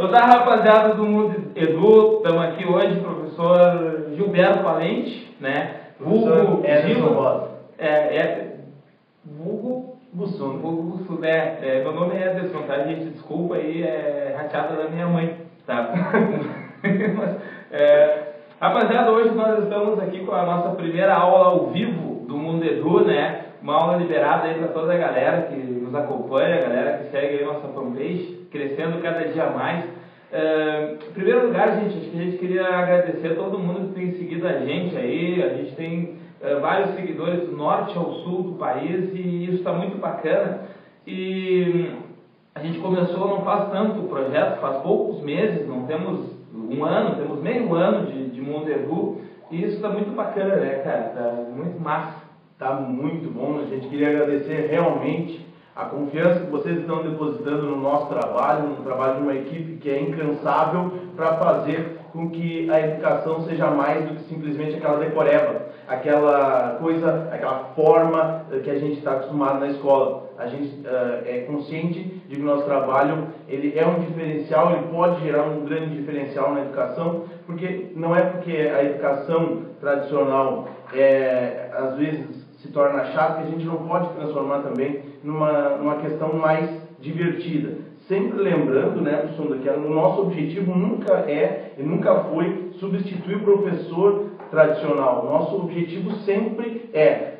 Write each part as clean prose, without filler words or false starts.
Então tá, rapaziada do Mundo Edu, estamos aqui hoje, professor Gilberto Valente, né? Vulgo Ederson Rosa. Vulgo Bussum. Vulgo Bussum, né? Meu nome é Ederson, tá, gente? Desculpa aí, é rateada da minha mãe, tá? Rapaziada, hoje nós estamos aqui com a nossa primeira aula ao vivo do Mundo Edu, né? Uma aula liberada aí para toda a galera que nos acompanha, a galera que segue aí nossa fanpage, crescendo cada dia mais. Em primeiro lugar, gente, acho que a gente queria agradecer a todo mundo que tem seguido a gente aí. A gente tem vários seguidores do norte ao sul do país e isso está muito bacana. E a gente começou não faz tanto o projeto, faz poucos meses, não temos um ano, temos meio ano de Mundo Edu, e isso está muito bacana, né, cara? Tá muito massa. Tá muito bom, a gente queria agradecer realmente a confiança que vocês estão depositando no nosso trabalho, no trabalho de uma equipe que é incansável para fazer com que a educação seja mais do que simplesmente aquela decoreba, aquela coisa, aquela forma que a gente está acostumado na escola. A gente é consciente de que o nosso trabalho ele é um diferencial, ele pode gerar um grande diferencial na educação, porque não é porque a educação tradicional às vezes se torna chata que a gente não pode transformar também numa questão mais divertida. Sempre lembrando, né, Bussunda, que o nosso objetivo nunca é e nunca foi substituir o professor tradicional. Nosso objetivo sempre é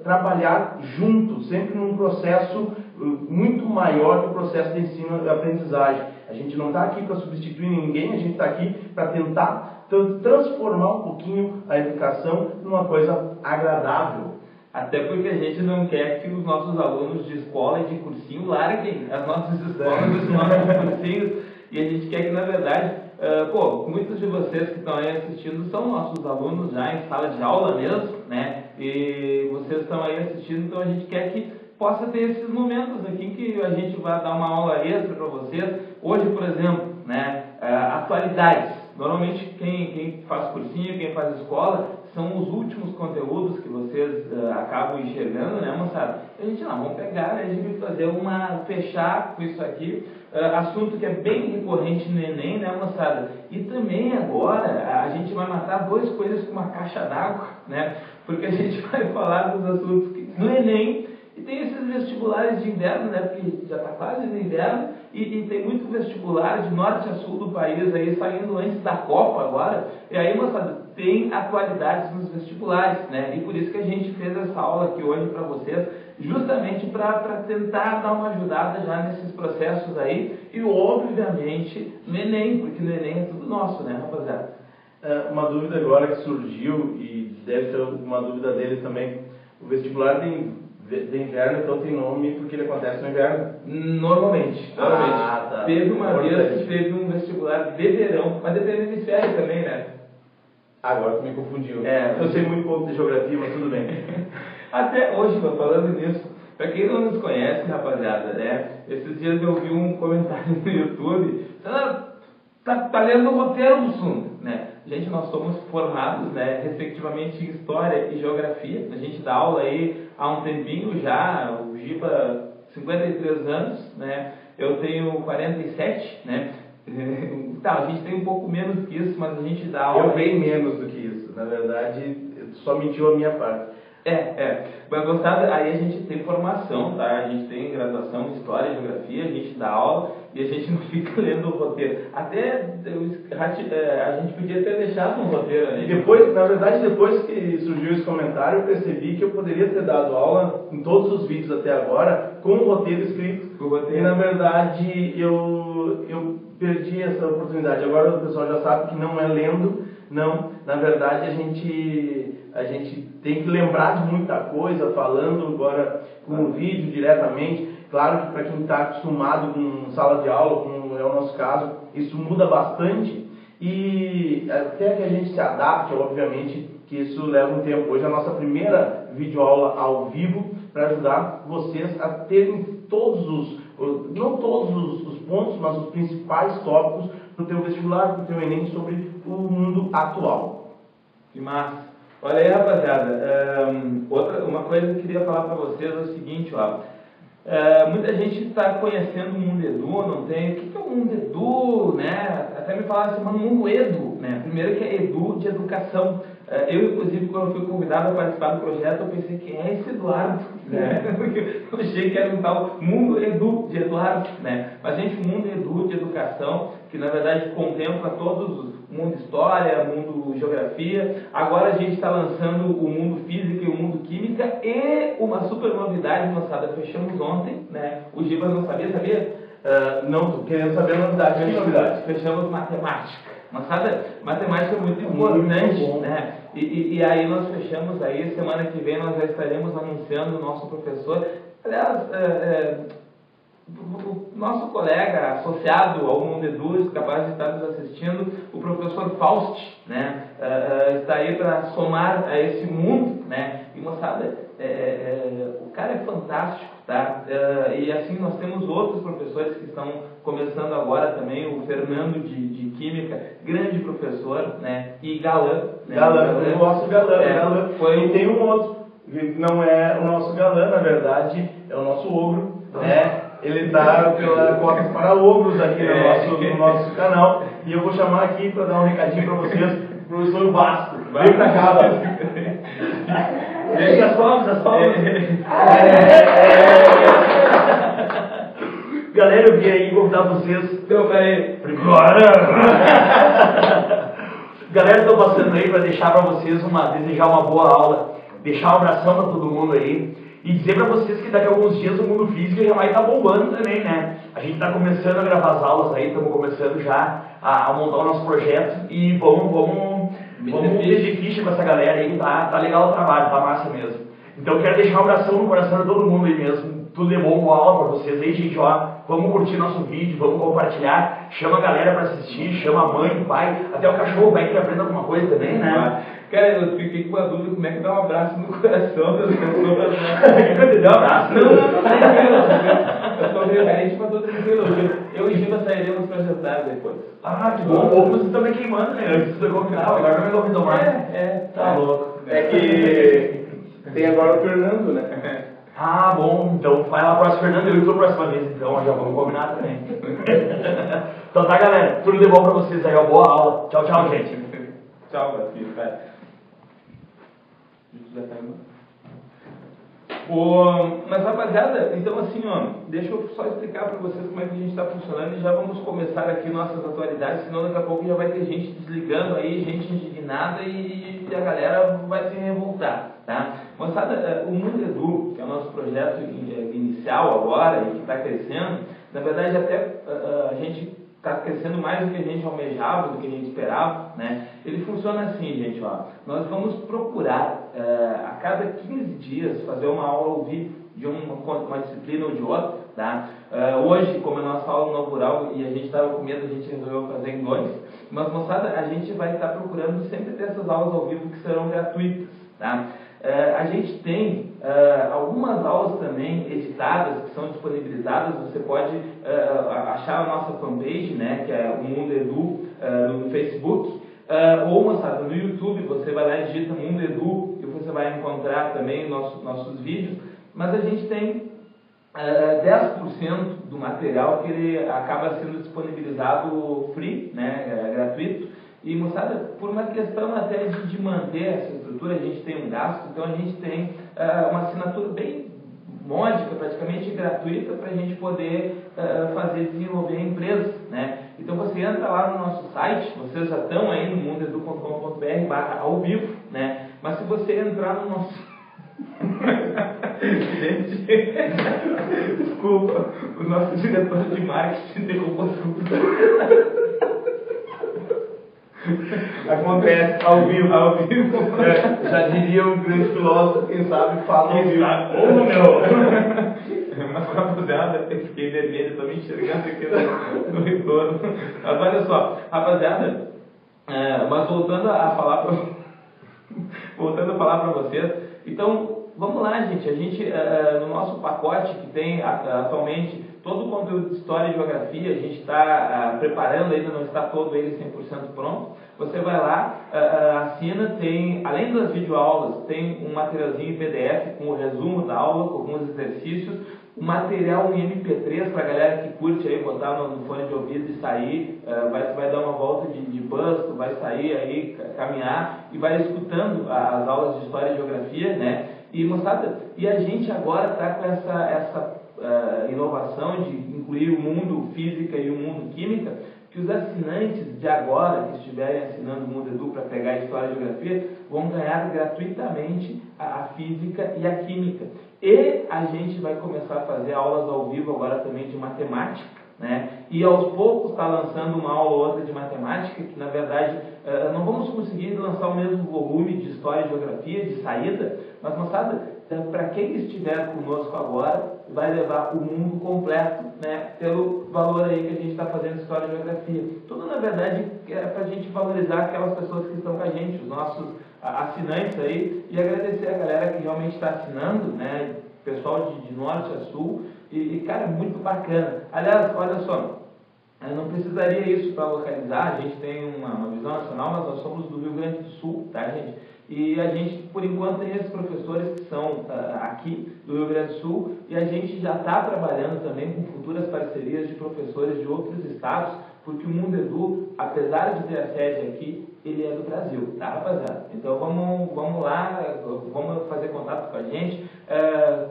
trabalhar junto, sempre num processo muito maior que o processo de ensino e aprendizagem. A gente não está aqui para substituir ninguém, a gente está aqui para tentar transformar um pouquinho a educação numa coisa agradável. Até porque a gente não quer que os nossos alunos de escola e de cursinho larguem as nossas escolas e os nossos cursinhos. E a gente quer que, na verdade, muitos de vocês que estão aí assistindo são nossos alunos já em sala de aula mesmo, né? E vocês estão aí assistindo, então a gente quer que possa ter esses momentos aqui em que a gente vai dar uma aula extra para vocês. Hoje, por exemplo, né, atualidades. Normalmente quem faz cursinho, quem faz escola, são os últimos conteúdos que vocês acabam enxergando, né, moçada? A gente não, vamos pegar, né, a gente vai fazer fechar com isso aqui, assunto que é bem recorrente no Enem, né, moçada? E também agora a gente vai matar duas coisas com uma caixa d'água, né? Porque a gente vai falar dos assuntos do Enem. E tem esses vestibulares de inverno, né, porque já está quase no inverno, e tem muito vestibular de norte a sul do país aí saindo antes da Copa agora, e aí, moçada, tem atualidades nos vestibulares, né, e por isso que a gente fez essa aula aqui hoje para vocês, justamente para tentar dar uma ajudada já nesses processos aí, e obviamente no Enem, porque no Enem é tudo nosso, né, rapaziada? Uma dúvida agora que surgiu, e deve ser uma dúvida deles também, o vestibular de inverno, então tem nome porque ele acontece no inverno? Normalmente. Tá. Teve uma vez que teve um vestibular de verão, mas depende do hemisfério também, né? Agora tu me confundiu. Eu sei muito pouco de geografia, mas tudo bem. Até hoje, falando nisso, pra quem não nos conhece, rapaziada, né? Esses dias eu vi um comentário no YouTube, tá lendo o roteiro do Bussum, né? Gente, nós somos formados, né, respectivamente em História e Geografia. A gente dá aula aí há um tempinho já, o Giba, 53 anos, né? Eu tenho 47, né? Tá, a gente tem um pouco menos do que isso, mas a gente dá aula... Eu bem menos do que isso, na verdade, só mentiu a minha parte. Mas gostado, aí a gente tem formação, tá? A gente tem graduação em História e Geografia, a gente dá aula e a gente não fica lendo o roteiro. Até a gente podia ter deixado um roteiro ali. Na verdade, depois que surgiu esse comentário, eu percebi que eu poderia ter dado aula em todos os vídeos até agora com o roteiro escrito. E na verdade eu perdi essa oportunidade. Agora o pessoal já sabe que não é lendo, não. Na verdade a gente tem que lembrar de muita coisa, falando agora com o vídeo diretamente. Claro que para quem está acostumado com sala de aula, como é o nosso caso, isso muda bastante. E até que a gente se adapte, obviamente, que isso leva um tempo. Hoje é a nossa primeira videoaula ao vivo para ajudar vocês a terem não todos os pontos, mas os principais tópicos para o teu vestibular, para o teu Enem sobre o mundo atual. Que massa! Olha aí, rapaziada, uma coisa que eu queria falar para vocês é o seguinte, ó. Muita gente está conhecendo o Mundo Edu, não tem. O que é o Mundo Edu, né? Até me falaram assim, mas Mundo Edu, né? Primeiro que é Edu de educação. Eu, inclusive, quando fui convidado a participar do projeto, eu pensei, quem é esse Eduardo? Eu achei que era um tal Mundo Edu de Eduardo, né? Mas, gente, o Mundo Edu de educação, que na verdade contempla todos os mundo história, mundo geografia. Agora a gente está lançando o mundo física e o mundo química e uma super novidade, moçada, fechamos ontem, né? O Gibas não sabia? Não, tô querendo saber a novidade. Que novidade? Fechamos matemática. Moçada, matemática é muito importante, muito né? E aí nós fechamos aí, semana que vem nós já estaremos anunciando o nosso professor. Aliás, o nosso colega associado ao Mundo Edu, capaz de estar nos assistindo, o professor Faust, né, está aí para somar a esse mundo, né, e moçada, o cara é fantástico, tá, e assim nós temos outros professores que estão começando agora também, o Fernando de Química, grande professor, né, e galã. Né, o nosso galã. Foi... E tem um outro, que não é o nosso galã, na verdade, é o nosso ogro, né? Ele está pela Cotas para Ogros aqui no nosso canal. E eu vou chamar aqui para dar um recadinho para vocês, o professor Vasco. Vem pra cá, Vasco. E as palmas. Galera, eu vim aí convidar vocês. Então, peraí. Galera, estou passando aí para deixar para vocês desejar uma boa aula, deixar um abração para todo mundo aí. E dizer para vocês que daqui a alguns dias o mundo físico já vai estar bombando também, né? A gente está começando a gravar as aulas aí, estamos começando já a montar o nosso projeto e vamos meter ficha com essa galera aí, tá legal o trabalho, tá massa mesmo. Então eu quero deixar um abração no coração de todo mundo aí mesmo. Tudo de bom, boa aula para vocês aí, gente, ó. Vamos curtir nosso vídeo, vamos compartilhar, chama a galera para assistir, chama a mãe, o pai, até o cachorro vai que aprenda alguma coisa também, né? Cara, eu fiquei com a dúvida como é que dá um abraço no coração das pessoas. Quer dar um abraço? Não, eu tô referente para todo mundo. Eu e Giba sairemos para jantar depois. Ah, que bom. Ou vocês estão me queimando, né? Antes de convidar, agora não me convidou mais. Tá louco. É que tem agora o Fernando, né? Ah, bom. Então vai lá próximo, Fernando. Eu estou próxima vez, então já vamos combinar também. Então tá, galera. Tudo de bom pra vocês aí, ó. Boa aula. Tchau, tchau, gente. Tchau, meu filho. Já tá indo. Mas rapaziada, então assim, ó, deixa eu só explicar para vocês como é que a gente está funcionando e já vamos começar aqui nossas atualidades, senão daqui a pouco já vai ter gente desligando aí, gente indignada e a galera vai se revoltar, tá? Moçada, o Mundo Edu, que é o nosso projeto inicial agora e que está crescendo, na verdade até a gente está crescendo mais do que a gente almejava, do que a gente esperava, né? Ele funciona assim, gente, ó. Nós vamos procurar a cada 15 dias fazer uma aula ao vivo de uma disciplina ou de outra, tá? Hoje, como é a nossa aula inaugural e a gente estava com medo, a gente resolveu fazer em 2, mas moçada, a gente vai estar procurando sempre ter essas aulas ao vivo que serão gratuitas, tá? A gente tem algumas aulas também editadas que são disponibilizadas. Você pode achar a nossa fanpage, né, que é o Mundo Edu no Facebook, ou moçada, no YouTube você vai lá e digita Mundo Edu e você vai encontrar também nossos vídeos. Mas a gente tem 10% do material que ele acaba sendo disponibilizado free, né, gratuito. E, moçada, por uma questão até de manter essa estrutura, a gente tem um gasto, então a gente tem uma assinatura bem módica, praticamente gratuita, para a gente poder desenvolver empresas, né? Então você entra lá no nosso site, vocês já estão aí no mundoedu.com.br/ao vivo, né? Mas se você entrar no nosso... Gente, desculpa, o nosso diretor de marketing derrubou tudo. Acontece ao vivo. Já diria um grande filósofo, quem sabe fala ao vivo. Ô, meu! Mas rapaziada, eu fiquei vermelho, estou me enxergando aqui no retorno. Mas olha só, rapaziada, mas voltando a falar para vocês, então vamos lá, gente. A gente, no nosso pacote que tem atualmente todo o conteúdo de história e geografia, a gente está preparando, ainda não está todo ele 100% pronto, Você vai lá, assina, tem, além das videoaulas, tem um materialzinho em PDF com o resumo da aula, com alguns exercícios, um material em MP3 para a galera que curte aí, botar no fone de ouvido e sair, vai dar uma volta de bus, tu vai sair aí, caminhar e vai escutando as aulas de História e Geografia, né? E, moçada, e a gente agora está com essa inovação de incluir o mundo Física e o mundo Química, que os assinantes de agora, que estiverem assinando o Mundo Edu para pegar a História e Geografia, vão ganhar gratuitamente a Física e a Química. E a gente vai começar a fazer aulas ao vivo agora também de Matemática, né? E aos poucos está lançando uma aula ou outra de Matemática, que na verdade não vamos conseguir lançar o mesmo volume de História e Geografia, de saída, mas, moçada, para quem estiver conosco agora, vai levar o mundo completo, né, pelo valor aí que a gente está fazendo História e Geografia. Tudo, na verdade, é para a gente valorizar aquelas pessoas que estão com a gente, os nossos assinantes aí, e agradecer a galera que realmente está assinando, né, pessoal de norte a sul, e cara, muito bacana. Aliás, olha só, não precisaria isso para localizar, a gente tem uma visão nacional, mas nós somos do Rio Grande do Sul, tá, gente? E a gente, por enquanto, tem esses professores que são aqui do Rio Grande do Sul, e a gente já está trabalhando também com futuras parcerias de professores de outros estados, porque o Mundo Edu, apesar de ter a sede aqui, ele é do Brasil, tá, rapaziada? Então vamos lá, vamos fazer contato com a gente,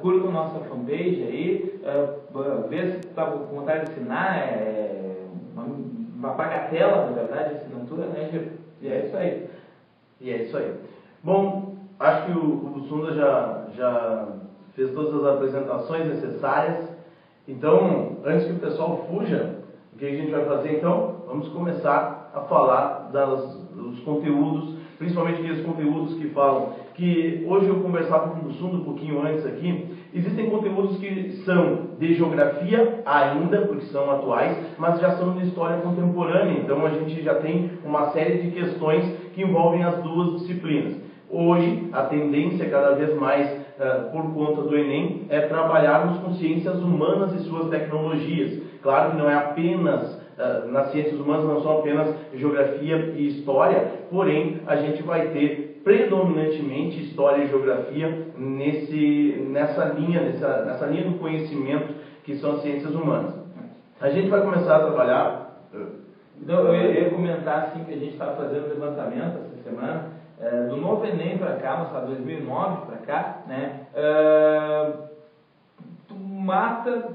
curta a nossa fanpage aí, vê se está com vontade de assinar, uma bagatela, na verdade, a assinatura, né, Gil? E é isso aí. E é isso aí. Bom, acho que o Sunda já fez todas as apresentações necessárias. Então, antes que o pessoal fuja, o que a gente vai fazer então? Vamos começar a falar dos conteúdos, principalmente aqueles conteúdos que falam, que hoje eu conversava com o Sunda um pouquinho antes aqui, existem conteúdos que são de geografia ainda, porque são atuais, mas já são de história contemporânea, então a gente já tem uma série de questões que envolvem as duas disciplinas. Hoje, a tendência cada vez mais, por conta do Enem, é trabalharmos com ciências humanas e suas tecnologias. Claro que não é apenas, nas ciências humanas não são apenas geografia e história, porém a gente vai ter predominantemente história e geografia nessa linha do conhecimento que são as ciências humanas. A gente vai começar a trabalhar... Então, eu ia comentar assim que a gente estava fazendo levantamento essa semana, do novo Enem para cá, mas 2009 para cá, né? Tu mata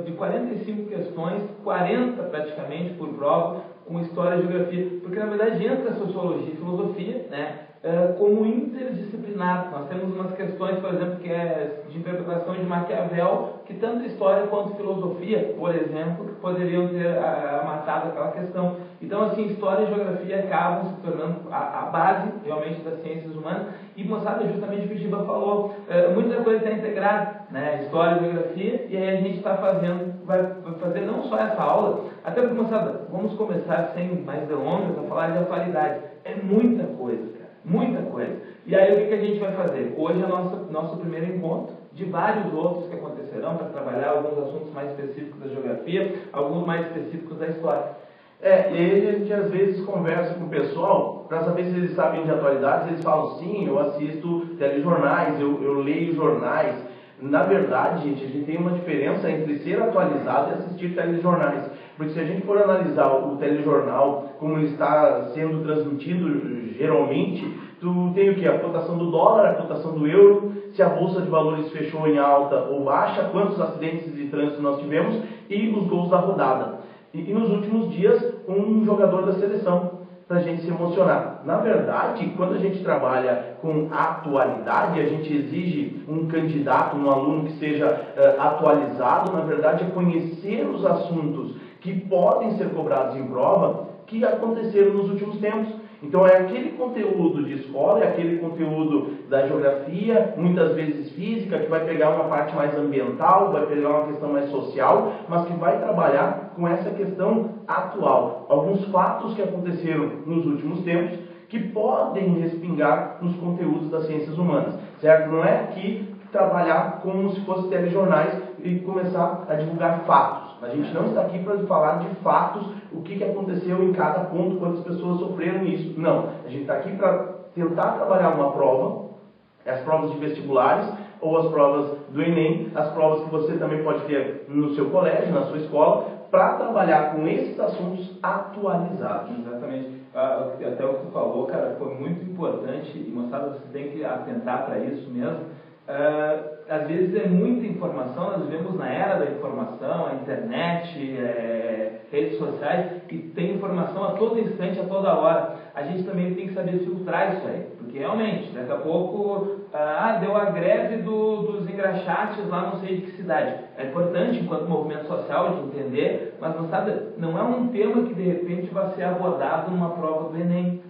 de 45 questões, 40 praticamente por prova, com história e geografia, porque na verdade entra sociologia e filosofia, né? Como interdisciplinar. Nós temos umas questões, por exemplo, que é de interpretação de Maquiavel, que tanto história quanto filosofia, por exemplo, poderiam ter matado aquela questão. Então, assim, história e geografia acabam se tornando a base, realmente, das ciências humanas. E, moçada, justamente o que o Giba falou, muita coisa está integrada, né? História e geografia, e aí a gente está fazendo, vai fazer não só essa aula, até porque, moçada, vamos começar sem mais delongas a falar de atualidade. É muita coisa, cara. Muita coisa. E aí o que a gente vai fazer? Hoje é nosso primeiro encontro, de vários outros que acontecerão para trabalhar alguns assuntos mais específicos da geografia, alguns mais específicos da história. E aí a gente às vezes conversa com o pessoal para saber se eles sabem de atualidades, eles falam sim, eu assisto telejornais, eu leio jornais. Na verdade, gente, a gente tem uma diferença entre ser atualizado e assistir telejornais. Porque se a gente for analisar o telejornal, como ele está sendo transmitido geralmente, tu tem o que? A cotação do dólar, a cotação do euro, se a bolsa de valores fechou em alta ou baixa, quantos acidentes de trânsito nós tivemos e os gols da rodada. E nos últimos dias, um jogador da seleção, para a gente se emocionar. Na verdade, quando a gente trabalha com atualidade, a gente exige um candidato, um aluno que seja atualizado, na verdade, é conhecer os assuntos que podem ser cobrados em prova que aconteceram nos últimos tempos. Então é aquele conteúdo de escola, é aquele conteúdo da geografia, muitas vezes física, que vai pegar uma parte mais ambiental, vai pegar uma questão mais social, mas que vai trabalhar com essa questão atual. Alguns fatos que aconteceram nos últimos tempos que podem respingar nos conteúdos das ciências humanas, certo? Não é aqui trabalhar como se fosse telejornais e começar a divulgar fatos. A gente não está aqui para falar de fatos, o que aconteceu em cada ponto, quantas pessoas sofreram isso. Não, a gente está aqui para tentar trabalhar uma prova, as provas de vestibulares, ou as provas do Enem, as provas que você também pode ter no seu colégio, na sua escola, para trabalhar com esses assuntos atualizados. Exatamente. Até o que tu falou, cara, foi muito importante e, moçada, você tem que atentar para isso mesmo. Às vezes é muita informação, nós vivemos na era da informação, a internet, redes sociais, e tem informação a todo instante, a toda hora. A gente também tem que saber filtrar isso aí, porque realmente, daqui a pouco, deu a greve dos engraxates lá não sei de que cidade. É importante, enquanto movimento social, de entender, mas, moçada, não é um tema que de repente vai ser abordado numa prova do Enem.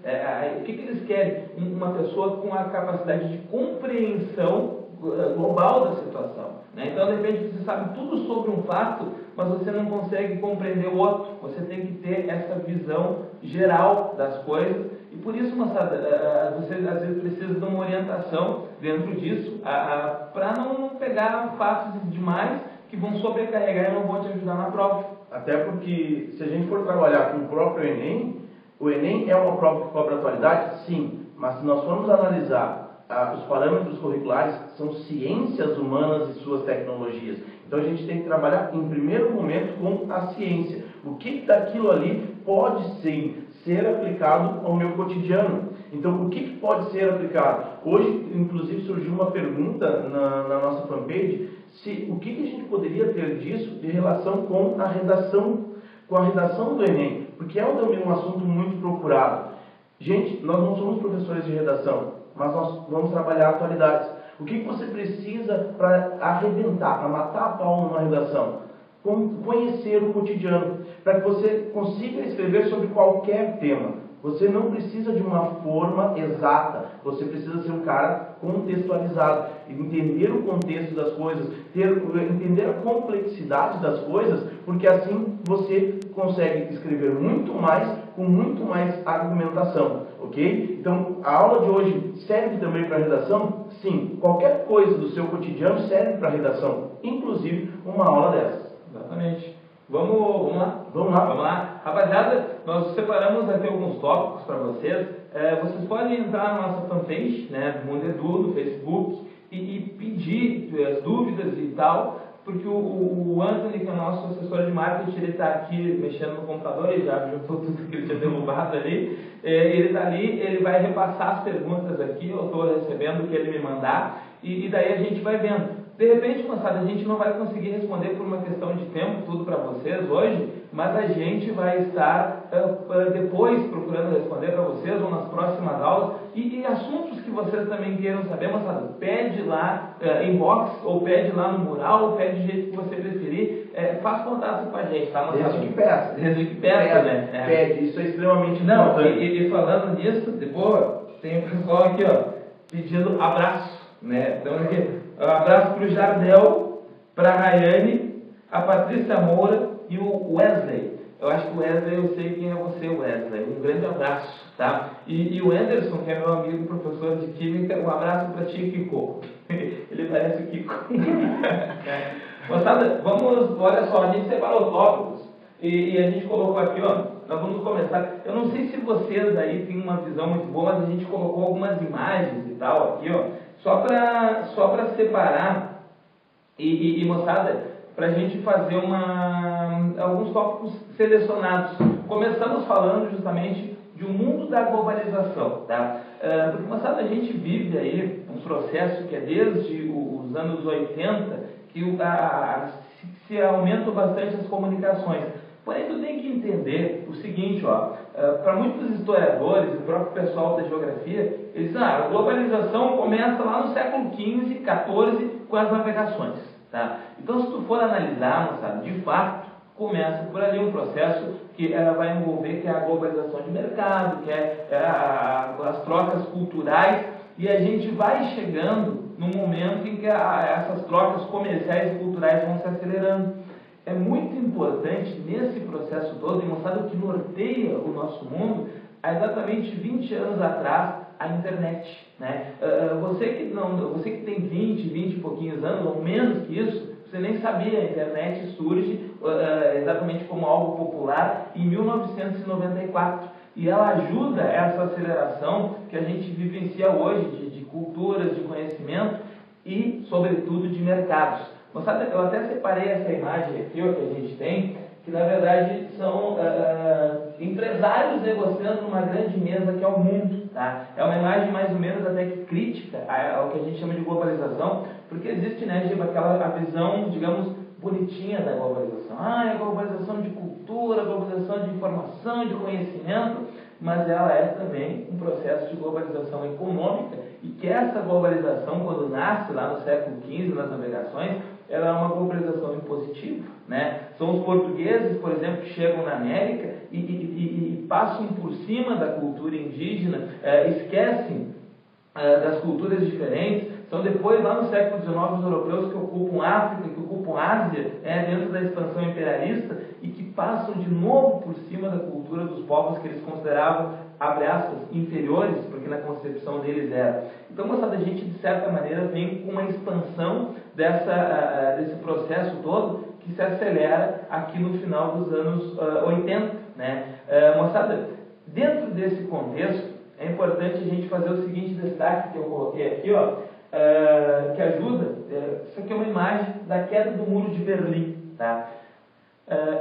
O que eles querem? Uma pessoa com a capacidade de compreensão global da situação, né? Então, de repente, você sabe tudo sobre um fato, mas você não consegue compreender o outro. Você tem que ter essa visão geral das coisas, e por isso, moçada, você às vezes precisa de uma orientação dentro disso, para não pegar fatos demais que vão sobrecarregar e não vão te ajudar na prova. Até porque, se a gente for trabalhar com o próprio Enem, o Enem é uma prova que cobra atualidade? Sim, mas se nós formos analisar os parâmetros curriculares, são ciências humanas e suas tecnologias. Então a gente tem que trabalhar em primeiro momento com a ciência. O que daquilo ali pode sim ser aplicado ao meu cotidiano? Então o que pode ser aplicado? Hoje, inclusive, surgiu uma pergunta na nossa fanpage, o que a gente poderia ter disso de relação com a redação do Enem, porque é também um assunto muito procurado. Gente, nós não somos professores de redação, mas nós vamos trabalhar atualidades. O que você precisa para arrebentar, para matar a pau numa redação? Conhecer o cotidiano, para que você consiga escrever sobre qualquer tema. Você não precisa de uma forma exata, você precisa ser um cara contextualizado, entender o contexto das coisas, entender a complexidade das coisas, porque assim você consegue escrever muito mais, com muito mais argumentação, ok? Então, a aula de hoje serve também para redação? Sim, qualquer coisa do seu cotidiano serve para redação, inclusive uma aula dessas. Exatamente. Vamos lá. Rapaziada, nós separamos aqui alguns tópicos para vocês. Vocês podem entrar na nossa fanpage, né, do Mundo Edu, no Facebook, e pedir as dúvidas e tal, porque o Anthony, que é o nosso assessor de marketing, ele está aqui mexendo no computador, ele já juntou tudo que ele tinha derrubado ali. Ele está ali, ele vai repassar as perguntas aqui, eu estou recebendo o que ele me mandar, e daí a gente vai vendo. De repente, moçada, a gente não vai conseguir responder por uma questão de tempo tudo para vocês hoje, mas a gente vai estar depois procurando responder para vocês ou nas próximas aulas, e assuntos que vocês também queiram saber, moçada, pede lá inbox, ou pede lá no mural, ou pede do jeito que você preferir, faz contato com a gente, tá, moçada? Desde que peça. Desde que peça, né? Pede, isso é extremamente importante. importante. E falando nisso, depois tem o pessoal aqui, ó, pedindo abraço, né? Então aqui, um abraço para o Jardel, para a Rayane, a Patrícia Moura e o Wesley. Eu acho que o Wesley, eu sei quem é você, Wesley. Um grande abraço, tá? E o Anderson, que é meu amigo professor de química, um abraço para ti, Kiko. Ele parece o Kiko. Moçada, olha só, a gente separou tópicos e a gente colocou aqui, ó, nós vamos começar. Eu não sei se vocês aí têm uma visão muito boa, mas a gente colocou algumas imagens e tal aqui, ó, só para separar e moçada, para a gente fazer alguns tópicos selecionados. Começamos falando justamente de um mundo da globalização, tá? Porque, moçada, a gente vive aí um processo que é desde os anos 80, que se aumentam bastante as comunicações. Porém, tu tem que entender o seguinte, ó, para muitos historiadores, o próprio pessoal da geografia, eles dizem, a globalização começa lá no século XV, XIV, com as navegações, tá? Então, se tu for analisar, moçada, de fato, começa por ali um processo que vai envolver que é a globalização de mercado, que as trocas culturais, e a gente vai chegando num momento em que essas trocas comerciais e culturais vão se acelerando. É muito importante nesse processo todo, e mostrado o que norteia o nosso mundo, há exatamente 20 anos atrás, a internet, né? Você que tem 20 e pouquinhos anos, ou menos que isso, você nem sabia, a internet surge exatamente como algo popular em 1994. E ela ajuda essa aceleração que a gente vivencia hoje de culturas, de conhecimento e, sobretudo, de mercados. Moçada, eu até separei essa imagem aqui, ó, que a gente tem, que na verdade são empresários negociando numa grande mesa que é o mundo. Tá? É uma imagem mais ou menos até que crítica ao que a gente chama de globalização, porque existe, né, Giba, a visão, digamos, bonitinha da globalização. É globalização de cultura, globalização de informação, de conhecimento, mas ela é também um processo de globalização econômica, e que essa globalização, quando nasce lá no século XV, nas navegações, ela é uma globalização impositiva, né? São os portugueses, por exemplo, que chegam na América e passam por cima da cultura indígena, esquecem das culturas diferentes. São depois, lá no século XIX, os europeus que ocupam África, que ocupam Ásia, dentro da expansão imperialista, e que passam de novo por cima da cultura dos povos que eles consideravam, abre aspas, inferiores, porque na concepção deles era. Então, moçada, a gente, de certa maneira, vem com uma expansão desse processo todo, que se acelera aqui no final dos anos 80. Né? Moçada, dentro desse contexto, é importante a gente fazer o seguinte destaque que eu coloquei aqui, ó, que ajuda. Isso aqui é uma imagem da queda do Muro de Berlim. Tá?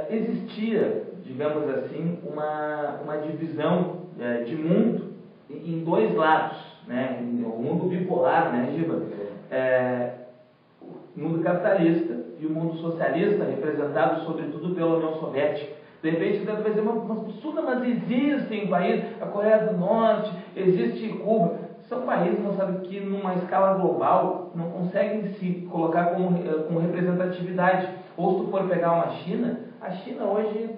Existia, digamos assim, uma divisão de mundo em dois lados, né? O mundo bipolar, né, Giba? O mundo capitalista e o mundo socialista, representado sobretudo pela União Soviética. De repente você vai dizer, mas existem países, a Coreia do Norte, existe Cuba. São países, não sabe, que numa escala global não conseguem se colocar com representatividade. Ou se tu for pegar uma China, a China hoje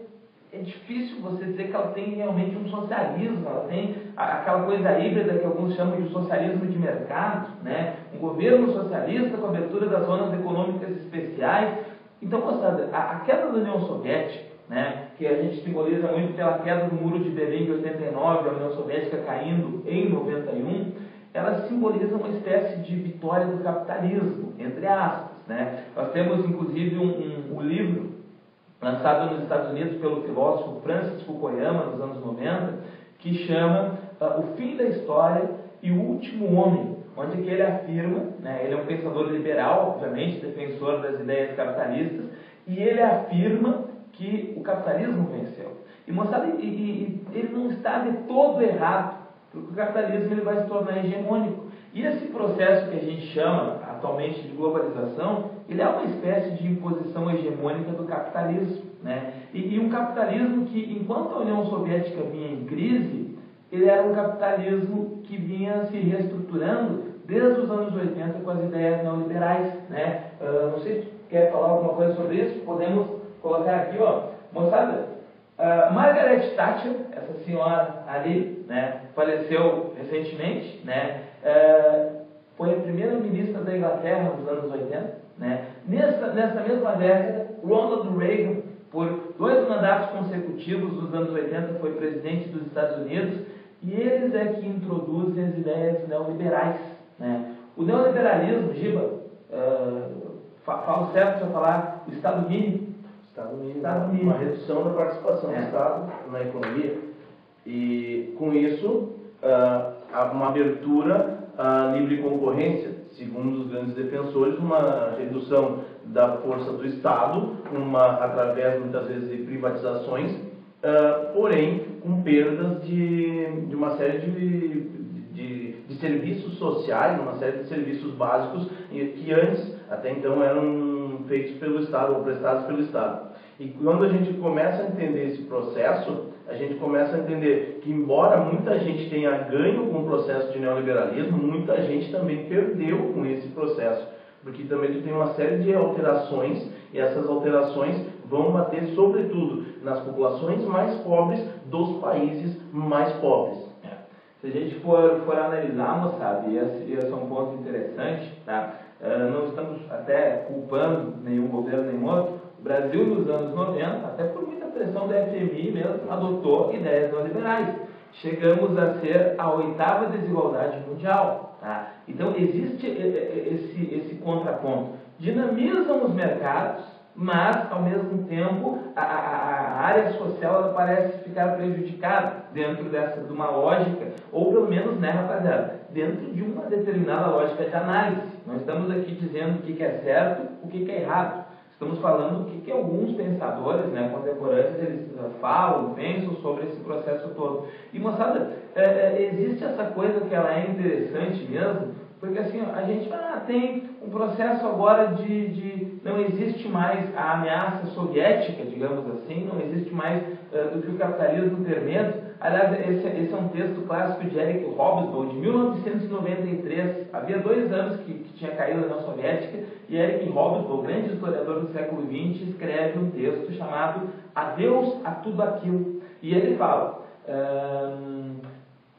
é difícil você dizer que ela tem realmente um socialismo, ela tem aquela coisa híbrida que alguns chamam de socialismo de mercado, né? Um governo socialista com abertura das zonas econômicas especiais. Então, moçada, a queda da União Soviética, né, que a gente simboliza muito pela queda do Muro de Berlim em 89, a União Soviética caindo em 91, ela simboliza uma espécie de vitória do capitalismo, entre aspas. Né? Nós temos, inclusive, um livro lançado nos Estados Unidos pelo filósofo Francis Fukuyama, nos anos 90, que chama O Fim da História e o Último Homem, onde que ele afirma, né, ele é um pensador liberal, obviamente, defensor das ideias capitalistas, e ele afirma que o capitalismo venceu. E, moçada, ele não está de todo errado, porque o capitalismo ele vai se tornar hegemônico. E esse processo que a gente chama atualmente de globalização, ele é uma espécie de imposição hegemônica do capitalismo. Né? E um capitalismo que, enquanto a União Soviética vinha em crise, ele era um capitalismo que vinha se reestruturando desde os anos 80 com as ideias neoliberais. Né? Não sei se tu quer falar alguma coisa sobre isso, podemos colocar aqui, ó, moçada, Margaret Thatcher, essa senhora ali, né, faleceu recentemente, né, foi a primeira-ministra da Inglaterra nos anos 80, né, nessa mesma década, Ronald Reagan, por 2 mandatos consecutivos nos anos 80, foi presidente dos Estados Unidos, e eles é que introduzem as ideias neoliberais. Né. O neoliberalismo, Giba, falo certo se eu falar o Estado mínimo, uma redução da participação do Estado na economia e, com isso, uma abertura à livre concorrência, segundo os grandes defensores, uma redução da força do Estado, através, muitas vezes, de privatizações, porém, com perdas de uma série de serviços sociais, uma série de serviços básicos que antes, até então, eram feitos pelo Estado ou prestados pelo Estado. E quando a gente começa a entender esse processo, a gente começa a entender que, embora muita gente tenha ganho com o processo de neoliberalismo, muita gente também perdeu com esse processo, porque também tu tem uma série de alterações, e essas alterações vão bater sobretudo nas populações mais pobres dos países mais pobres. Se a gente for analisar, moçada, e esse é um ponto interessante, tá? Não estamos até culpando nenhum governo nem outro. O Brasil, nos anos 90, até por muita pressão da FMI mesmo, adotou ideias neoliberais. Chegamos a ser a 8ª desigualdade mundial. Tá? Então, existe esse contraponto. Dinamizam os mercados, mas, ao mesmo tempo, a área social ela parece ficar prejudicada dentro de uma lógica, ou pelo menos, né, rapaziada, dentro de uma determinada lógica de análise. Não estamos aqui dizendo o que é certo, o que é errado. Estamos falando o que alguns pensadores, né, contemporâneos eles falam, pensam sobre esse processo todo. E, moçada, existe essa coisa que ela é interessante mesmo, porque assim, a gente tem um processo agora não existe mais a ameaça soviética, digamos assim, não existe mais do que o capitalismo ter medo. Aliás, esse é um texto clássico de Eric Hobsbawm, de 1993. Havia 2 anos que tinha caído a União Soviética, e Eric Hobsbawm, grande historiador do século XX, escreve um texto chamado Adeus a Tudo Aquilo. E ele fala,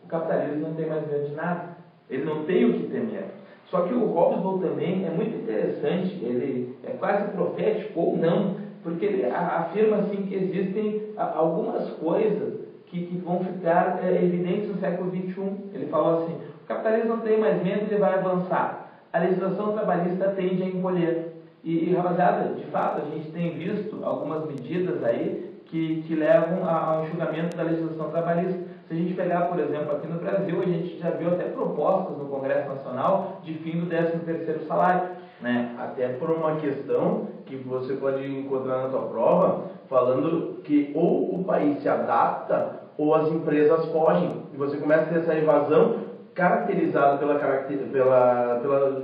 o capitalismo não tem mais medo de nada, ele não tem o que temer. Só que o Hobsbawm também é muito interessante, ele é quase profético ou não, porque ele afirma assim, que existem algumas coisas que vão ficar evidentes no século XXI. Ele falou assim, o capitalismo não tem mais medo, ele vai avançar. A legislação trabalhista tende a encolher. E rapaziada, de fato, a gente tem visto algumas medidas aí que levam ao enxugamento da legislação trabalhista. Se a gente pegar, por exemplo, aqui no Brasil, a gente já viu até propostas no Congresso Nacional de fim do 13º salário, né? Até por uma questão que você pode encontrar na tua prova, falando que ou o país se adapta ou as empresas fogem. E você começa a ter essa evasão caracterizada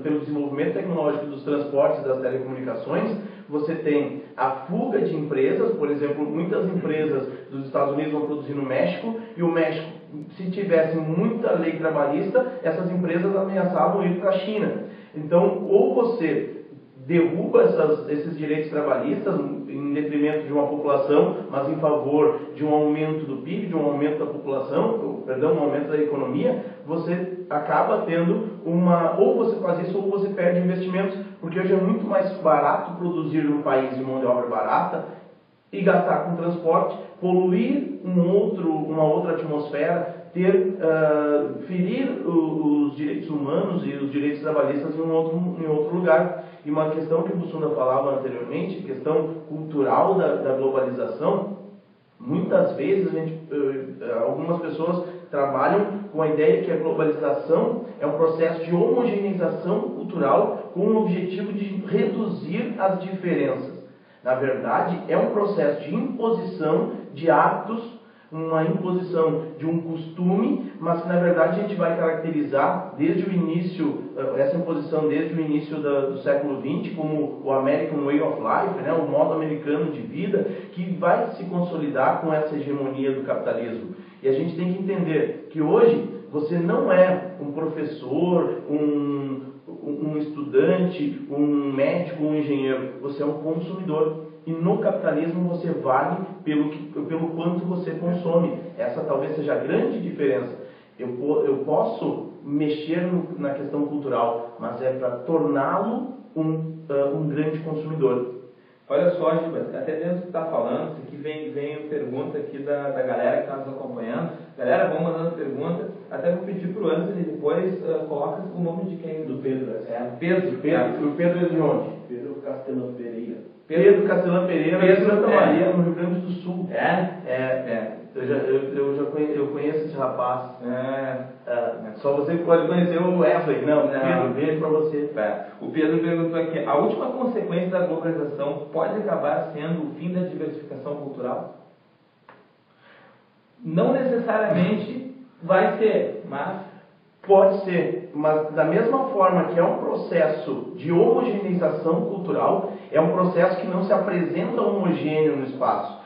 pelo desenvolvimento tecnológico dos transportes e das telecomunicações. Você tem a fuga de empresas, por exemplo, muitas empresas dos Estados Unidos vão produzir no México, e o México, se tivesse muita lei trabalhista, essas empresas ameaçavam ir para a China. Então, ou você derruba esses direitos trabalhistas em detrimento de uma população, mas em favor de um aumento do PIB, de um aumento da população, um aumento da economia, você acaba tendo ou você faz isso ou você perde investimentos, porque hoje é muito mais barato produzir no país de mão de obra barata e gastar com transporte, poluir uma outra atmosfera, ferir os direitos humanos e os direitos trabalhistas em outro lugar. E uma questão que o Bussunda falava anteriormente, questão cultural da globalização, muitas vezes algumas pessoas trabalham com a ideia que a globalização é um processo de homogeneização cultural com o objetivo de reduzir as diferenças. Na verdade, é um processo de imposição de hábitos, uma imposição de um costume, mas que na verdade a gente vai caracterizar desde o início, essa imposição desde o início do século XX, como o American Way of Life, né, o modo americano de vida, que vai se consolidar com essa hegemonia do capitalismo. E a gente tem que entender que hoje você não é um professor, um estudante, um médico, um engenheiro, você é um consumidor. E no capitalismo você vale pelo quanto você consome. Essa talvez seja a grande diferença. Eu posso mexer na questão cultural, mas é para torná-lo um grande consumidor. Olha só, Gilberto, até dentro do que está falando, isso aqui vem pergunta aqui da galera que está nos acompanhando. Galera, vão mandando pergunta. Até vou pedir para o Anthony depois coloca o nome de quem? Do Pedro. Pedro. O Pedro é de onde? Pedro Castelão Pereira. Pedro Castelão Pereira, de Santa Maria, no Rio Grande do Sul. Eu conheço esse rapaz. Só você pode conhecer o Wesley. Não, Pedro, beijo para você. O Pedro perguntou aqui, a última consequência da globalização pode acabar sendo o fim da diversificação cultural? Não necessariamente vai ser, mas... Pode ser, mas da mesma forma que é um processo de homogeneização cultural, é um processo que não se apresenta homogêneo no espaço.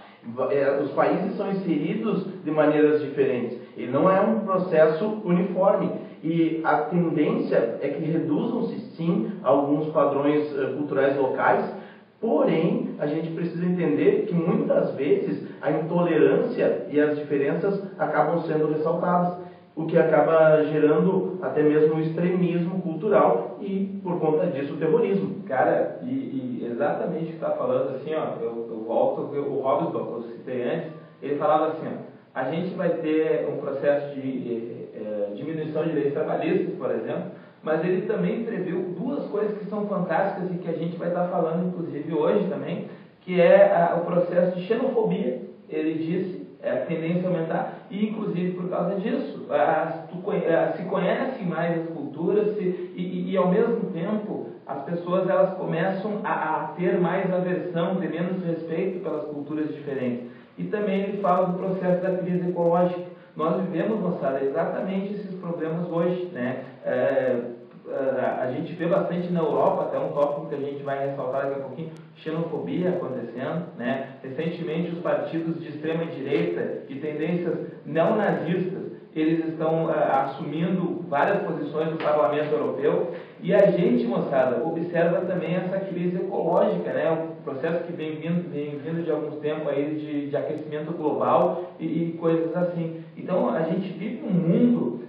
Os países são inseridos de maneiras diferentes. Ele não é um processo uniforme. E a tendência é que reduzam-se, sim, alguns padrões culturais locais, porém, a gente precisa entender que muitas vezes a intolerância e as diferenças acabam sendo ressaltadas, o que acaba gerando até mesmo o extremismo cultural e, por conta disso, o terrorismo. Cara, e exatamente o que está falando, assim, ó, eu volto, o Hobsbawm, que eu citei antes, ele falava assim, ó, a gente vai ter um processo de diminuição de leis trabalhistas, por exemplo, mas ele também previu duas coisas que são fantásticas e que a gente vai estar falando, inclusive, hoje também, que é o processo de xenofobia. Ele disse, a tendência a aumentar, e inclusive por causa disso, se conhecem mais as culturas e ao mesmo tempo as pessoas elas começam a ter mais aversão, ter menos respeito pelas culturas diferentes. E também ele fala do processo da crise ecológica. Nós vivemos, moçada, exatamente esses problemas hoje, né? A gente vê bastante na Europa, até um tópico que a gente vai ressaltar daqui a pouquinho, xenofobia acontecendo, né? Recentemente os partidos de extrema direita e tendências neonazistas, eles estão assumindo várias posições no Parlamento Europeu, e a gente, moçada, observa também essa crise ecológica, né? O processo que vem vindo de alguns tempos aí de aquecimento global e coisas assim. Então a gente vive um mundo,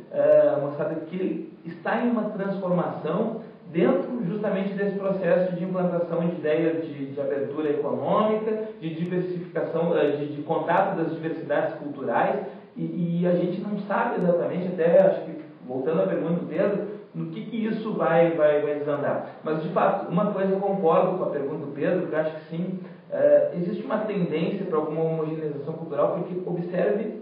moçada, que está em uma transformação dentro justamente desse processo de implantação de ideias de abertura econômica, de diversificação, de contato das diversidades culturais, e a gente não sabe exatamente, até acho que, voltando à pergunta do Pedro, no que isso vai desandar. Mas, de fato, uma coisa eu concordo com a pergunta do Pedro, que eu acho que sim, existe uma tendência para alguma homogeneização cultural, porque, observe,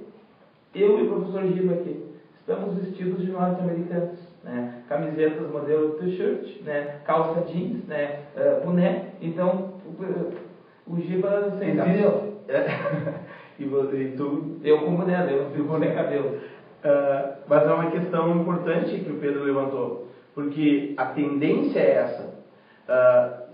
eu e o professor Giba aqui, estamos vestidos de norte-americanos, né? Camisetas modelo t-shirt, né? Calça jeans, né? Boné. Então, o Giba sem cabelo. E tu? Eu com boné, eu fico sem cabelo. Mas é uma questão importante que o Pedro levantou, porque a tendência é essa.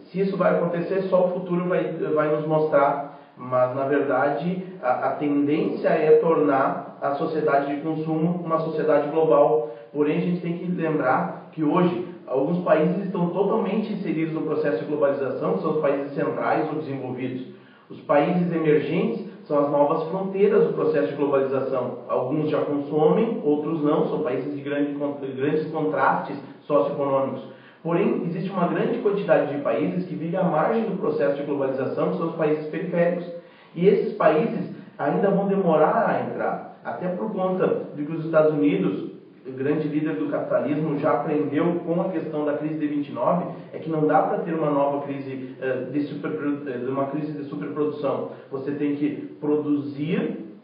Se isso vai acontecer, só o futuro vai nos mostrar, mas na verdade a tendência é tornar a sociedade de consumo uma sociedade global. Porém, a gente tem que lembrar que hoje alguns países estão totalmente inseridos no processo de globalização, que são os países centrais ou desenvolvidos. Os países emergentes são as novas fronteiras do processo de globalização. Alguns já consomem, outros não, são países de grandes contrastes socioeconômicos. Porém, existe uma grande quantidade de países que vivem à margem do processo de globalização, que são os países periféricos. E esses países ainda vão demorar a entrar, até por conta de que os Estados Unidos, o grande líder do capitalismo, já aprendeu com a questão da crise de 29, é que não dá para ter uma nova crise uma crise de superprodução. Você tem que produzir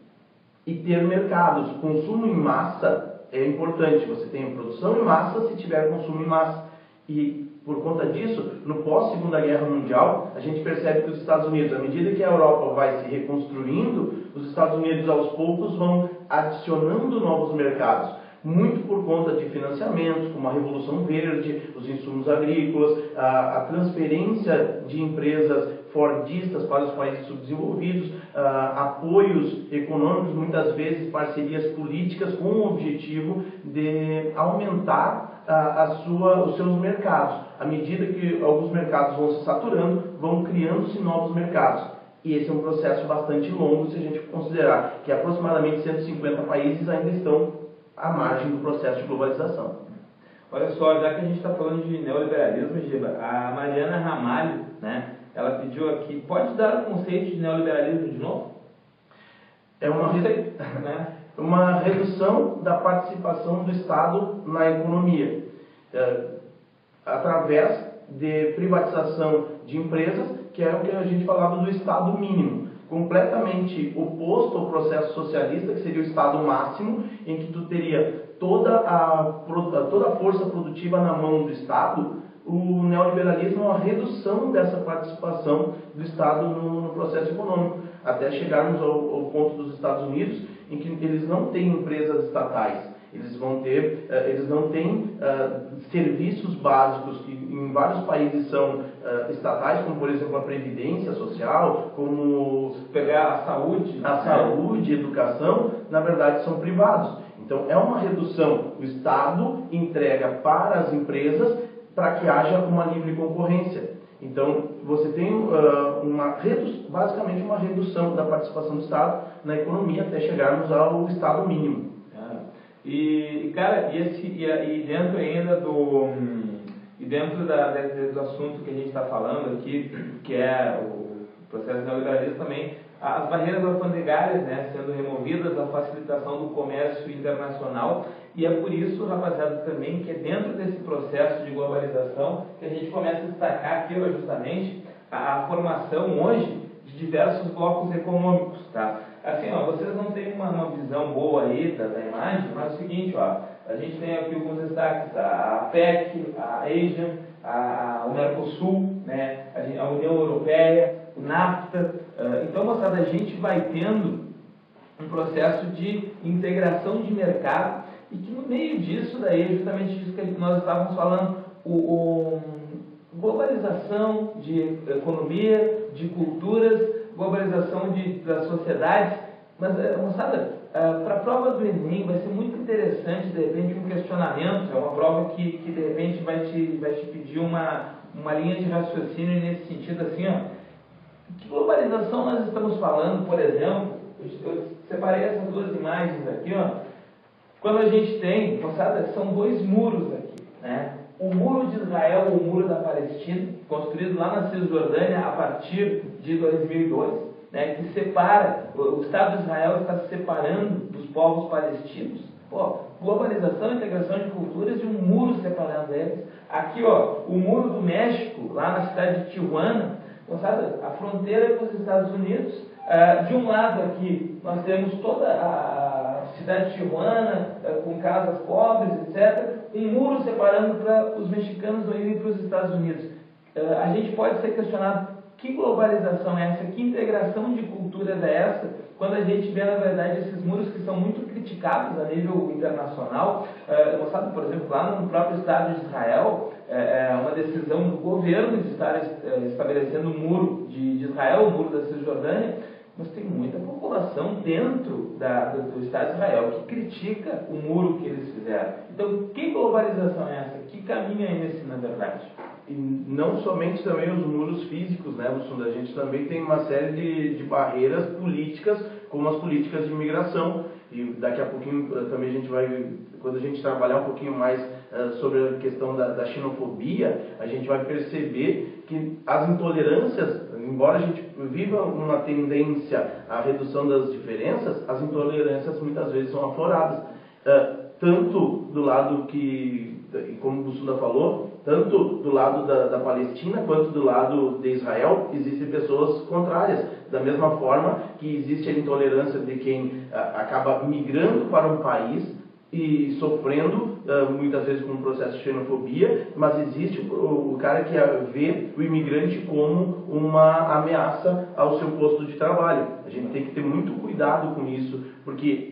e ter mercados. Consumo em massa é importante. Você tem produção em massa se tiver consumo em massa. E por conta disso, no pós-Segunda Guerra Mundial, a gente percebe que os Estados Unidos, à medida que a Europa vai se reconstruindo, os Estados Unidos aos poucos vão adicionando novos mercados. Muito por conta de financiamentos, como a Revolução Verde, os insumos agrícolas, a transferência de empresas fordistas para os países subdesenvolvidos, apoios econômicos, muitas vezes parcerias políticas com o objetivo de aumentar os seus mercados. À medida que alguns mercados vão se saturando, vão criando-se novos mercados. E esse é um processo bastante longo, se a gente considerar que aproximadamente 150 países ainda estão à margem do processo de globalização. Olha só, já que a gente está falando de neoliberalismo, Giba, a Mariana Ramalho, né, ela pediu aqui, pode dar o conceito de neoliberalismo de novo? É uma redução da participação do Estado na economia, através de privatização de empresas, que é o que a gente falava do Estado mínimo, completamente oposto ao processo socialista, que seria o Estado máximo, em que tu teria toda a força produtiva na mão do Estado. O neoliberalismo é uma redução dessa participação do Estado no processo econômico, até chegarmos ao ponto dos Estados Unidos, em que eles não têm empresas estatais. Eles não têm serviços básicos que em vários países são estatais, como por exemplo a previdência social, como pegar a saúde, educação, na verdade são privados. Então é uma redução. O Estado entrega para as empresas para que haja uma livre concorrência. Então você tem basicamente uma redução da participação do Estado na economia até chegarmos ao Estado mínimo. Cara, e dentro ainda do assunto que a gente está falando aqui, que é o processo neoliberalista também, as barreiras alfandegárias, né, sendo removidas, a facilitação do comércio internacional, e é por isso, rapaziada, também que é dentro desse processo de globalização que a gente começa a destacar aqui, justamente, a formação hoje de diversos blocos econômicos, tá? Assim, ó, vocês não têm uma visão boa aí da imagem, mas é o seguinte, ó, a gente tem aqui alguns destaques, a APEC, a ASEAN, o Mercosul, né, a União Europeia, o NAFTA. Então, moçada, a gente vai tendo um processo de integração de mercado e que no meio disso, daí é justamente isso que nós estávamos falando, globalização de economia, de culturas, globalização das sociedades. Mas, moçada, para a prova do Enem vai ser muito interessante, de repente, um questionamento, é uma prova que de repente vai te pedir uma linha de raciocínio nesse sentido, assim, ó, que globalização nós estamos falando, por exemplo, eu separei essas duas imagens aqui, ó, quando a gente tem, moçada, são dois muros aqui, né? O muro de Israel, o muro da Palestina, construído lá na Cisjordânia a partir de 2002, né, que separa, o Estado de Israel está se separando dos povos palestinos. Pô, globalização, integração de culturas e um muro separando eles. Aqui, ó, o muro do México, lá na cidade de Tijuana, moçada, a fronteira com os Estados Unidos. De um lado aqui, nós temos toda a cidade de Tijuana, com casas pobres, etc. Um muro separando para os mexicanos não irem para os Estados Unidos. A gente pode ser questionado, que globalização é essa? Que integração de culturas é essa? Quando a gente vê, na verdade, esses muros que são muito criticados a nível internacional, mostrado, por exemplo, lá no próprio Estado de Israel, uma decisão do governo de estar estabelecendo o muro de Israel, o muro da Cisjordânia, mas tem muita população dentro do Estado de Israel que critica o muro que eles fizeram. Então, que globalização é essa? Que caminho é esse, na verdade? E não somente também os muros físicos, né, Bussunda? A gente também tem uma série de barreiras políticas, como as políticas de imigração. E daqui a pouquinho também a gente vai, quando a gente trabalhar um pouquinho mais sobre a questão da xenofobia, a gente vai perceber que as intolerâncias, embora a gente viva uma tendência à redução das diferenças, as intolerâncias muitas vezes são afloradas. Tanto do lado que, como o Bussunda falou, tanto do lado da Palestina quanto do lado de Israel, existem pessoas contrárias. Da mesma forma que existe a intolerância de quem acaba migrando para um país e sofrendo, muitas vezes com um processo de xenofobia, mas existe o cara que vê o imigrante como uma ameaça ao seu posto de trabalho. A gente tem que ter muito cuidado com isso, porque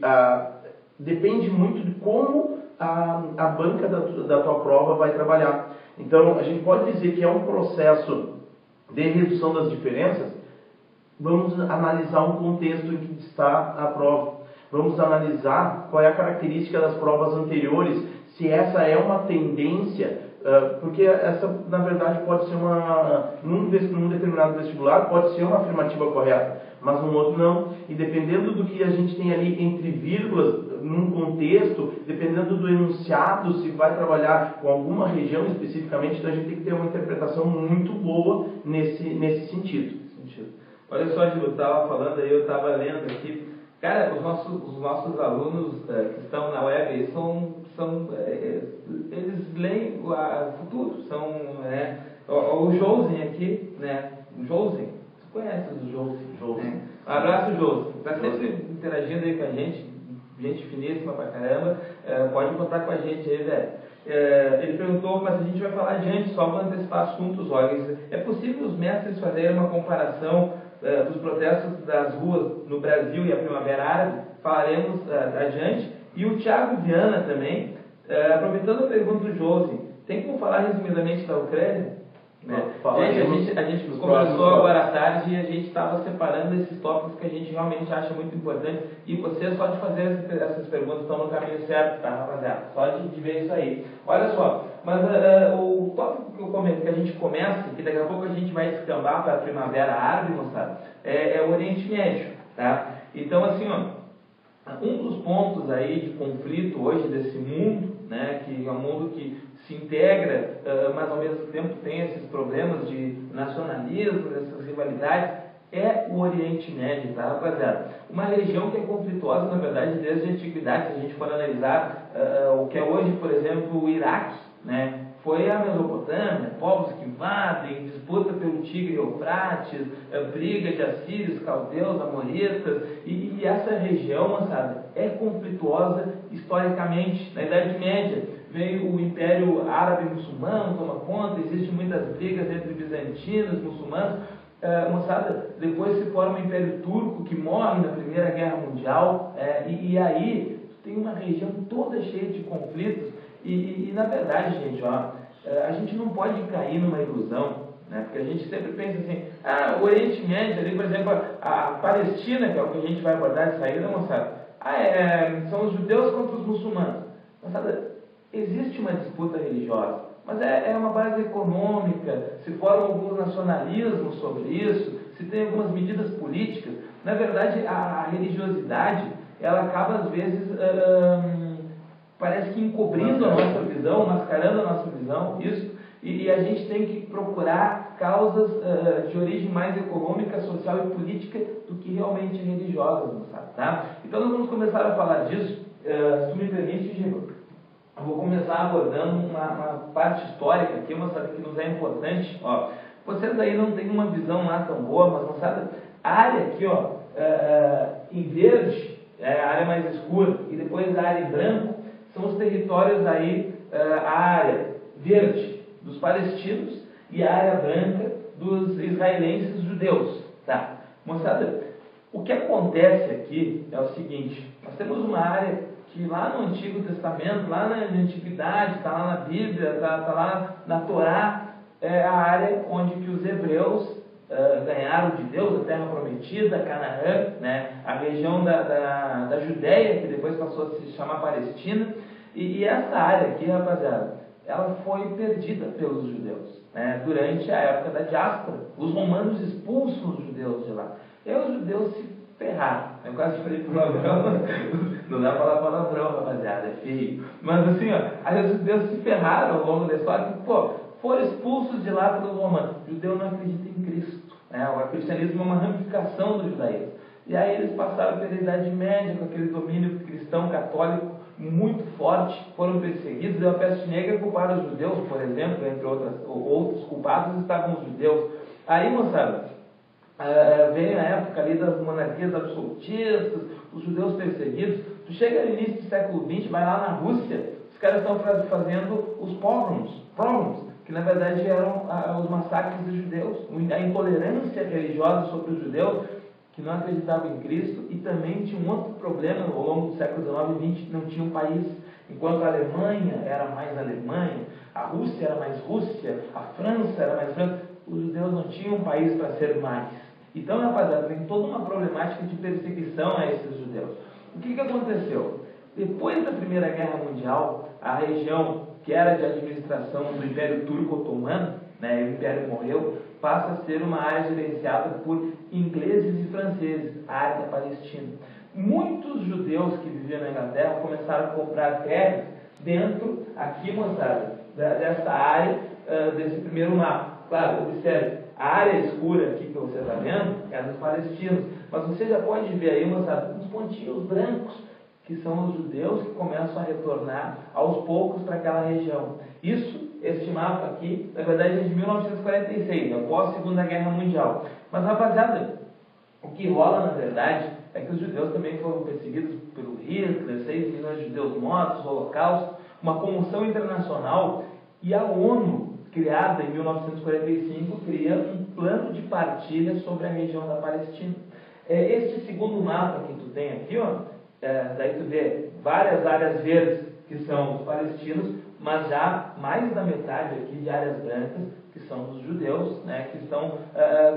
depende muito de como a banca da tua prova vai trabalhar. Então, a gente pode dizer que é um processo de redução das diferenças. Vamos analisar um contexto em que está a prova. Vamos analisar qual é a característica das provas anteriores, se essa é uma tendência, porque essa, na verdade, pode ser num determinado vestibular, pode ser uma afirmativa correta, mas num outro não. E dependendo do que a gente tem ali entre vírgulas, num contexto, dependendo do enunciado, se vai trabalhar com alguma região especificamente, então a gente tem que ter uma interpretação muito boa nesse sentido. Olha só, Gil, eu estava falando aí, eu estava lendo aqui. Cara, os nossos alunos que estão na web, eles leem o futuro. São, o Josen aqui, né? O Josen, você conhece o Josen? Né? Um abraço, Josen. Está sempre interagindo aí com a gente finíssima pra caramba. Pode contar com a gente aí, velho. Ele perguntou, mas a gente vai falar adiante, só para antecipar assuntos. Olha, é possível os mestres fazerem uma comparação dos protestos das ruas no Brasil e a Primavera Árabe? Falaremos adiante. E o Thiago Viana também, aproveitando a pergunta do Josi, tem como falar resumidamente da Ucrânia? Né? A gente conversou agora à tarde e a gente estava separando esses tópicos que a gente realmente acha muito importantes. E você, só de fazer essas perguntas, estão no caminho certo, tá, rapaziada? Só de ver isso aí. Olha só, mas o tópico que a gente começa, que daqui a pouco a gente vai descambar para a Primavera Árabe, moçada, é o Oriente Médio, tá? Então, assim, ó, um dos pontos aí de conflito hoje desse mundo, né, que é um mundo que se integra, mas ao mesmo tempo tem esses problemas de nacionalismo, essas rivalidades, é o Oriente Médio, tá, rapaziada? Uma região que é conflituosa, na verdade, desde a antiguidade. Se a gente for analisar o que é hoje, por exemplo, o Iraque, né? Foi a Mesopotâmia, povos que invadem, disputa pelo Tigre e Eufrates, briga de assírios, caldeus, amonitas, e essa região, sabe, é conflituosa historicamente. Na Idade Média, veio o Império Árabe Muçulmano, toma conta, existem muitas brigas entre bizantinos e muçulmanos. Moçada, depois se forma o Império Turco, que morre na Primeira Guerra Mundial, e aí tem uma região toda cheia de conflitos. E na verdade, gente, a gente não pode cair numa ilusão, né? Porque a gente sempre pensa assim, o Oriente Médio, ali, por exemplo, a Palestina, que é o que a gente vai abordar de saída, moçada, são os judeus contra os muçulmanos. Moçada, existe uma disputa religiosa, mas é uma base econômica, se formam alguns nacionalismos sobre isso, se tem algumas medidas políticas. Na verdade, a religiosidade, ela acaba às vezes parece que encobrindo a nossa visão, mascarando a nossa visão, isso, e a gente tem que procurar causas de origem mais econômica, social e política do que realmente religiosas, não sabe, tá? Então nós vamos começar a falar disso. Se tu me permite, Diego, eu vou começar abordando uma parte histórica aqui, moçada, que nos é importante. Vocês aí não têm uma visão lá tão boa, mas, moçada, a área aqui, em verde, é a área mais escura, e depois a área em branco, são os territórios aí, a área verde dos palestinos e a área branca dos israelenses judeus, tá? Moçada, o que acontece aqui é o seguinte: nós temos uma área que lá no Antigo Testamento, lá na Antiguidade, está lá na Bíblia, está lá na Torá, é a área onde que os hebreus ganharam de Deus a terra prometida, Canaã, né? A região da Judéia, que depois passou a se chamar Palestina, e essa área aqui, rapaziada, ela foi perdida pelos judeus, né? Durante a época da diáspora. Os romanos expulsam os judeus de lá, e os judeus se ferraram. Eu quase falei palavrão, não dá pra falar palavrão, rapaziada, é feio. Mas assim, aí os judeus se ferraram ao longo da história, porque, foram expulsos de lá pelos romanos. O judeu não acredita em Cristo, né? O cristianismo é uma ramificação do judaísmo. E aí eles passaram pela Idade Média, com aquele domínio cristão católico muito forte, foram perseguidos. A peste negra culparam os judeus, por exemplo, entre outros culpados estavam os judeus. Aí, moçada, veio a época ali das monarquias absolutistas, os judeus perseguidos. Tu chega no início do século XX, vai lá na Rússia, os caras estão fazendo os pogroms, que na verdade eram os massacres dos judeus, a intolerância religiosa sobre os judeus, que não acreditavam em Cristo. E também tinha um outro problema ao longo do século XIX e XX, não tinha um país. Enquanto a Alemanha era mais Alemanha, a Rússia era mais Rússia, a França era mais França, os judeus não tinham um país para ser mais. Então, rapaziada, tem toda uma problemática de perseguição a esses judeus. O que aconteceu? Depois da Primeira Guerra Mundial, a região que era de administração do Império Turco-Otomano, né, o Império morreu, passa a ser uma área gerenciada por ingleses e franceses, a área da Palestina. Muitos judeus que viviam na Inglaterra começaram a comprar terras dentro, aqui, moçada, dessa área, desse primeiro mapa. Claro, observe, a área escura aqui que você está vendo é dos palestinos, mas você já pode ver aí, moçada, uns pontinhos brancos, que são os judeus que começam a retornar aos poucos para aquela região. Este mapa aqui, na verdade é de 1946, após a Segunda Guerra Mundial. Mas, rapaziada, o que rola na verdade é que os judeus também foram perseguidos pelo Hitler, 6 milhões de judeus mortos, Holocausto, uma comoção internacional, e a ONU, criada em 1945, cria um plano de partilha sobre a região da Palestina. Este segundo mapa que tu tem aqui, daí tu vê várias áreas verdes que são os palestinos, mas já mais da metade aqui de áreas brancas que são os judeus, né, que estão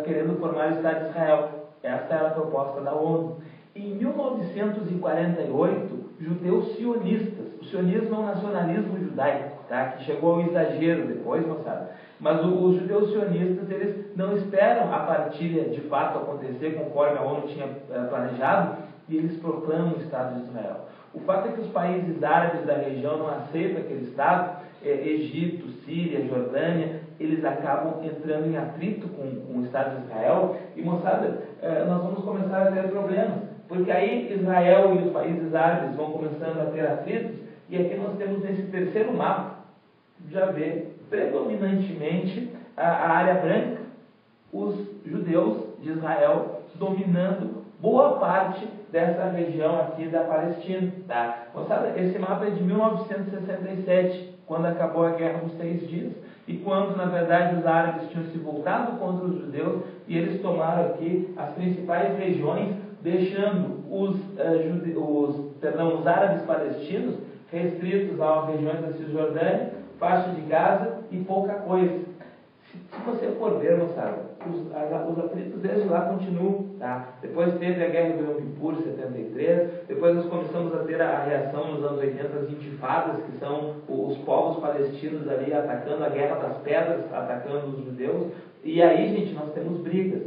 querendo formar o Estado de Israel. Essa era a proposta da ONU. Em 1948, judeus sionistas, o sionismo é um nacionalismo judaico, tá, que chegou ao exagero depois, moçada, mas os judeus sionistas, eles não esperam a partilha de fato acontecer conforme a ONU tinha planejado, e eles proclamam o Estado de Israel. O fato é que os países árabes da região não aceitam aquele Estado, Egito, Síria, Jordânia, eles acabam entrando em atrito com o Estado de Israel. E, moçada, nós vamos começar a ter problemas, porque aí Israel e os países árabes vão começando a ter atritos, e aqui nós temos nesse terceiro mapa, já vê predominantemente a área branca, os judeus de Israel dominando boa parte dessa região aqui da Palestina. Tá? Moçada, esse mapa é de 1967, quando acabou a Guerra dos 6 Dias, e quando, na verdade, os árabes tinham se voltado contra os judeus, e eles tomaram aqui as principais regiões, deixando os árabes palestinos restritos às regiões da Cisjordânia, faixa de Gaza e pouca coisa. Se você for ver, moçada, os atritos desde lá continuam. Tá? Depois teve a Guerra do Yom Kippur, 73, depois nós começamos a ter a reação nos anos 80, as intifadas, que são os povos palestinos ali atacando a Guerra das Pedras, atacando os judeus, e aí, gente, nós temos brigas.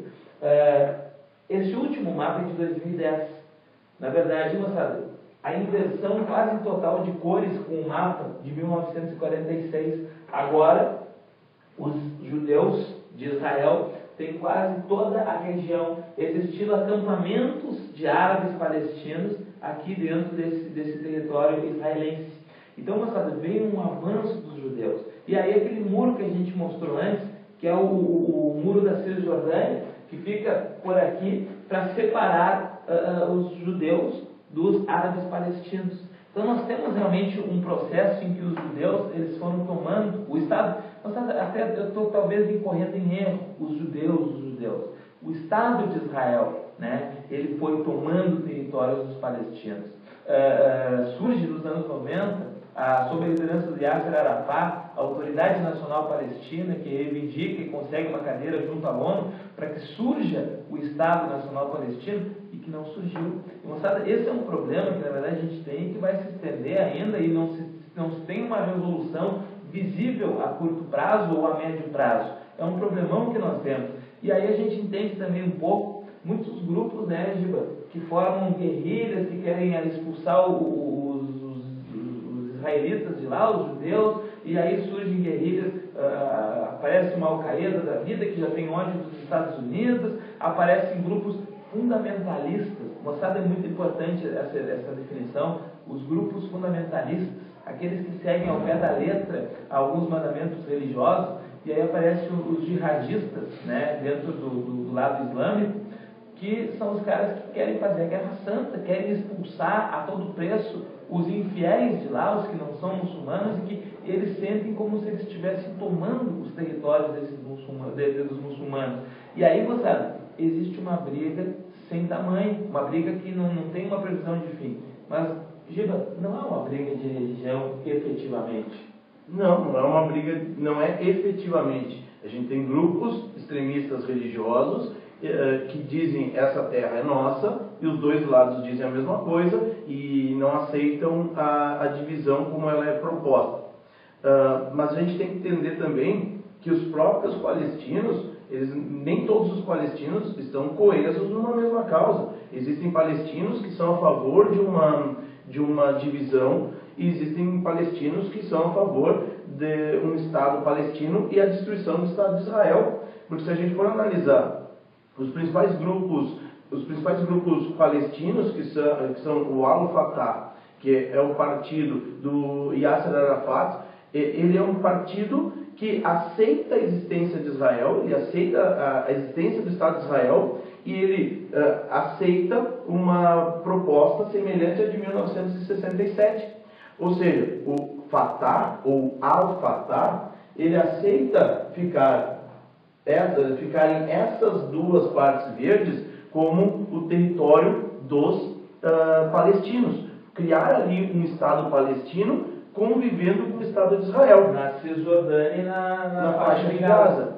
Esse último mapa é de 2010. Na verdade, moçada, a inversão quase total de cores com o mapa de 1946. Agora, os judeus de Israel têm quase toda a região, existindo acampamentos de árabes palestinos aqui dentro desse território israelense. Então, moçada, veio um avanço dos judeus. E aí aquele muro que a gente mostrou antes, que é o muro da Cisjordânia, que fica por aqui para separar os judeus dos árabes palestinos. Então nós temos realmente um processo em que os judeus eles foram tomando o Estado. Até eu estou talvez incorrendo em erro, os judeus. O Estado de Israel, né, ele foi tomando territórios dos palestinos. Surge nos anos 90, sob a liderança de Yasser Arafat, a Autoridade Nacional Palestina, que reivindica e consegue uma cadeira junto à ONU para que surja o Estado Nacional Palestino, e que não surgiu. E, moçada, esse é um problema que, na verdade, a gente tem, que vai se estender ainda e não se tem uma resolução visível a curto prazo ou a médio prazo. É um problemão que nós temos. E aí a gente entende também um pouco, muitos grupos, né, Giba, que formam guerrilhas, que querem expulsar os israelitas de lá, os judeus, e aí surgem guerrilhas, aparece uma Al-Qaeda da vida, que já tem ódio dos Estados Unidos, aparecem grupos fundamentalistas. Moçada, é muito importante essa definição, os grupos fundamentalistas, aqueles que seguem ao pé da letra alguns mandamentos religiosos, e aí aparecem os jihadistas, né, dentro do lado islâmico, que são os caras que querem fazer a Guerra Santa, querem expulsar a todo preço os infiéis de lá, os que não são muçulmanos, e que eles sentem como se eles estivessem tomando os territórios dos muçulmanos. E aí, moçada, existe uma briga sem tamanho, uma briga que não tem uma previsão de fim. Mas, Giba, não é uma briga de religião efetivamente. Não é uma briga, não é efetivamente. A gente tem grupos extremistas religiosos que dizem essa terra é nossa, e os dois lados dizem a mesma coisa e não aceitam a divisão como ela é proposta. Mas a gente tem que entender também que os próprios palestinos, nem todos os palestinos estão coesos numa mesma causa. Existem palestinos que são a favor de uma divisão, e existem palestinos que são a favor de um Estado palestino e a destruição do Estado de Israel. Porque se a gente for analisar os principais grupos palestinos, que são o Al-Fatah, que é o partido do Yasser Arafat, ele é um partido que aceita a existência de Israel, ele aceita a existência do Estado de Israel, e ele aceita uma proposta semelhante à de 1967. Ou seja, o Fatah, ou Al-Fatah, ele aceita ficarem essas duas partes verdes como o território dos palestinos. Criar ali um Estado palestino convivendo com o Estado de Israel. Na Cisjordânia e na faixa de Gaza.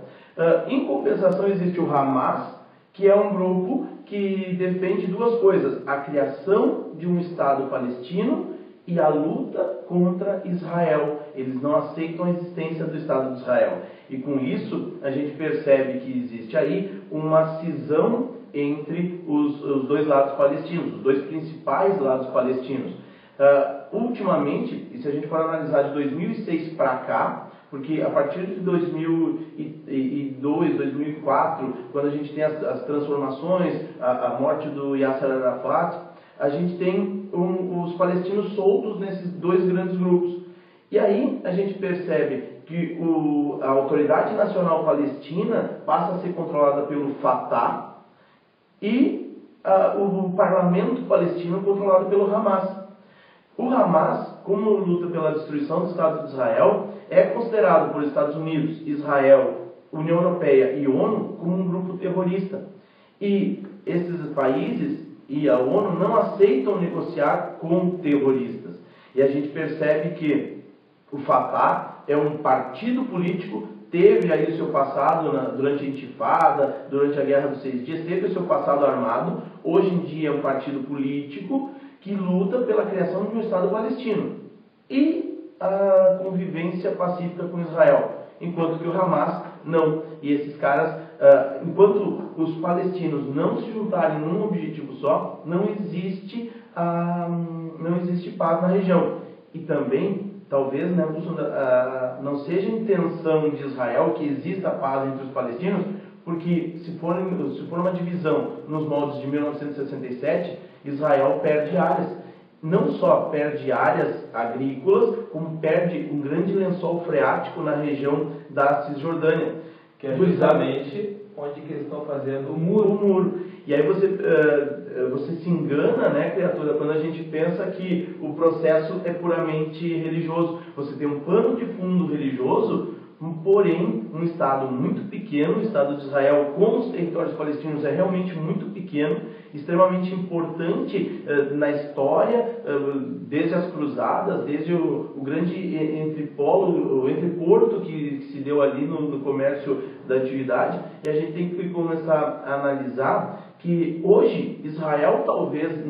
Em compensação, existe o Hamas, que é um grupo que defende duas coisas: a criação de um Estado palestino e a luta contra Israel. Eles não aceitam a existência do Estado de Israel. E com isso, a gente percebe que existe aí uma cisão entre os dois lados palestinos, os dois principais lados palestinos. Ultimamente, e se a gente for analisar de 2006 para cá, Porque a partir de 2002, 2004, quando a gente tem as transformações, a morte do Yasser Arafat, a gente tem os palestinos soltos nesses dois grandes grupos. E aí a gente percebe que a Autoridade Nacional Palestina passa a ser controlada pelo Fatah e o parlamento palestino controlado pelo Hamas. O Hamas, como luta pela destruição do Estado de Israel, é considerado por Estados Unidos, Israel, União Europeia e ONU como um grupo terrorista. E esses países e a ONU não aceitam negociar com terroristas. E a gente percebe que o Fatah é um partido político, teve aí o seu passado durante a Intifada, durante a Guerra dos 6 Dias, teve o seu passado armado, hoje em dia é um partido político que luta pela criação de um Estado palestino e a convivência pacífica com Israel, enquanto que o Hamas não. E esses caras, enquanto os palestinos não se juntarem num objetivo só, não existe paz na região. E também, talvez, né, não seja intenção de Israel que exista paz entre os palestinos, porque se for uma divisão nos moldes de 1967, Israel perde áreas. Não só perde áreas agrícolas, como perde um grande lençol freático na região da Cisjordânia. Que é justamente onde que eles estão fazendo o muro. E aí você se engana, né, criatura, quando a gente pensa que o processo é puramente religioso. Você tem um pano de fundo religioso, porém, um Estado muito pequeno, o Estado de Israel com os territórios palestinos é realmente muito pequeno, extremamente importante na história, desde as cruzadas, desde o grande entreporto que se deu ali no comércio da antiguidade, e a gente tem que começar a analisar que hoje Israel talvez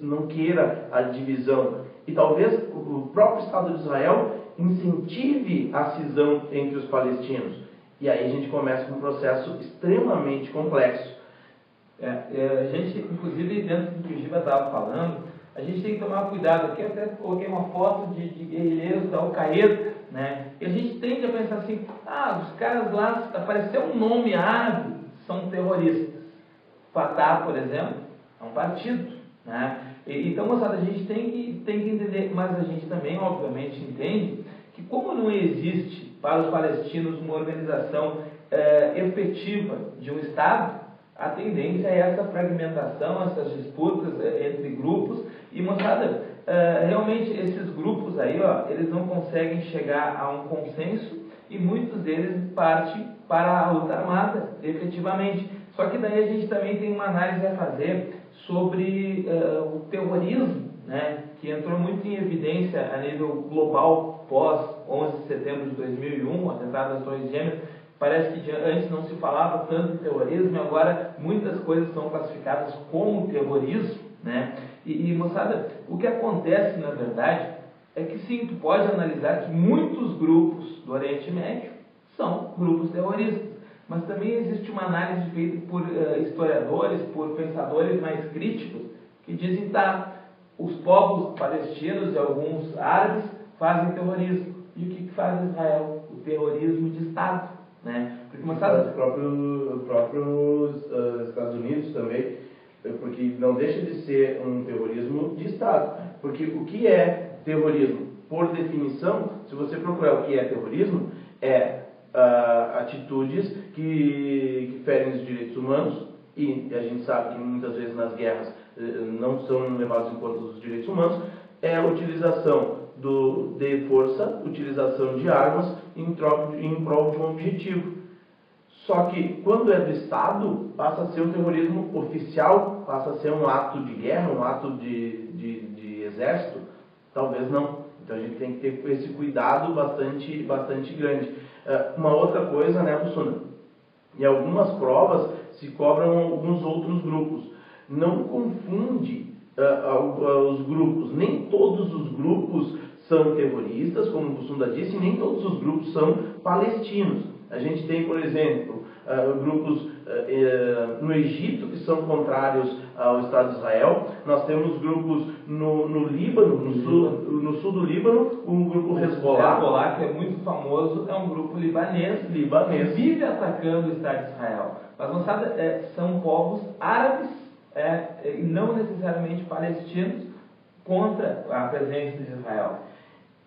não queira a divisão, e talvez o próprio Estado de Israel incentive a cisão entre os palestinos. E aí a gente começa com um processo extremamente complexo. A gente, inclusive, dentro do que o Giba estava falando, a gente tem que tomar cuidado. Aqui eu até coloquei uma foto de guerrilheiros da Al-Qaeda, né? E a gente tende a pensar assim, os caras lá, apareceu um nome árabe, são terroristas. Fatah, por exemplo, é um partido, né? Então, moçada, a gente tem que entender, mas a gente também, obviamente, entende que como não existe para os palestinos uma organização efetiva de um Estado, a tendência é essa fragmentação, essas disputas entre grupos, e, moçada, realmente esses grupos aí, eles não conseguem chegar a um consenso, e muitos deles partem para a luta armada, efetivamente. Só que daí a gente também tem uma análise a fazer sobre o terrorismo, né, que entrou muito em evidência a nível global pós 11 de setembro de 2001, o atentado das Torres Gêmeas. Parece que antes não se falava tanto de terrorismo, e agora muitas coisas são classificadas como terrorismo, né? E moçada, o que acontece na verdade é que sim, tu pode analisar que muitos grupos do Oriente Médio são grupos terroristas, mas também existe uma análise feita por historiadores, por pensadores mais críticos, que dizem que os povos palestinos e alguns árabes fazem terrorismo. E o que faz Israel? O terrorismo de Estado, né? Porque, os próprios Estados Unidos também, porque não deixa de ser um terrorismo de Estado. Porque o que é terrorismo? Por definição, se você procurar o que é terrorismo, atitudes que ferem os direitos humanos, e a gente sabe que muitas vezes nas guerras não são levados em conta os direitos humanos, é a utilização de força, utilização de armas em prol de um objetivo. Só que quando é do Estado, passa a ser um terrorismo oficial, passa a ser um ato de guerra, um ato de exército? Talvez não. Então a gente tem que ter esse cuidado bastante grande. Uma outra coisa, né, Bussuna? Em algumas provas se cobram alguns outros grupos. Não confunde os grupos. Nem todos os grupos são terroristas, como o Bussunda disse, e nem todos os grupos são palestinos. A gente tem, por exemplo, grupos no Egito que são contrários ao Estado de Israel. Nós temos grupos no Líbano, no sul do Líbano, o grupo Hezbollah. Hezbollah, que é muito famoso, é um grupo libanês que vive atacando o Estado de Israel. Mas, moçada, são povos árabes, e não necessariamente palestinos, contra a presença de Israel.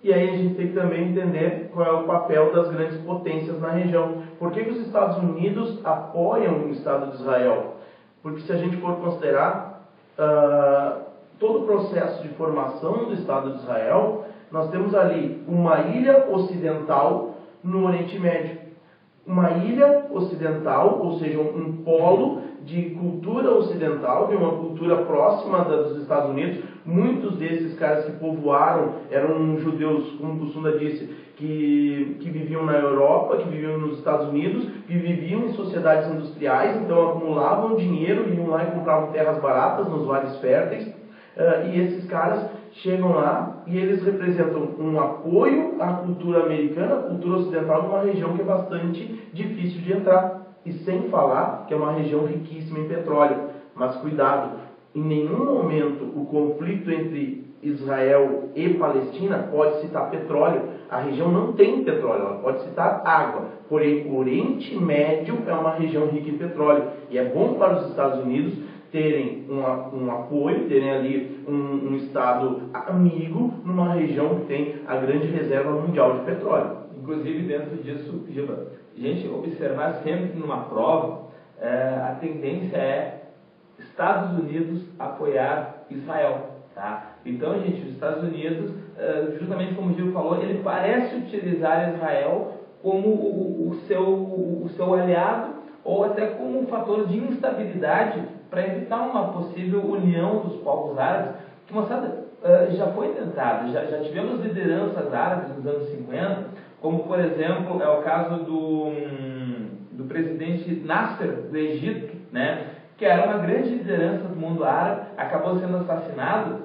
E aí a gente tem que também entender qual é o papel das grandes potências na região. Por que os Estados Unidos apoiam o Estado de Israel? Porque se a gente for considerar todo o processo de formação do Estado de Israel, nós temos ali uma ilha ocidental no Oriente Médio. Uma ilha ocidental, ou seja, um polo de cultura ocidental, de uma cultura próxima dos Estados Unidos. Muitos desses caras que povoaram eram judeus, como o Sunda disse, que viviam na Europa, que viviam nos Estados Unidos, que viviam em sociedades industriais, então acumulavam dinheiro, iam lá e compravam terras baratas nos vales férteis. E esses caras chegam lá e eles representam um apoio à cultura americana, à cultura ocidental, numa região que é bastante difícil de entrar. E sem falar que é uma região riquíssima em petróleo. Mas cuidado, em nenhum momento o conflito entre Israel e Palestina pode citar petróleo. A região não tem petróleo, ela pode citar água. Porém, o Oriente Médio é uma região rica em petróleo. E é bom para os Estados Unidos terem um apoio, terem ali um Estado amigo numa região que tem a grande reserva mundial de petróleo. Inclusive, dentro disso, Giba, a gente observar sempre numa prova, a tendência é Estados Unidos apoiar Israel. Tá? Então, gente, os Estados Unidos, justamente como o Gil falou, ele parece utilizar Israel como o seu aliado ou até como um fator de instabilidade para evitar uma possível união dos povos árabes, que, moçada, já foi tentado. Já tivemos lideranças árabes nos anos 50, como, por exemplo, é o caso do presidente Nasser, do Egito, né, que era uma grande liderança do mundo árabe, acabou sendo assassinado,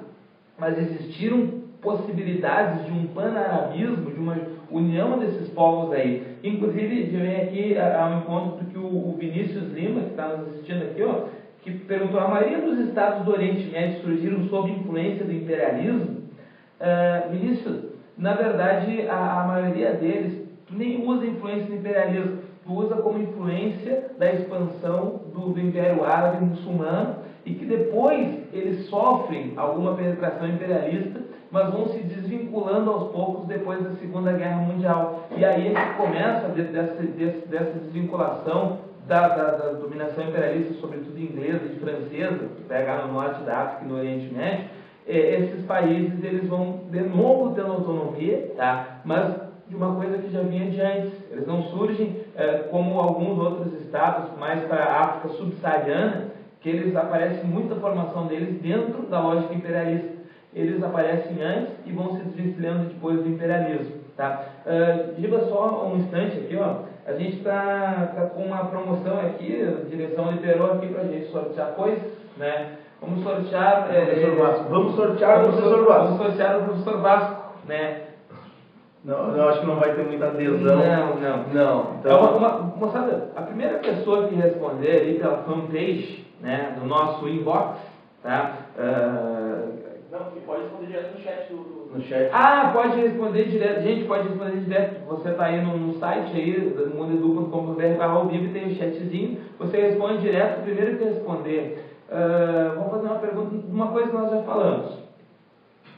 mas existiram possibilidades de um pan-arabismo, de uma união desses povos aí. Inclusive, vem aqui ao encontro do que o Vinícius Lima, que está nos assistindo aqui, ó, que perguntou: a maioria dos estados do Oriente Médio surgiram sob influência do imperialismo? Vinícius, na verdade, a maioria deles, tu nem usa influência do imperialismo, tu usa como influência da expansão do Império Árabe muçulmano, e que depois eles sofrem alguma penetração imperialista, mas vão se desvinculando aos poucos depois da Segunda Guerra Mundial. E aí é que começa dessa desvinculação da dominação imperialista, sobretudo inglesa e francesa, que pega no norte da África e no Oriente Médio. Esses países eles vão de novo tendo autonomia, tá? Mas de uma coisa que já vinha de antes. Eles não surgem como alguns outros estados, mais para a África subsaariana, que eles aparecem muita formação deles dentro da lógica imperialista. Eles aparecem antes e vão se desvencilhando depois do imperialismo. Tá? Giba, só um instante aqui, ó. A gente está com uma promoção aqui, a direção liberou aqui para a gente sortear coisas, né? Vamos sortear... Vamos sortear o professor Vasco. Vamos sortear o professor Vasco, né? Não, eu acho que não vai ter muita adesão. Não. Então, moçada, a primeira pessoa que responder ali pela fanpage, né, do nosso inbox, tá? Não, pode responder direto no chat no chat. Pode responder direto. Gente, pode responder direto. Você está aí no site aí, mundoedu.com.br/ao-vivo, e tem o chatzinho. Você responde direto. O primeiro que responder, vamos fazer uma pergunta, uma coisa que nós já falamos.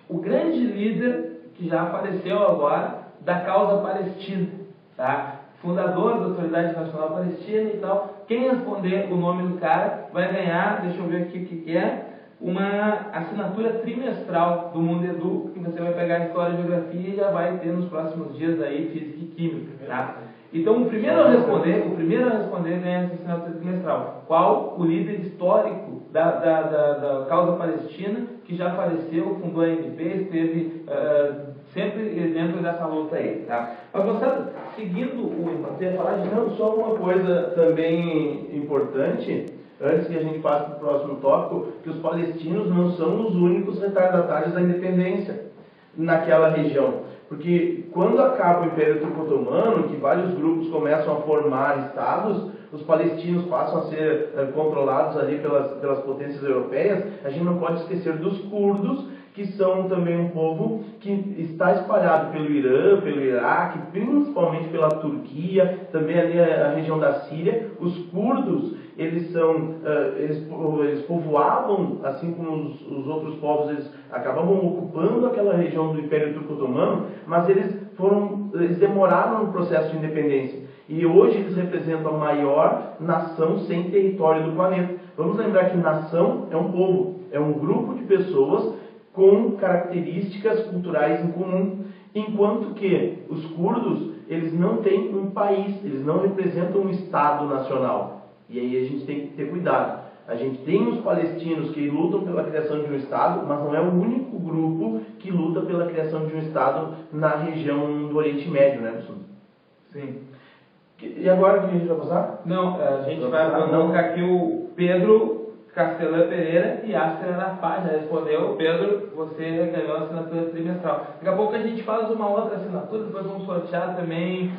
O grande líder que já apareceu agora da causa palestina, tá? Fundador da Autoridade Nacional Palestina e tal. Quem responder o nome do cara vai ganhar, deixa eu ver aqui o que é, uma assinatura trimestral do Mundo Edu, que você vai pegar a História e Geografia e já vai ter nos próximos dias aí Física e Química, tá? Então, o primeiro a responder ganha essa assinatura trimestral. Qual o líder histórico da causa palestina que já faleceu, fundou a ANP, esteve sempre dentro dessa luta aí, tá? Mas você, seguindo você ia falar de... Não, só uma coisa também importante, antes que a gente passe para o próximo tópico, que os palestinos não são os únicos retardatários da independência naquela região. Porque quando acaba o Império Turco Otomano, que vários grupos começam a formar estados, os palestinos passam a ser controlados ali pelas potências europeias, a gente não pode esquecer dos curdos, que são também um povo que está espalhado pelo Irã, pelo Iraque, principalmente pela Turquia, também ali a região da Síria. Os curdos, eles povoavam, assim como os outros povos, eles acabavam ocupando aquela região do Império Turco-Otomano, mas eles demoraram no processo de independência. E hoje eles representam a maior nação sem território do planeta. Vamos lembrar que nação é um povo, é um grupo de pessoas com características culturais em comum, enquanto que os curdos, eles não têm um país, eles não representam um Estado nacional. E aí a gente tem que ter cuidado. A gente tem os palestinos que lutam pela criação de um Estado, mas não é o único grupo que luta pela criação de um Estado na região do Oriente Médio, né, professor? Sim. E agora o que a gente vai passar? Não, a gente vai colocar aqui o Pedro Castelã Pereira e Astra na página. Respondeu, Pedro, você ganhou a assinatura trimestral. Daqui a pouco a gente faz uma outra assinatura, depois vamos sortear também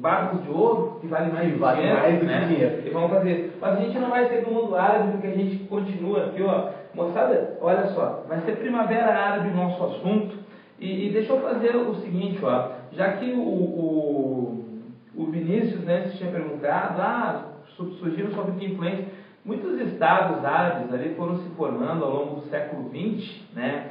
barcos de ouro, que vale mais, mais do que dinheiro. E vamos fazer. Mas a gente não vai ser do mundo árabe, porque a gente continua aqui, ó. Moçada, olha só, vai ser Primavera Árabe o nosso assunto. E deixa eu fazer o seguinte, ó. Já que o Vinícius, né, se tinha perguntado, surgiram sobre que influência. Muitos estados árabes ali foram se formando ao longo do século XX, né,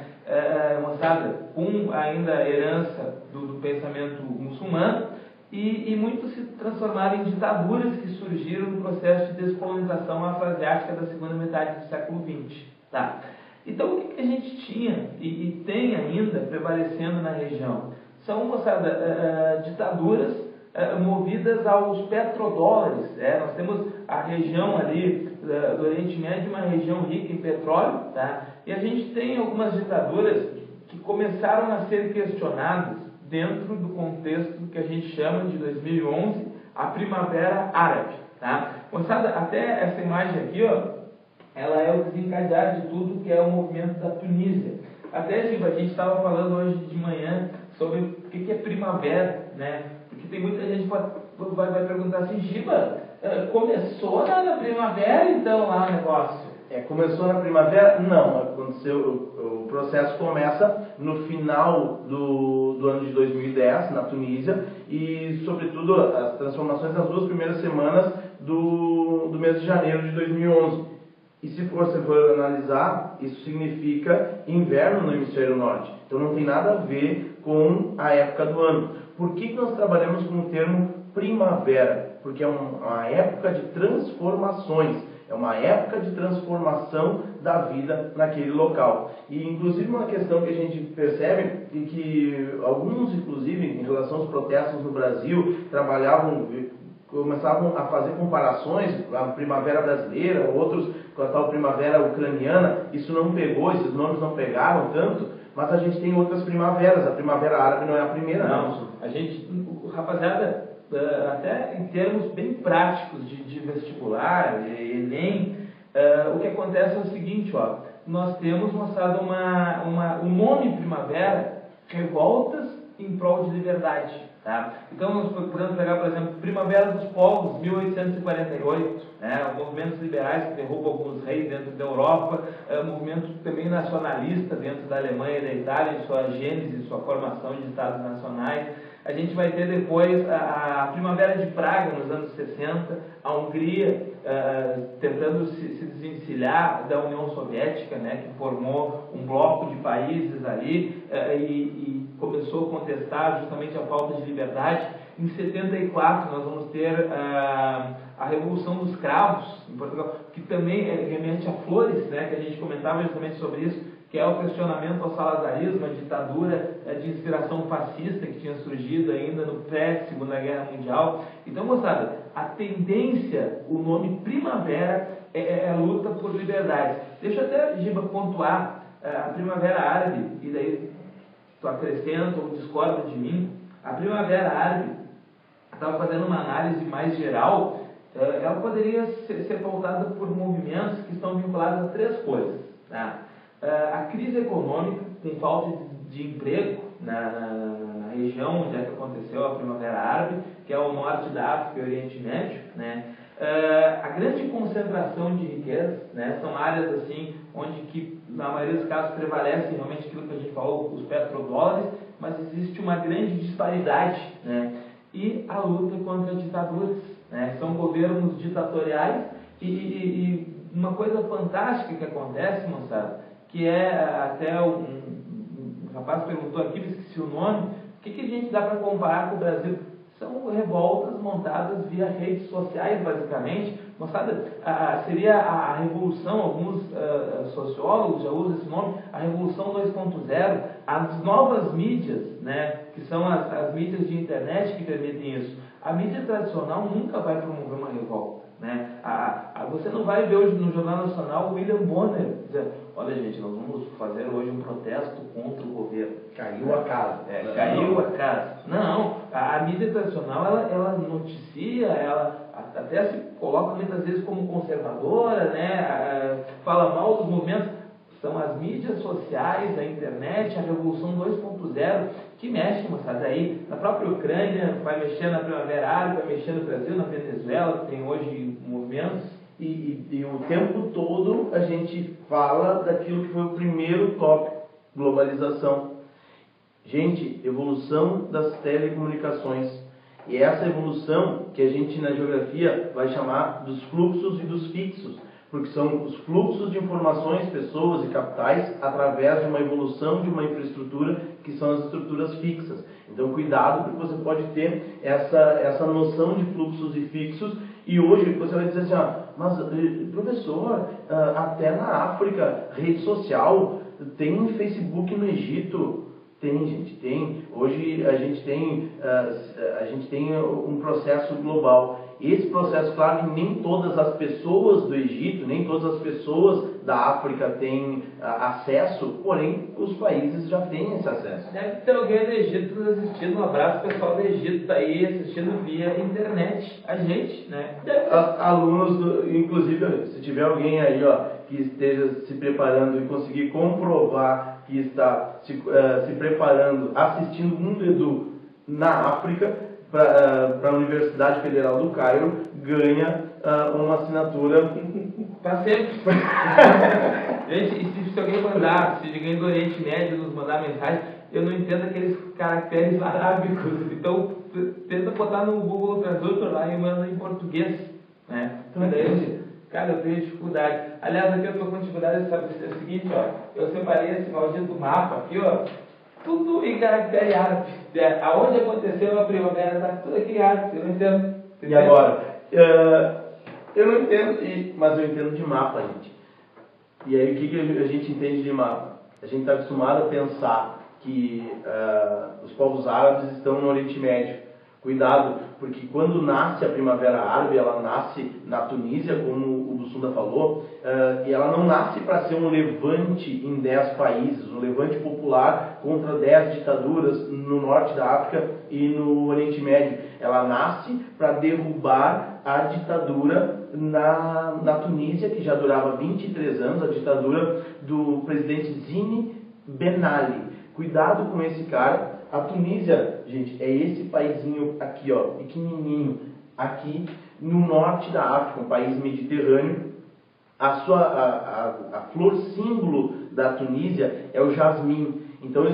moçada, com ainda a herança do pensamento muçulmano, e muitos se transformaram em ditaduras que surgiram no processo de descolonização afroasiática da segunda metade do século XX. Tá? Então, o que a gente tinha e tem ainda prevalecendo na região? São, moçada, ditaduras movidas aos petrodólares. Nós temos a região ali do Oriente Médio, uma região rica em petróleo, tá? E a gente tem algumas ditaduras que começaram a ser questionadas dentro do contexto que a gente chama de 2011, a Primavera Árabe. Tá? Moçada, até essa imagem aqui, ó, ela é o desencadear de tudo que é o movimento da Tunísia. Até, Giba, a gente estava falando hoje de manhã sobre o que é primavera, né? Porque tem muita gente que vai perguntar assim, Giba, começou na primavera então lá o negócio? Começou na primavera? Não, aconteceu, o processo começa no final do ano de 2010, na Tunísia, e sobretudo as transformações nas 2 primeiras semanas do mês de janeiro de 2011. E se você for analisar, isso significa inverno no hemisfério norte. Então não tem nada a ver com a época do ano. Por que nós trabalhamos com o termo primavera? Porque é uma época de transformações. É uma época de transformação da vida naquele local. E inclusive uma questão que a gente percebe e que alguns, inclusive, em relação aos protestos no Brasil, começavam a fazer comparações, a primavera brasileira, outros com a tal primavera ucraniana. Isso não pegou, esses nomes não pegaram tanto, mas a gente tem outras primaveras. A primavera árabe não é a primeira, não. A gente, rapaziada, até em termos bem práticos de vestibular, Enem, o que acontece é o seguinte, ó, nós temos mostrado o nome primavera, revoltas em prol de liberdade. Tá? Então, nós podemos pegar, por exemplo, Primavera dos Povos, 1848, né? Movimentos liberais que derrubam alguns reis dentro da Europa, movimento também nacionalista dentro da Alemanha e da Itália, em sua gênese, sua formação de estados nacionais. A gente vai ter depois a Primavera de Praga, nos anos 60, a Hungria tentando se desvencilhar da União Soviética, né, que formou um bloco de países ali e começou a contestar justamente a falta de liberdade. Em 74 nós vamos ter a Revolução dos Cravos em Portugal, que também remete a Flores, né, que a gente comentava justamente sobre isso, que é o questionamento ao salazarismo, a ditadura de inspiração fascista que tinha surgido ainda no pré-Segunda Guerra Mundial. Então, moçada, a tendência, o nome primavera é a luta por liberdade. Deixa eu até, Giba, pontuar a Primavera Árabe, e daí tu acrescenta ou discorda de mim. A Primavera Árabe, estava fazendo uma análise mais geral, ela poderia ser pautada por movimentos que estão vinculados a 3 coisas. Tá? A crise econômica, com falta de emprego na região onde é que aconteceu a Primavera Árabe, que é o norte da África e o Oriente Médio, né? A grande concentração de riqueza, né, são áreas assim, onde que, na maioria dos casos, prevalece realmente aquilo que a gente falou, os petrodólares, mas existe uma grande disparidade, né, e a luta contra ditaduras, né, são governos ditatoriais e uma coisa fantástica que acontece, moçada, que é até um rapaz perguntou aqui, eu esqueci o nome, o que a gente dá para comparar com o Brasil? São revoltas montadas via redes sociais, basicamente. Moçada, seria a revolução, alguns sociólogos já usam esse nome, a revolução 2.0, as novas mídias, né, que são as mídias de internet que permitem isso. A mídia tradicional nunca vai promover uma revolta, né? Você não vai ver hoje no Jornal Nacional o William Bonner dizendo, olha gente, nós vamos fazer hoje um protesto contra o governo. Caiu a casa. Caiu a casa. Não, a mídia tradicional, ela noticia, ela até se coloca muitas vezes como conservadora, né? Fala mal dos movimentos. São as mídias sociais, a internet, a Revolução 2.0, que mexem, moçada, aí na própria Ucrânia, vai mexer na Primavera Árabe, vai mexer no Brasil, na Venezuela, que tem hoje movimentos. E o tempo todo a gente fala daquilo que foi o primeiro tópico, globalização. Gente, evolução das telecomunicações. E essa evolução que a gente na geografia vai chamar dos fluxos e dos fixos, porque são os fluxos de informações, pessoas e capitais através de uma evolução de uma infraestrutura que são as estruturas fixas. Então cuidado, porque você pode ter essa noção de fluxos e fixos e hoje você vai dizer assim, mas professor, até na África, rede social, tem Facebook no Egito. Tem, gente, tem. Hoje a gente tem um processo global. Esse processo, claro, que nem todas as pessoas do Egito, nem todas as pessoas da África têm acesso, porém os países já têm esse acesso. Deve ter alguém do Egito assistindo, um abraço pessoal do Egito tá aí assistindo via internet, a gente, né? Alunos, inclusive, se tiver alguém aí, que esteja se preparando e conseguir comprovar que está se preparando, assistindo Mundo Edu na África, para a Universidade Federal do Cairo, ganha uma assinatura para sempre. Gente, se alguém mandar, se alguém do Oriente Médio nos mandar mensagem, eu não entendo aqueles caracteres arábicos, então tenta botar no Google Tradutor lá e manda em português, né? Então, daí, cara, eu tenho dificuldade. Aliás, aqui eu estou com dificuldade de saber o seguinte, eu separei esse maldito mapa aqui, tudo em caractere árabe. Aonde aconteceu a primavera, está tudo aqui em árabe, eu não entendo. E agora? Eu não entendo, mas eu entendo de mapa, gente. E aí o que a gente entende de mapa? A gente está acostumado a pensar que os povos árabes estão no Oriente Médio. Cuidado, porque quando nasce a Primavera Árabe, ela nasce na Tunísia, como o Bussunda falou, e ela não nasce para ser um levante em 10 países, um levante popular contra 10 ditaduras no norte da África e no Oriente Médio. Ela nasce para derrubar a ditadura na Tunísia, que já durava 23 anos, a ditadura do presidente Zine Ben Ali. Cuidado com esse cara. A Tunísia, gente, é esse paizinho aqui, pequenininho, aqui no norte da África, um país mediterrâneo. A flor símbolo da Tunísia é o jasmim. Então,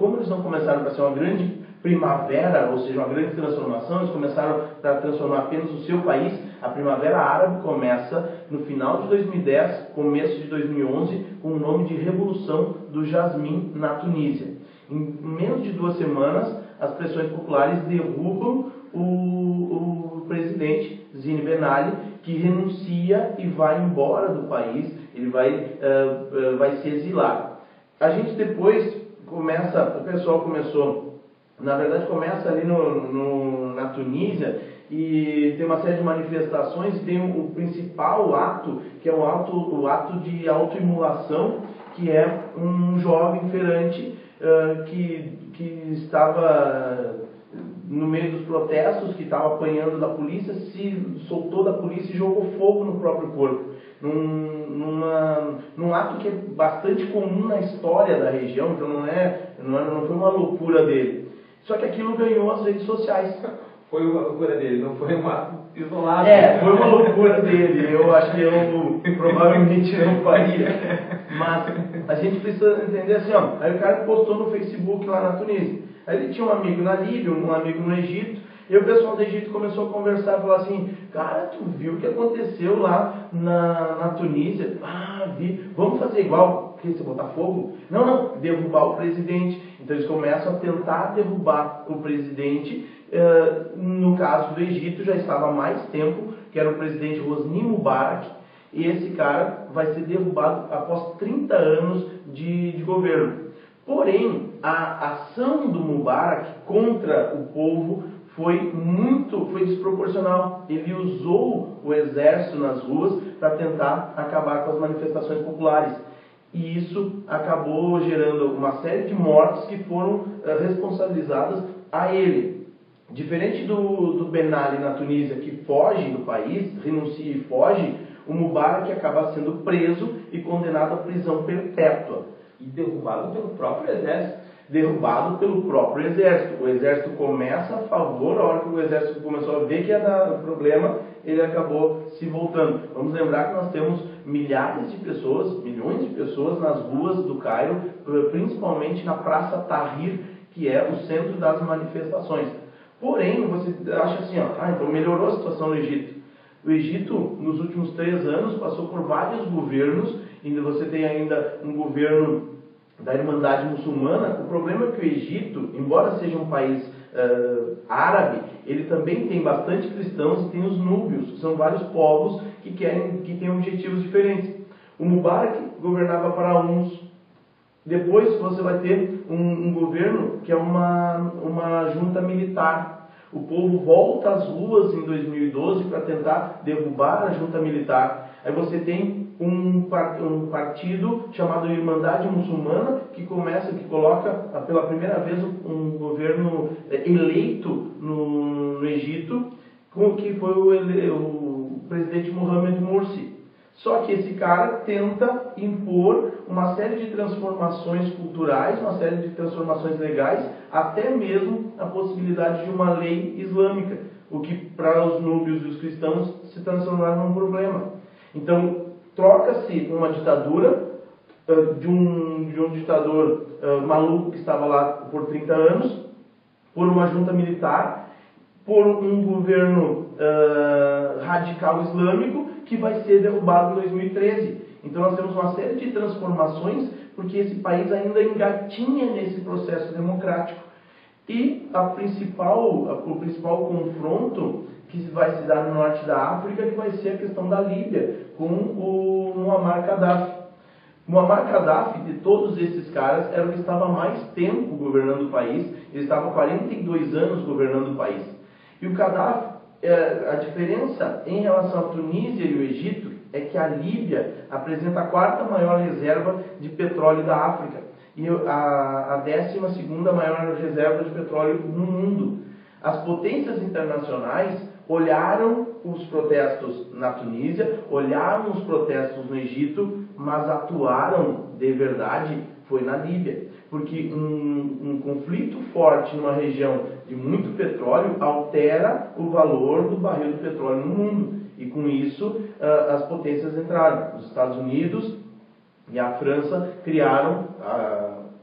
como eles não começaram para ser uma grande primavera, ou seja, uma grande transformação, eles começaram para transformar apenas o seu país. A Primavera Árabe começa no final de 2010, começo de 2011, com o nome de Revolução do Jasmim na Tunísia. Em menos de 2 semanas, as pressões populares derrubam o presidente Zine Ben Ali, que renuncia e vai embora do país, ele vai se exilar. A gente depois o pessoal começou, na verdade começa ali na Tunísia, e tem uma série de manifestações, e tem o principal ato, que é o ato de autoimolação, que é um jovem feirante que estava no meio dos protestos, que estava apanhando da polícia, se soltou da polícia e jogou fogo no próprio corpo. Num ato que é bastante comum na história da região, então não foi uma loucura dele. Só que aquilo ganhou as redes sociais. Foi uma loucura dele, não foi um ato isolado. Foi uma loucura dele. Eu acho que eu provavelmente não faria. Mas a gente precisa entender assim, ó. Aí o cara postou no Facebook lá na Tunísia. Aí ele tinha um amigo na Líbia, um amigo no Egito. E o pessoal do Egito começou a conversar e falar assim: cara, tu viu o que aconteceu lá na Tunísia? Ah, vi. Vamos fazer igual. Que você botar fogo? Não, derrubar o presidente. Então eles começam a tentar derrubar o presidente. No caso do Egito já estava há mais tempo, que era o presidente Hosni Mubarak. E esse cara vai ser derrubado após 30 anos de governo. Porém, a ação do Mubarak contra o povo foi desproporcional. Ele usou o exército nas ruas para tentar acabar com as manifestações populares. E isso acabou gerando uma série de mortes que foram responsabilizadas a ele. Diferente do Ben Ali na Tunísia, que foge do país, renuncia e foge, o Mubarak acaba sendo preso e condenado à prisão perpétua. E derrubado pelo próprio exército. Derrubado pelo próprio exército. O exército começa a favor, a hora que o exército começou a ver que ia dar problema, ele acabou se voltando. Vamos lembrar que nós temos milhares de pessoas, milhões de pessoas nas ruas do Cairo, principalmente na Praça Tahrir, que é o centro das manifestações. Porém, você acha assim, então melhorou a situação no Egito. O Egito, nos últimos 3 anos, passou por vários governos, e você tem ainda um governo da Irmandade Muçulmana. O problema é que o Egito, embora seja um país árabe, ele também tem bastante cristãos e tem os núbios, que são vários povos que têm objetivos diferentes. O Mubarak governava para uns. Depois você vai ter um governo que é uma junta militar. O povo volta às ruas em 2012 para tentar derrubar a junta militar. Aí você tem um partido chamado Irmandade Muçulmana que coloca pela primeira vez um governo eleito no Egito, que foi o presidente Mohamed Morsi. Só que esse cara tenta impor uma série de transformações culturais, uma série de transformações legais, até mesmo a possibilidade de uma lei islâmica, o que para os núbios e os cristãos se transformaram num problema. Então, troca-se uma ditadura de um ditador maluco que estava lá por 30 anos, por uma junta militar, por um governo radical islâmico que vai ser derrubado em 2013. Então nós temos uma série de transformações porque esse país ainda engatinha nesse processo democrático. E o principal confronto que vai se dar no norte da África, que vai ser a questão da Líbia, com o Muammar Gaddafi. Muammar Gaddafi, de todos esses caras, era o que estava há mais tempo governando o país. Ele estava há 42 anos governando o país. E o Gaddafi, a diferença em relação à Tunísia e o Egito é que a Líbia apresenta a 4ª maior reserva de petróleo da África e a 12ª maior reserva de petróleo no mundo. As potências internacionais olharam os protestos na Tunísia, olharam os protestos no Egito, mas atuaram de verdade foi na Líbia. Porque um conflito forte numa região de muito petróleo altera o valor do barril do petróleo no mundo. E com isso as potências entraram. Os Estados Unidos e a França criaram,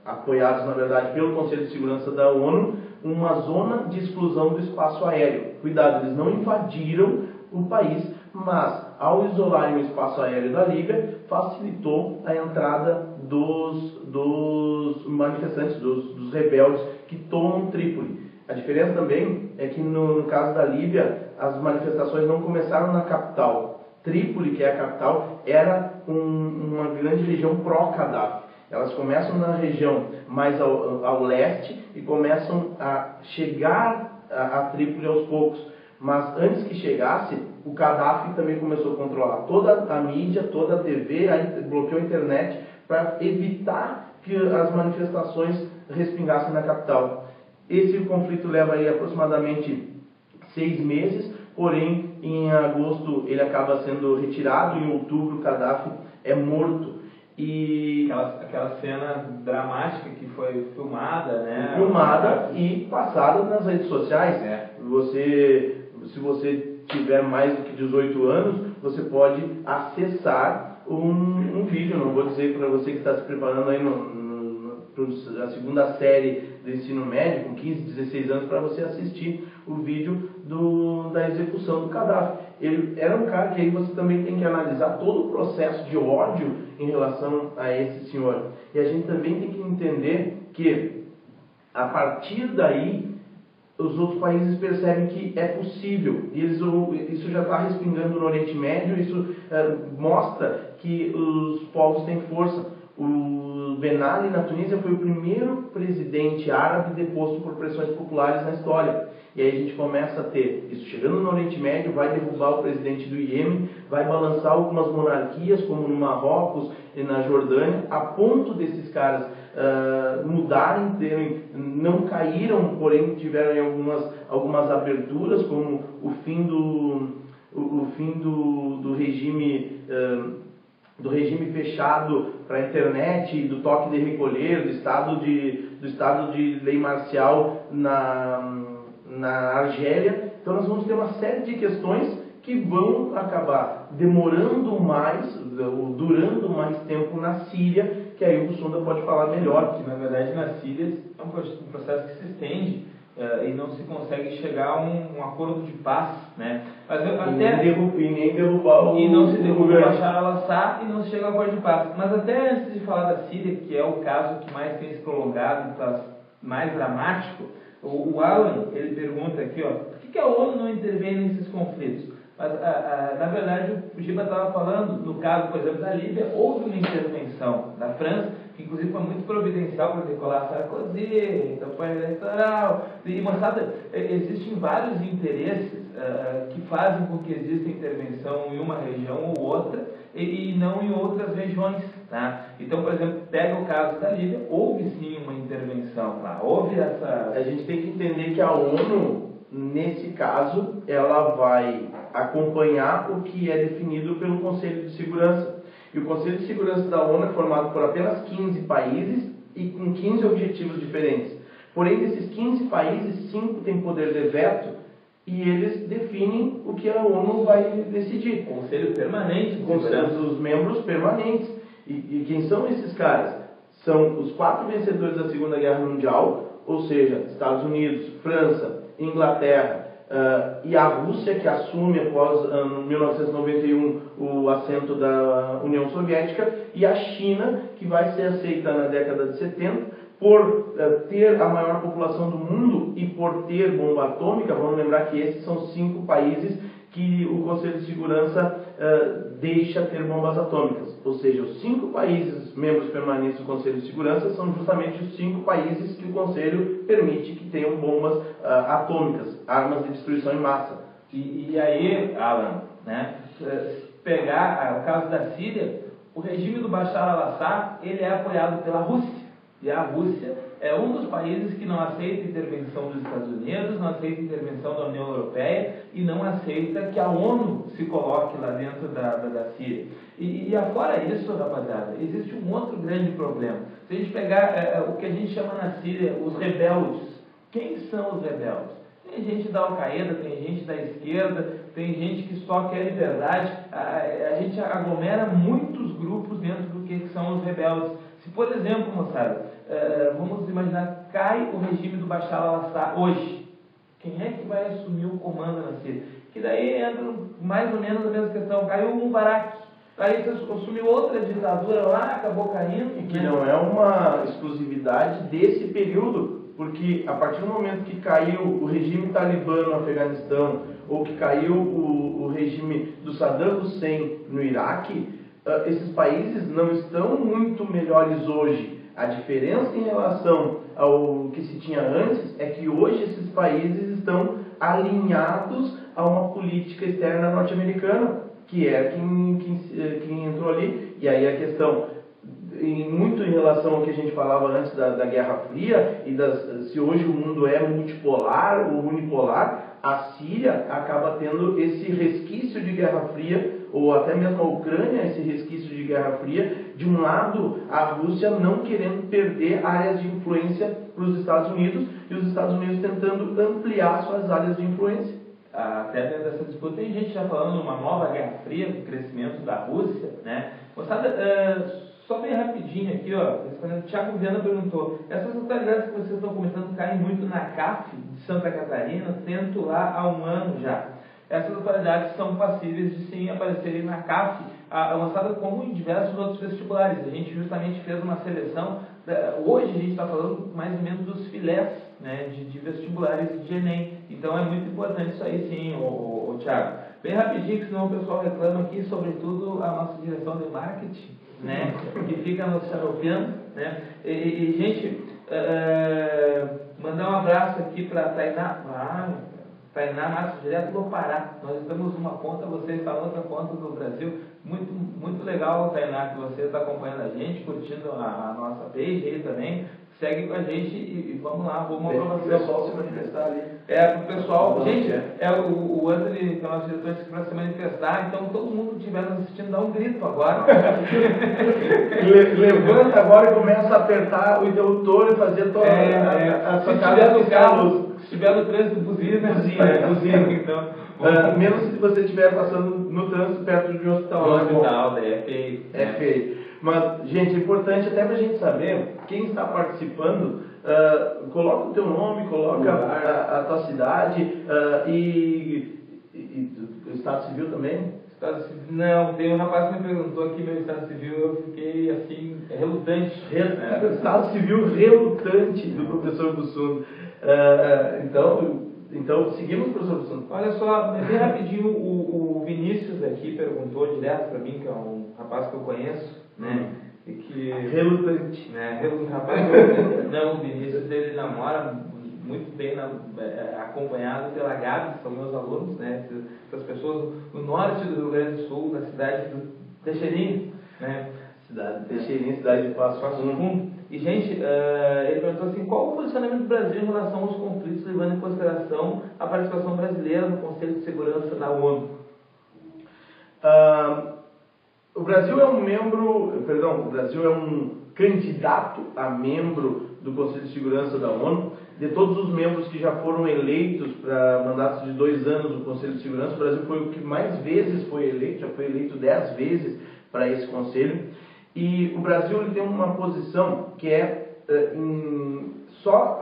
apoiados na verdade pelo Conselho de Segurança da ONU, uma zona de exclusão do espaço aéreo. Cuidado, eles não invadiram o país, mas ao isolarem o espaço aéreo da Líbia, facilitou a entrada dos manifestantes, dos rebeldes que tomam Trípoli. A diferença também é que no caso da Líbia, as manifestações não começaram na capital. Trípoli, que é a capital, era uma grande região pró-Gaddafi. Elas começam na região mais ao leste e começam a chegar a Trípoli aos poucos. Mas antes que chegasse, o Gaddafi também começou a controlar toda a mídia, toda a TV, bloqueou a internet para evitar que as manifestações respingassem na capital. Esse conflito leva aí aproximadamente 6 meses, porém em agosto ele acaba sendo retirado, em outubro o Gaddafi é morto. E aquela cena dramática que foi filmada, né? Filmada e passada nas redes sociais. se você tiver mais do que 18 anos, você pode acessar um vídeo. Não vou dizer para você que está se preparando aí a segunda série do ensino médio, com 15, 16 anos, para você assistir o vídeo da execução do Gaddafi. Ele era um cara que aí você também tem que analisar todo o processo de ódio em relação a esse senhor. E a gente também tem que entender que, a partir daí, os outros países percebem que é possível. E isso já está respingando no Oriente Médio, isso mostra que os povos têm força. O Ben Ali, na Tunísia, foi o primeiro presidente árabe deposto por pressões populares na história. E aí a gente começa a ter isso chegando no Oriente Médio, vai derrubar o presidente do Iêmen, vai balançar algumas monarquias, como no Marrocos e na Jordânia, a ponto desses caras mudarem, não caíram, porém tiveram algumas aberturas, como o fim do regime... do regime fechado para a internet, do toque de recolher, do estado de lei marcial na Argélia. Então nós vamos ter uma série de questões que vão acabar demorando mais, durando mais tempo na Síria, que aí o Bussunda pode falar melhor. Que na verdade na Síria é um processo que se estende e não se consegue chegar a um acordo de paz, né? Mas nem derrubar o... E não se derruba o Bashar al-Assad e não se chega a um acordo de paz. Mas até antes de falar da Síria, que é o caso que mais tem se prolongado, mais dramático, o Alan, ele pergunta aqui, por que a ONU não intervém nesses conflitos? Mas, na verdade, o Giba estava falando, no caso, por exemplo, da Líbia, houve uma intervenção da França, que inclusive foi muito providencial para decolar Sarkozy, campanha eleitoral, e mostrada, existem vários interesses que fazem com que exista intervenção em uma região ou outra, e não em outras regiões. Tá? Então, por exemplo, pega o caso da Líbia, houve sim uma intervenção lá, houve essa... A gente tem que entender que a ONU, nesse caso, ela vai acompanhar o que é definido pelo Conselho de Segurança. E o Conselho de Segurança da ONU é formado por apenas 15 países e com 15 objetivos diferentes. Porém, desses 15 países, 5 têm poder de veto e eles definem o que a ONU vai decidir. Conselho permanente. Com os membros permanentes. E quem são esses caras? São os 4 vencedores da Segunda Guerra Mundial, ou seja, Estados Unidos, França, Inglaterra, e a Rússia, que assume após 1991 o assento da União Soviética, e a China, que vai ser aceita na década de 70 por ter a maior população do mundo e por ter bomba atômica. Vamos lembrar que esses são 5 países que o Conselho de Segurança deixa ter bombas atômicas. Ou seja, os 5 países membros permanentes do Conselho de Segurança são justamente os 5 países que o Conselho permite que tenham bombas atômicas, armas de destruição em massa. E aí, Alan, né, pegar o caso da Síria, o regime do Bashar al-Assad, ele é apoiado pela Rússia. E a Rússia é um dos países que não aceita intervenção dos Estados Unidos, não aceita intervenção da União Europeia e não aceita que a ONU se coloque lá dentro da Síria. E afora isso, rapaziada, existe um outro grande problema. Se a gente pegar o que a gente chama na Síria os rebeldes, quem são os rebeldes? Tem gente da Al-Qaeda, tem gente da esquerda, tem gente que só quer liberdade. A gente aglomera muitos grupos dentro do que são os rebeldes. Se, por exemplo, moçada, vamos imaginar, cai o regime do Bashar al-Assad hoje, quem é que vai assumir o comando na Síria? Que daí entra mais ou menos a mesma questão. Caiu o Mubarak, aí você assumiu outra ditadura lá, acabou caindo. E que não é uma exclusividade desse período, porque a partir do momento que caiu o regime talibã no Afeganistão, ou que caiu o regime do Saddam Hussein no Iraque, esses países não estão muito melhores hoje. A diferença em relação ao que se tinha antes é que hoje esses países estão alinhados a uma política externa norte-americana, que é quem entrou ali. E aí a questão, muito em relação ao que a gente falava antes da Guerra Fria, se hoje o mundo é multipolar ou unipolar, a Síria acaba tendo esse resquício de Guerra Fria, ou até mesmo a Ucrânia, esse resquício de Guerra Fria. De um lado, a Rússia não querendo perder áreas de influência para os Estados Unidos, e os Estados Unidos tentando ampliar suas áreas de influência. Até dentro dessa disputa, tem gente já falando de uma nova Guerra Fria, do crescimento da Rússia, né? Moçada, só bem rapidinho aqui, ó, o Thiago Viana perguntou, essas autoridades que vocês estão comentando caem muito na CAF de Santa Catarina, tento lá há um ano já. Essas autoridades são passíveis de sim aparecerem na CAF, avançada como em diversos outros vestibulares. A gente justamente fez uma seleção, hoje a gente está falando mais ou menos dos filés, né, de vestibulares de Enem. Então é muito importante isso aí sim, o Thiago. Bem rapidinho, que senão o pessoal reclama aqui, sobretudo a nossa direção de marketing, né, que fica nos xaropeando, né. E gente, mandar um abraço aqui para a Tainá Márcio, direto do Pará. Nós estamos numa ponta, você está na outra ponta do Brasil. Muito, muito legal, Tainá, que você está acompanhando a gente, curtindo a nossa page aí também. Segue com a gente e vamos lá, vou mostrar para vocês. O pessoal se manifestar ali. Para o pessoal, gente, o Anthony, que é o nosso diretor, disse para se manifestar, então todo mundo que estiver nos assistindo, dá um grito agora. Levanta agora e começa a apertar o interruptor e fazer toda a sacada do carro. Se estiver no trânsito, buzina, então. Menos se você estiver passando no trânsito perto de um hospital. No hospital, daí é feio. É feio. Mas, gente, é importante até para a gente saber, quem está participando, coloca o teu nome, coloca a tua cidade e o Estado Civil também. Não, tem um rapaz que me perguntou aqui meu Estado Civil, eu fiquei assim, relutante. Estado Civil relutante do professor Bussundo. Então, seguimos, professor Bussundo. Olha só, bem rapidinho, o Vinícius aqui perguntou direto para mim, que é um rapaz que eu conheço, né? E que, relutante. Né, rapaz, não, o Vinícius, ele namora muito bem acompanhado pela Gabi, que são meus alunos, né? Essas pessoas do norte do Rio Grande do Sul, da cidade do Teixeirinho, né? Cidade de Teixeirinho, cidade de Passo Fundo. E, gente, ele perguntou assim, qual o posicionamento do Brasil em relação aos conflitos, levando em consideração a participação brasileira no Conselho de Segurança da ONU? O Brasil é o Brasil é um candidato a membro do Conselho de Segurança da ONU. De todos os membros que já foram eleitos para mandatos de 2 anos do Conselho de Segurança, o Brasil foi o que mais vezes foi eleito, já foi eleito 10 vezes para esse conselho. E o Brasil ele tem uma posição que é só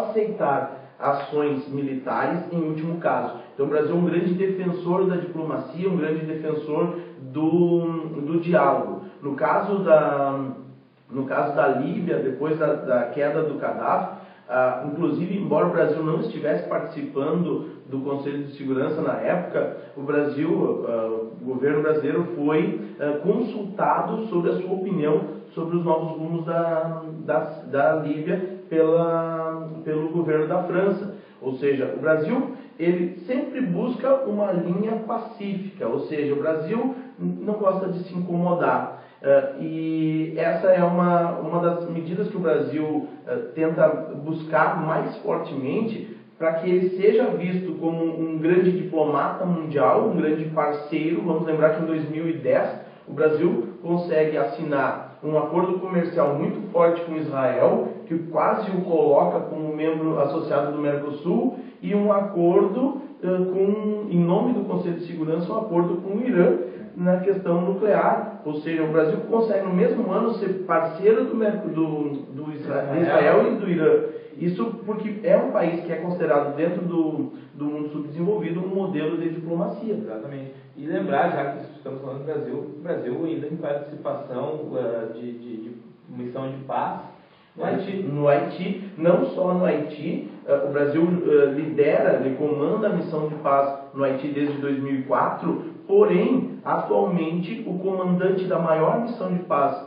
aceitar ações militares em último caso. Então o Brasil é um grande defensor da diplomacia, um grande defensor do diálogo. No caso da Líbia, depois da queda do Gaddafi, inclusive, embora o Brasil não estivesse participando do Conselho de Segurança na época, o governo brasileiro foi consultado sobre a sua opinião sobre os novos rumos da Líbia pelo governo da França. Ou seja, o Brasil ele sempre busca uma linha pacífica, ou seja, o Brasil não gosta de se incomodar. E essa é uma das medidas que o Brasil tenta buscar mais fortemente para que ele seja visto como um grande diplomata mundial, um grande parceiro. Vamos lembrar que em 2010 o Brasil consegue assinar um acordo comercial muito forte com Israel, que quase o coloca como membro associado do Mercosul, e um acordo em nome do Conselho de Segurança, um acordo com o Irã na questão nuclear. Ou seja, o Brasil consegue no mesmo ano ser parceiro do Israel e do Irã. Isso porque é um país que é considerado dentro do mundo subdesenvolvido um modelo de diplomacia. Exatamente. E lembrar, já que estamos falando do Brasil, o Brasil ainda em participação de missão de paz no Haiti. No Haiti, não só no Haiti, o Brasil ele comanda a missão de paz no Haiti desde 2004, porém, atualmente, o comandante da maior missão de paz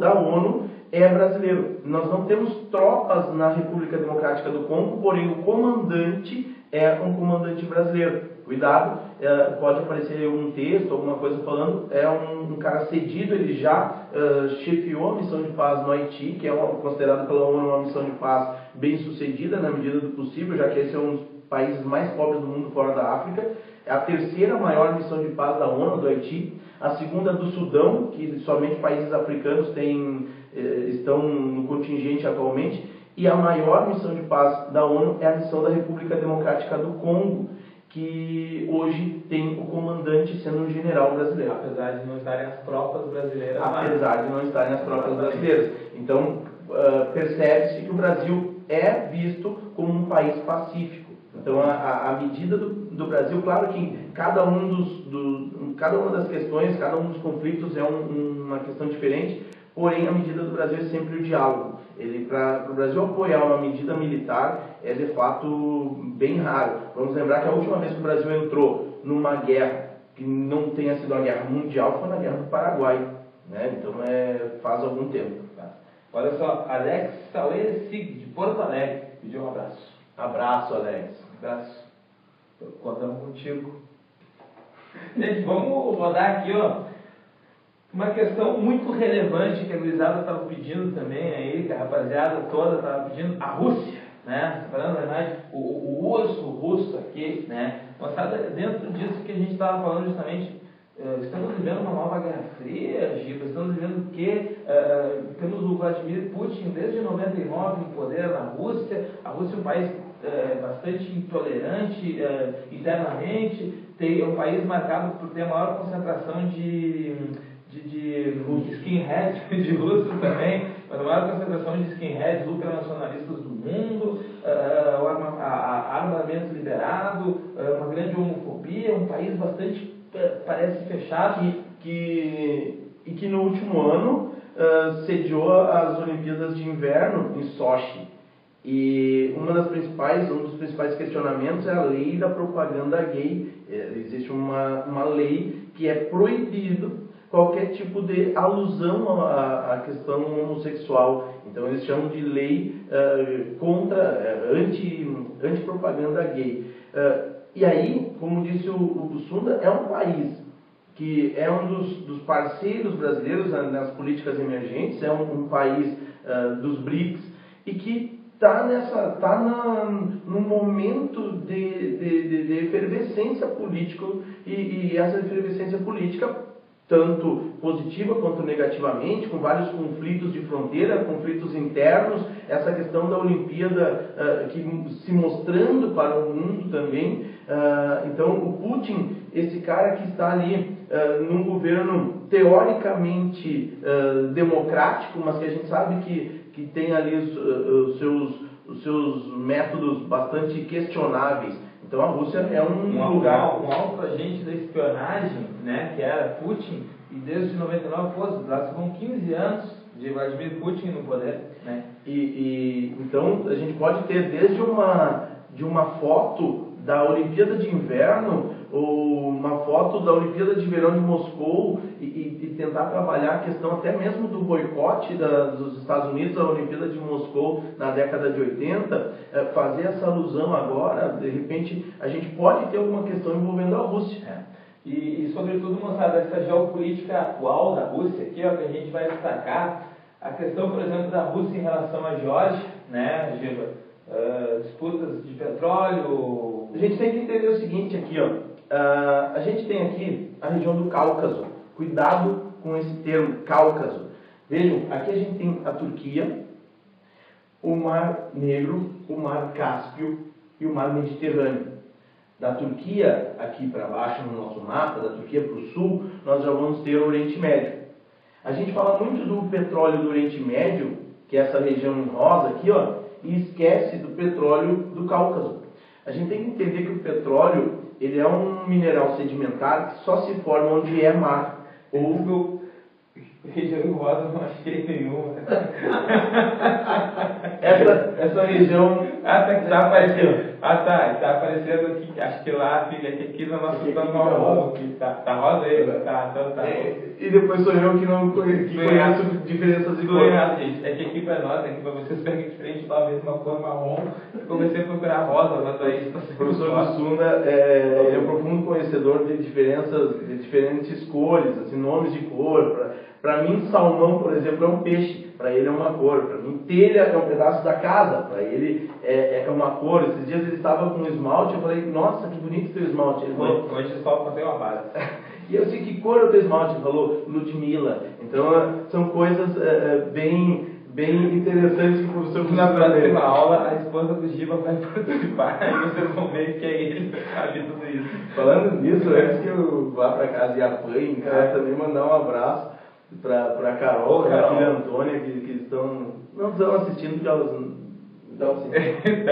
da ONU é brasileiro. Nós não temos tropas na República Democrática do Congo, porém o comandante é um comandante brasileiro. Cuidado, pode aparecer um texto, alguma coisa falando, é um cara cedido, ele já chefiou a missão de paz no Haiti, que é considerado pela ONU uma missão de paz bem sucedida na medida do possível, já que esse é um dos países mais pobres do mundo fora da África. É a terceira maior missão de paz da ONU, do Haiti, a segunda do Sudão, que somente países africanos estão no contingente atualmente, e a maior missão de paz da ONU é a missão da República Democrática do Congo, que hoje tem o comandante sendo um general brasileiro. Apesar de não estarem as tropas brasileiras lá. Apesar de não estarem as tropas brasileiras. Então, percebe-se que o Brasil é visto como um país pacífico. Então, a medida do Brasil, claro que cada uma das questões, cada um dos conflitos é uma questão diferente, porém a medida do Brasil é sempre o diálogo. Para o Brasil apoiar uma medida militar é de fato bem raro. Vamos lembrar que a última vez que o Brasil entrou numa guerra que não tenha sido uma guerra mundial foi na Guerra do Paraguai, né? Então faz algum tempo. Olha só, Alex Salesi, de Porto Alegre, pediu um abraço. Abraço, Alex. Abraço. Contamos contigo. Gente, vamos rodar aqui, ó. Uma questão muito relevante que a gurizada estava pedindo também aí, que a rapaziada toda estava pedindo, a Rússia, né? Falando, na verdade, o urso russo aqui, né? Mostrada dentro disso que a gente estava falando justamente, estamos vivendo uma nova Guerra Fria, Giba, estamos vivendo que temos o Vladimir Putin desde 99 em poder na Rússia. A Rússia é um país bastante intolerante internamente, é um país marcado por ter a maior concentração de skinheads, de russos também, mas a maior concentração de skinheads ultranacionalistas do mundo, armamento liberado, uma grande homofobia, um país bastante, parece fechado. E que no último ano sediou as Olimpíadas de Inverno em Sochi. E um dos principais questionamentos é a lei da propaganda gay. Existe uma lei que é proibido qualquer tipo de alusão à questão homossexual. Então eles chamam de lei anti-propaganda gay. E aí, como disse o Bussunda, é um país que é um dos parceiros brasileiros nas políticas emergentes, é um país dos BRICS, e que está num momento de efervescência política, e essa efervescência política tanto positiva quanto negativamente, com vários conflitos de fronteira, conflitos internos, essa questão da Olimpíada que se mostrando para o mundo também. Então o Putin, esse cara que está ali num governo teoricamente democrático, mas que a gente sabe que tem ali os seus métodos bastante questionáveis. Então a Rússia é um lugar... Um alto agente da espionagem, né, que era Putin, e desde 99, lá vão 15 anos de Vladimir Putin no poder, né? Então a gente pode ter desde uma foto da Olimpíada de Inverno, ou uma foto da Olimpíada de Verão de Moscou, e tentar trabalhar a questão até mesmo do boicote dos Estados Unidos à Olimpíada de Moscou na década de 80, fazer essa alusão agora, de repente a gente pode ter alguma questão envolvendo a Rússia. E sobretudo mostrar essa geopolítica atual da Rússia aqui, ó, que a gente vai destacar a questão, por exemplo, da Rússia em relação à Geórgia, né, Giba? Disputas de petróleo. A gente tem que entender o seguinte aqui, ó. A gente tem aqui a região do Cáucaso. Cuidado com esse termo, Cáucaso. Vejam, aqui a gente tem a Turquia, o Mar Negro, o Mar Cáspio e o Mar Mediterrâneo. Da Turquia aqui para baixo no nosso mapa, da Turquia para o sul, nós já vamos ter o Oriente Médio. A gente fala muito do petróleo do Oriente Médio, que é essa região em rosa aqui, ó, e esquece do petróleo do Cáucaso. A gente tem que entender que o petróleo, ele é um mineral sedimentar que só se forma onde é mar. Ou região em rosa não achei nenhuma. essa região... Tá aparecendo. Tá aparecendo aqui, acho que lá, aqui na nossa marrom, aqui tá rosa aí, tá. E depois sou eu que conheço diferenças de cor. Gente, é que aqui para nós, aqui para vocês pega diferente repente estava vendo uma cor marrom e comecei a procurar rosa, mas daí está O professor Bussunda é um profundo conhecedor de diferentes cores, assim, nomes de cor. Para mim, salmão, por exemplo, é um peixe, para ele é uma cor. Para mim, telha é um pedaço da casa, para ele é uma cor. Esses dias ele estava com esmalte, eu falei, nossa, que bonito teu esmalte. Ele falou, hoje só passei uma base. E eu disse, que cor é o teu esmalte? Ele falou, Ludmilla. Então, são coisas bem interessantes que o professor Na próxima aula, a esposa do Giba vai participar e vocês vão ver que é ele que sabe tudo isso. Falando nisso, antes que eu vá para casa e apanhe, quero também mandar um abraço para a Carol, para a filha Antônia, que não estão assistindo, porque elas estão assistindo.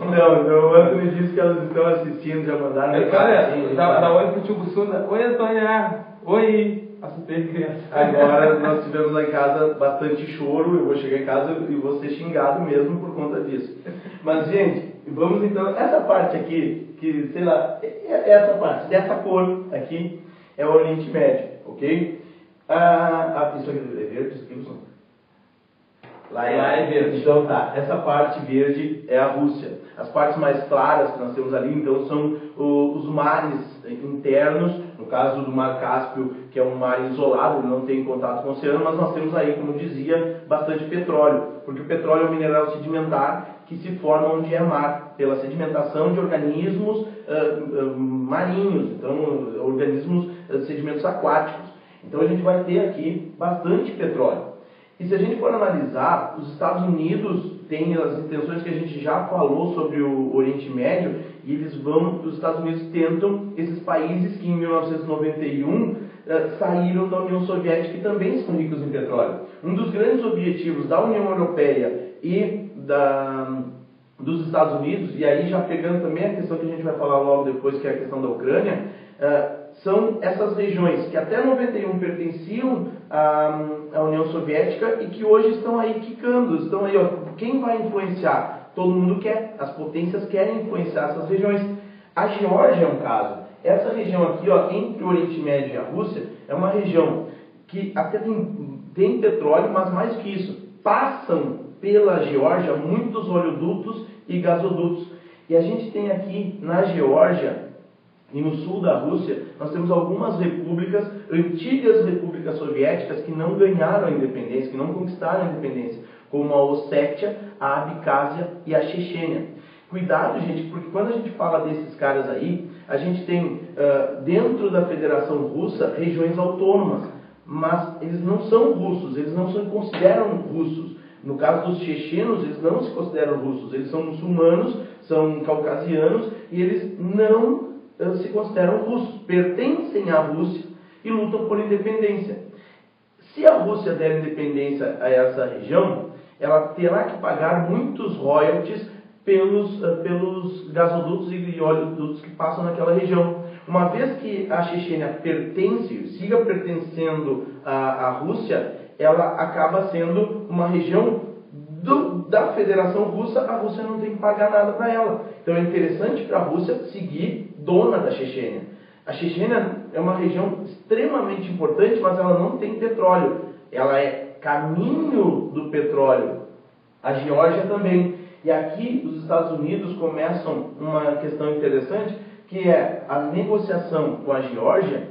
Não, o Antônio disse que elas estão assistindo, já mandaram mensagem. Dá oi pro tio Bussunda. Oi, Antônia. Oi. Assustei criança. Agora nós tivemos lá em casa bastante choro, eu vou chegar em casa e vou ser xingado mesmo por conta disso. Mas, gente, vamos então, essa parte aqui, que, sei lá, essa parte, dessa cor aqui, é o Oriente Médio, ok? Isso aqui é verde, isso aqui não. Lá é verde. Então tá, essa parte verde é a Rússia. As partes mais claras que nós temos ali, então, são os mares internos, no caso do Mar Cáspio, que é um mar isolado, ele não tem contato com o oceano, mas nós temos aí, como eu dizia, bastante petróleo, porque o petróleo é um mineral sedimentar que se forma onde é mar, pela sedimentação de organismos marinhos, então, organismos sedimentos aquáticos. Então, a gente vai ter aqui bastante petróleo. E se a gente for analisar, os Estados Unidos têm as intenções que a gente já falou sobre o Oriente Médio, e os Estados Unidos tentam esses países que em 1991 saíram da União Soviética e também são ricos em petróleo. Um dos grandes objetivos da União Europeia e dos Estados Unidos, e aí já pegando também a questão que a gente vai falar logo depois, que é a questão da Ucrânia, são essas regiões que até 91 pertenciam à União Soviética e que hoje estão aí quicando, estão aí, ó, quem vai influenciar? Todo mundo quer, as potências querem influenciar essas regiões. A Geórgia é um caso. Essa região aqui, ó, entre o Oriente Médio e a Rússia, é uma região que até tem petróleo, mas mais que isso, passam pela Geórgia muitos oleodutos e gasodutos. E a gente tem aqui na Geórgia e no sul da Rússia, nós temos algumas repúblicas, antigas repúblicas soviéticas, que não ganharam a independência, que não conquistaram a independência, como a Ossétia, a Abcásia e a Chechênia. Cuidado, gente, porque quando a gente fala desses caras aí, a gente tem dentro da Federação Russa regiões autônomas, mas eles não são russos, eles não se consideram russos. No caso dos chechenos, eles não se consideram russos, eles são muçulmanos, são caucasianos e eles não se consideram russos, pertencem à Rússia e lutam por independência. Se a Rússia der independência a essa região, ela terá que pagar muitos royalties pelos gasodutos e oleodutos que passam naquela região. Uma vez que a Chechênia siga pertencendo à Rússia, ela acaba sendo uma região da Federação Russa, a Rússia não tem que pagar nada para ela. Então é interessante para a Rússia seguir dona da Chechênia. A Chechênia é uma região extremamente importante, mas ela não tem petróleo. Ela é caminho do petróleo. A Geórgia também. E aqui os Estados Unidos começam uma questão interessante, que é a negociação com a Geórgia,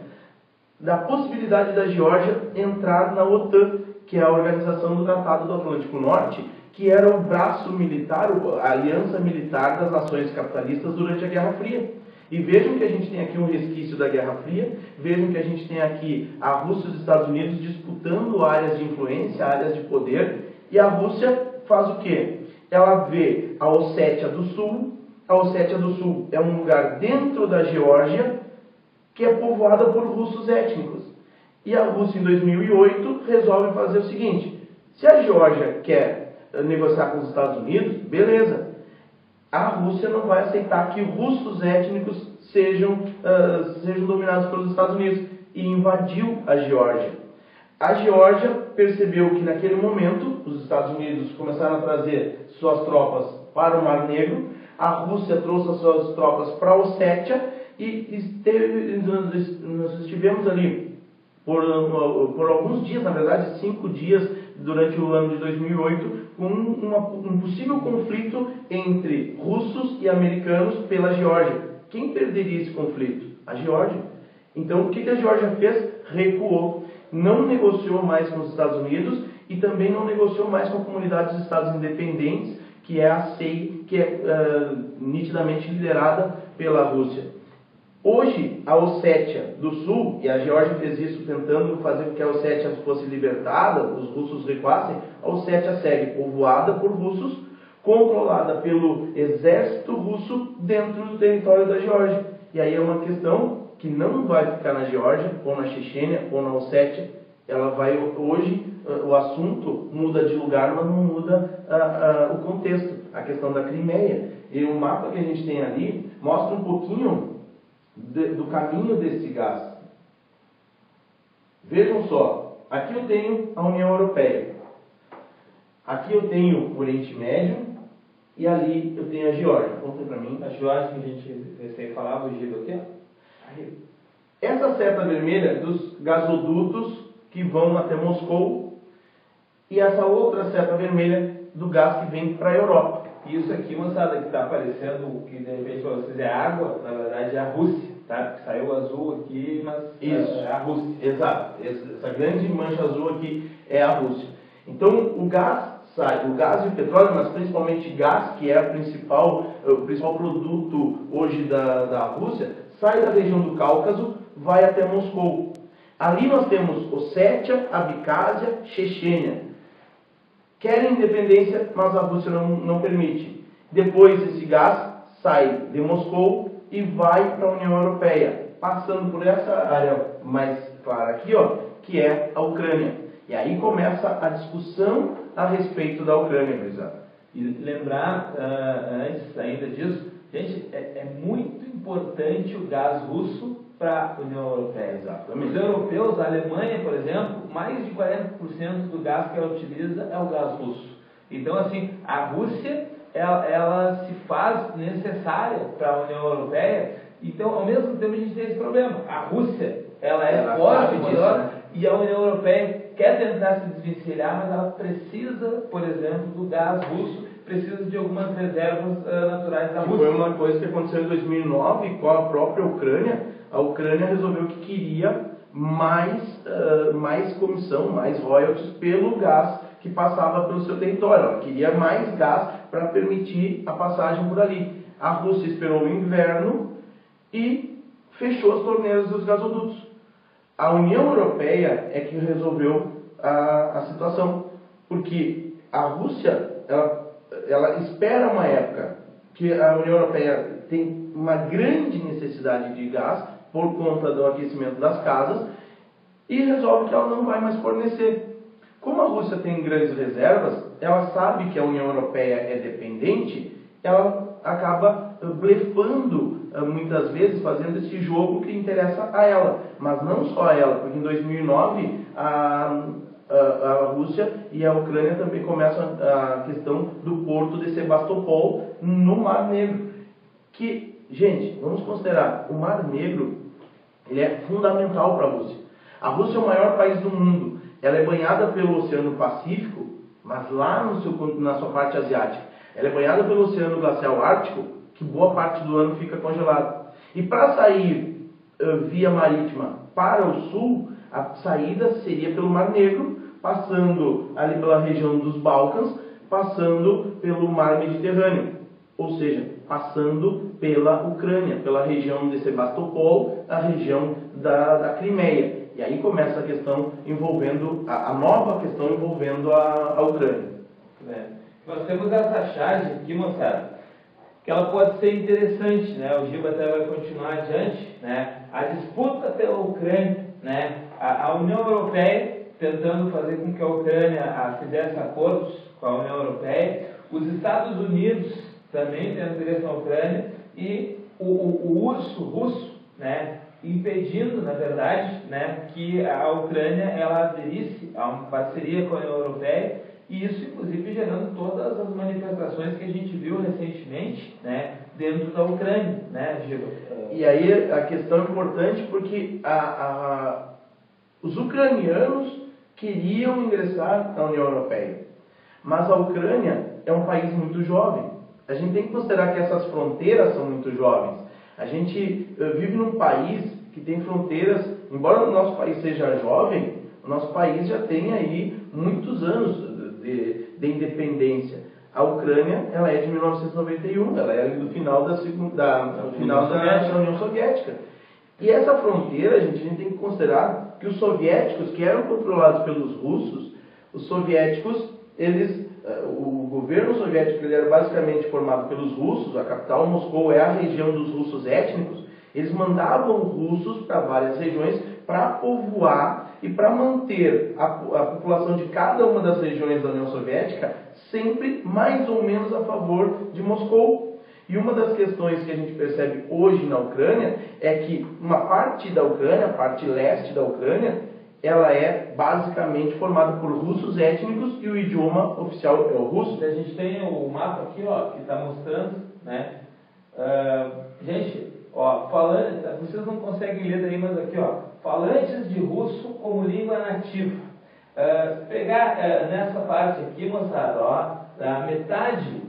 da possibilidade da Geórgia entrar na OTAN, que é a Organização do Tratado do Atlântico Norte, que era o braço militar, a aliança militar das nações capitalistas durante a Guerra Fria. E vejam que a gente tem aqui um resquício da Guerra Fria, vejam que a gente tem aqui a Rússia e os Estados Unidos disputando áreas de influência, áreas de poder, e a Rússia faz o quê? Ela vê a Ossétia do Sul é um lugar dentro da Geórgia que é povoada por russos étnicos. E a Rússia, em 2008, resolve fazer o seguinte: se a Geórgia quer negociar com os Estados Unidos, beleza. A Rússia não vai aceitar que russos étnicos sejam dominados pelos Estados Unidos e invadiu a Geórgia. A Geórgia percebeu que naquele momento os Estados Unidos começaram a trazer suas tropas para o Mar Negro, a Rússia trouxe as suas tropas para a Ossétia e nós estivemos ali por alguns dias, na verdade 5 dias durante o ano de 2008, com um possível conflito entre russos e americanos pela Geórgia. Quem perderia esse conflito? A Geórgia. Então, o que a Geórgia fez? Recuou. Não negociou mais com os Estados Unidos e também não negociou mais com a comunidade dos Estados Independentes, que é a CEI, que é nitidamente liderada pela Rússia. Hoje, a Ossétia do Sul, e a Geórgia fez isso tentando fazer com que a Ossétia fosse libertada, os russos recuassem, a Ossétia segue povoada por russos, controlada pelo exército russo dentro do território da Geórgia. E aí é uma questão que não vai ficar na Geórgia, ou na Chechênia, ou na Ossétia. Ela vai, hoje, o assunto muda de lugar, mas não muda o contexto, a questão da Crimeia. E o mapa que a gente tem ali mostra um pouquinho do caminho desse gás. Vejam só, aqui eu tenho a União Europeia, aqui eu tenho o Oriente Médio e ali eu tenho a Geórgia. Conta para mim. A Geórgia que a gente falava, o Giba aqui, ó. Essa seta vermelha dos gasodutos que vão até Moscou e essa outra seta vermelha do gás que vem para a Europa. Isso aqui, moçada, que está aparecendo, que de repente para vocês é água, na verdade é a Rússia, tá? Porque saiu azul aqui, mas isso, é a Rússia. Exato. Essa grande mancha azul aqui é a Rússia. Então, o gás sai, o gás e o petróleo, mas principalmente gás, que é o principal produto hoje da Rússia, sai da região do Cáucaso, vai até Moscou. Ali nós temos Ossétia, Abcásia, Chechênia. Querem independência, mas a Rússia não permite. Depois esse gás sai de Moscou e vai para a União Europeia, passando por essa área mais clara aqui, ó, que é a Ucrânia. E aí começa a discussão a respeito da Ucrânia, Luizada. E lembrar, antes ainda disso, gente, é muito importante o gás russo para a União Europeia. Exatamente. Os europeus, a Alemanha, por exemplo, mais de 40% do gás que ela utiliza é o gás russo. Então, assim, a Rússia, ela se faz necessária para a União Europeia. Então, ao mesmo tempo, a gente tem esse problema. A Rússia, ela é forte, maior, né? E a União Europeia quer tentar se desvencilhar, mas ela precisa, por exemplo, do gás russo, precisa de algumas reservas naturais da Rússia. Foi uma coisa que aconteceu em 2009 com a própria Ucrânia. A Ucrânia resolveu que queria mais comissão, mais royalties pelo gás que passava pelo seu território. Ela queria mais gás para permitir a passagem por ali. A Rússia esperou o inverno e fechou as torneiras dos gasodutos. A União Europeia é que resolveu a situação, porque a Rússia ela espera uma época que a União Europeia tem uma grande necessidade de gás por conta do aquecimento das casas e resolve que ela não vai mais fornecer. Como a Rússia tem grandes reservas, ela sabe que a União Europeia é dependente, ela acaba blefando muitas vezes, fazendo esse jogo que interessa a ela, mas não só a ela, porque em 2009 a Rússia e a Ucrânia também começam a questão do porto de Sebastopol no Mar Negro. Que, gente, vamos considerar, o Mar Negro ele é fundamental para a Rússia. A Rússia é o maior país do mundo. Ela é banhada pelo Oceano Pacífico, mas lá na sua parte asiática. Ela é banhada pelo Oceano Glacial Ártico, que boa parte do ano fica congelado. E para sair via marítima para o sul, a saída seria pelo Mar Negro, passando ali pela região dos Balcãs, passando pelo Mar Mediterrâneo, ou seja, passando pela Ucrânia, pela região de Sebastopol, a região da Crimeia. E aí começa a questão envolvendo, a nova questão envolvendo a Ucrânia. Nós temos essa charge aqui, moçada, que ela pode ser interessante, né? O Giba até vai continuar adiante, né? A disputa pela Ucrânia, né? A União Europeia tentando fazer com que a Ucrânia fizesse acordos com a União Europeia, os Estados Unidos também tendo interesse na Ucrânia e o urso russo, né? Impedindo, na verdade, né? Que a Ucrânia ela aderisse a uma parceria com a União Europeia. E isso, inclusive, gerando todas as manifestações que a gente viu recentemente, né, dentro da Ucrânia, né, Giba? E aí a questão é importante porque os ucranianos queriam ingressar na União Europeia. Mas a Ucrânia é um país muito jovem. A gente tem que considerar que essas fronteiras são muito jovens. A gente vive num país que tem fronteiras, embora o nosso país seja jovem, o nosso país já tem aí muitos anos de independência. A Ucrânia, ela é de 1991, ela é do final da União Soviética. E essa fronteira, a gente tem que considerar que os soviéticos, que eram controlados pelos russos, os soviéticos, o governo soviético, ele era basicamente formado pelos russos, a capital Moscou é a região dos russos étnicos, eles mandavam russos para várias regiões para povoar e para manter a população de cada uma das regiões da União Soviética sempre mais ou menos a favor de Moscou. E uma das questões que a gente percebe hoje na Ucrânia é que uma parte da Ucrânia, a parte leste da Ucrânia, ela é basicamente formada por russos étnicos e o idioma oficial é o russo. A gente tem o mapa aqui, ó, que está mostrando, né? Gente, ó, vocês não conseguem ler daí, mas aqui, ó, falantes de russo como língua nativa. Pegar nessa parte aqui, moçada, ó, a metade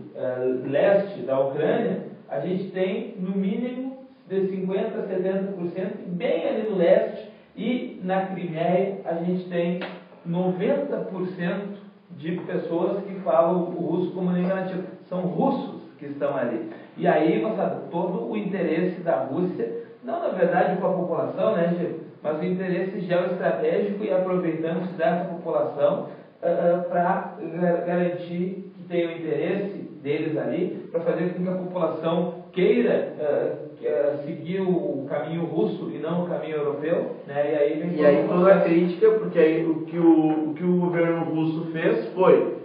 leste da Ucrânia, a gente tem no mínimo de 50% a 70%, bem ali no leste, e na Crimeia a gente tem 90% de pessoas que falam o russo como língua nativa. São russos que estão ali. E aí, moçada, todo o interesse da Rússia, não na verdade com a população, né, Gil, mas o interesse geoestratégico e aproveitando-se dessa população para garantir que tem o interesse deles ali, para fazer com que a população queira seguir o caminho russo e não o caminho europeu, né? E aí toda a crítica, porque aí o que o governo russo fez foi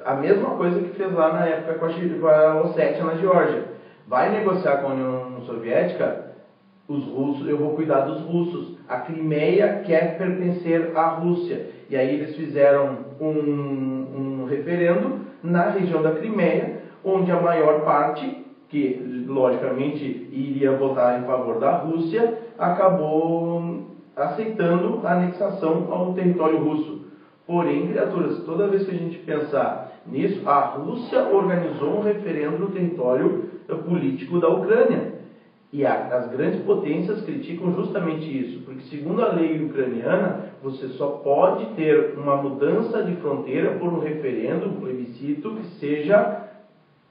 a mesma coisa que fez lá na época com a Ossétia na Geórgia. Vai negociar com a União Soviética, os russos, eu vou cuidar dos russos. A Crimeia quer pertencer à Rússia. E aí eles fizeram um referendo na região da Crimeia, onde a maior parte, que logicamente iria votar em favor da Rússia, acabou aceitando a anexação ao território russo. Porém, criaturas, toda vez que a gente pensar nisso, a Rússia organizou um referendo no território político da Ucrânia. E as grandes potências criticam justamente isso, porque segundo a lei ucraniana, você só pode ter uma mudança de fronteira por um referendo, um plebiscito que seja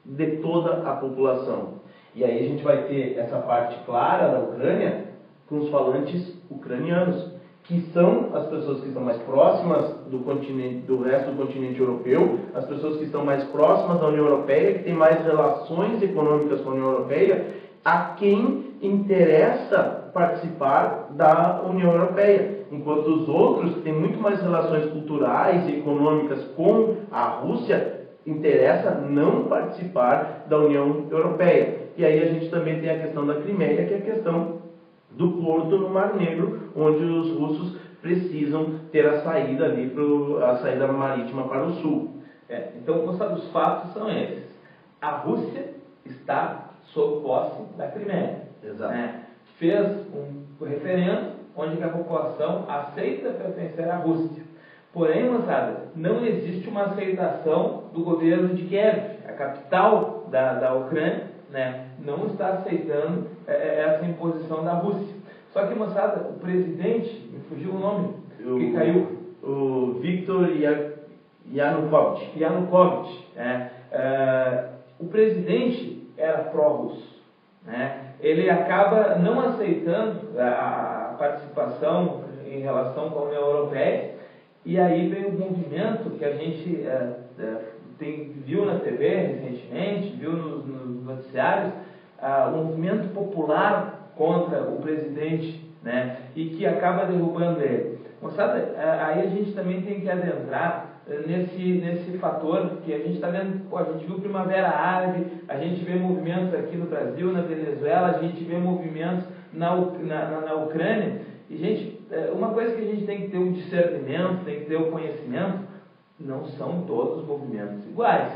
de toda a população. E aí a gente vai ter essa parte clara da Ucrânia com os falantes ucranianos, que são as pessoas que estão mais próximas do continente, do resto do continente europeu, as pessoas que estão mais próximas da União Europeia, que têm mais relações econômicas com a União Europeia, a quem interessa participar da União Europeia. Enquanto os outros, que têm muito mais relações culturais e econômicas com a Rússia, interessa não participar da União Europeia. E aí a gente também tem a questão da Crimeia, que é a questão do porto no Mar Negro, onde os russos precisam ter a saída ali, a saída marítima para o sul. Então, os fatos são esses. A Rússia está sob posse da Crimeia. Exato. Fez um referendo onde a população aceita pertencer à Rússia. Porém, moçada, não existe uma aceitação do governo de Kiev, a capital da Ucrânia, né? Não está aceitando essa imposição da Rússia. Só que, moçada, o presidente, me fugiu o nome, que caiu, o Viktor Yanukovych. O presidente era pró-russo, né? Ele acaba não aceitando a participação em relação com a União Europeia, e aí vem um movimento que a gente viu na TV recentemente, viu nos noticiários, um movimento popular contra o presidente, né? E que acaba derrubando ele. Moçada, aí a gente também tem que adentrar nesse fator que a gente está vendo, a gente viu Primavera Árabe, a gente vê movimentos aqui no Brasil, na Venezuela, a gente vê movimentos na Ucrânia, e gente, uma coisa que a gente tem que ter um discernimento, tem que ter um conhecimento, não são todos os movimentos iguais,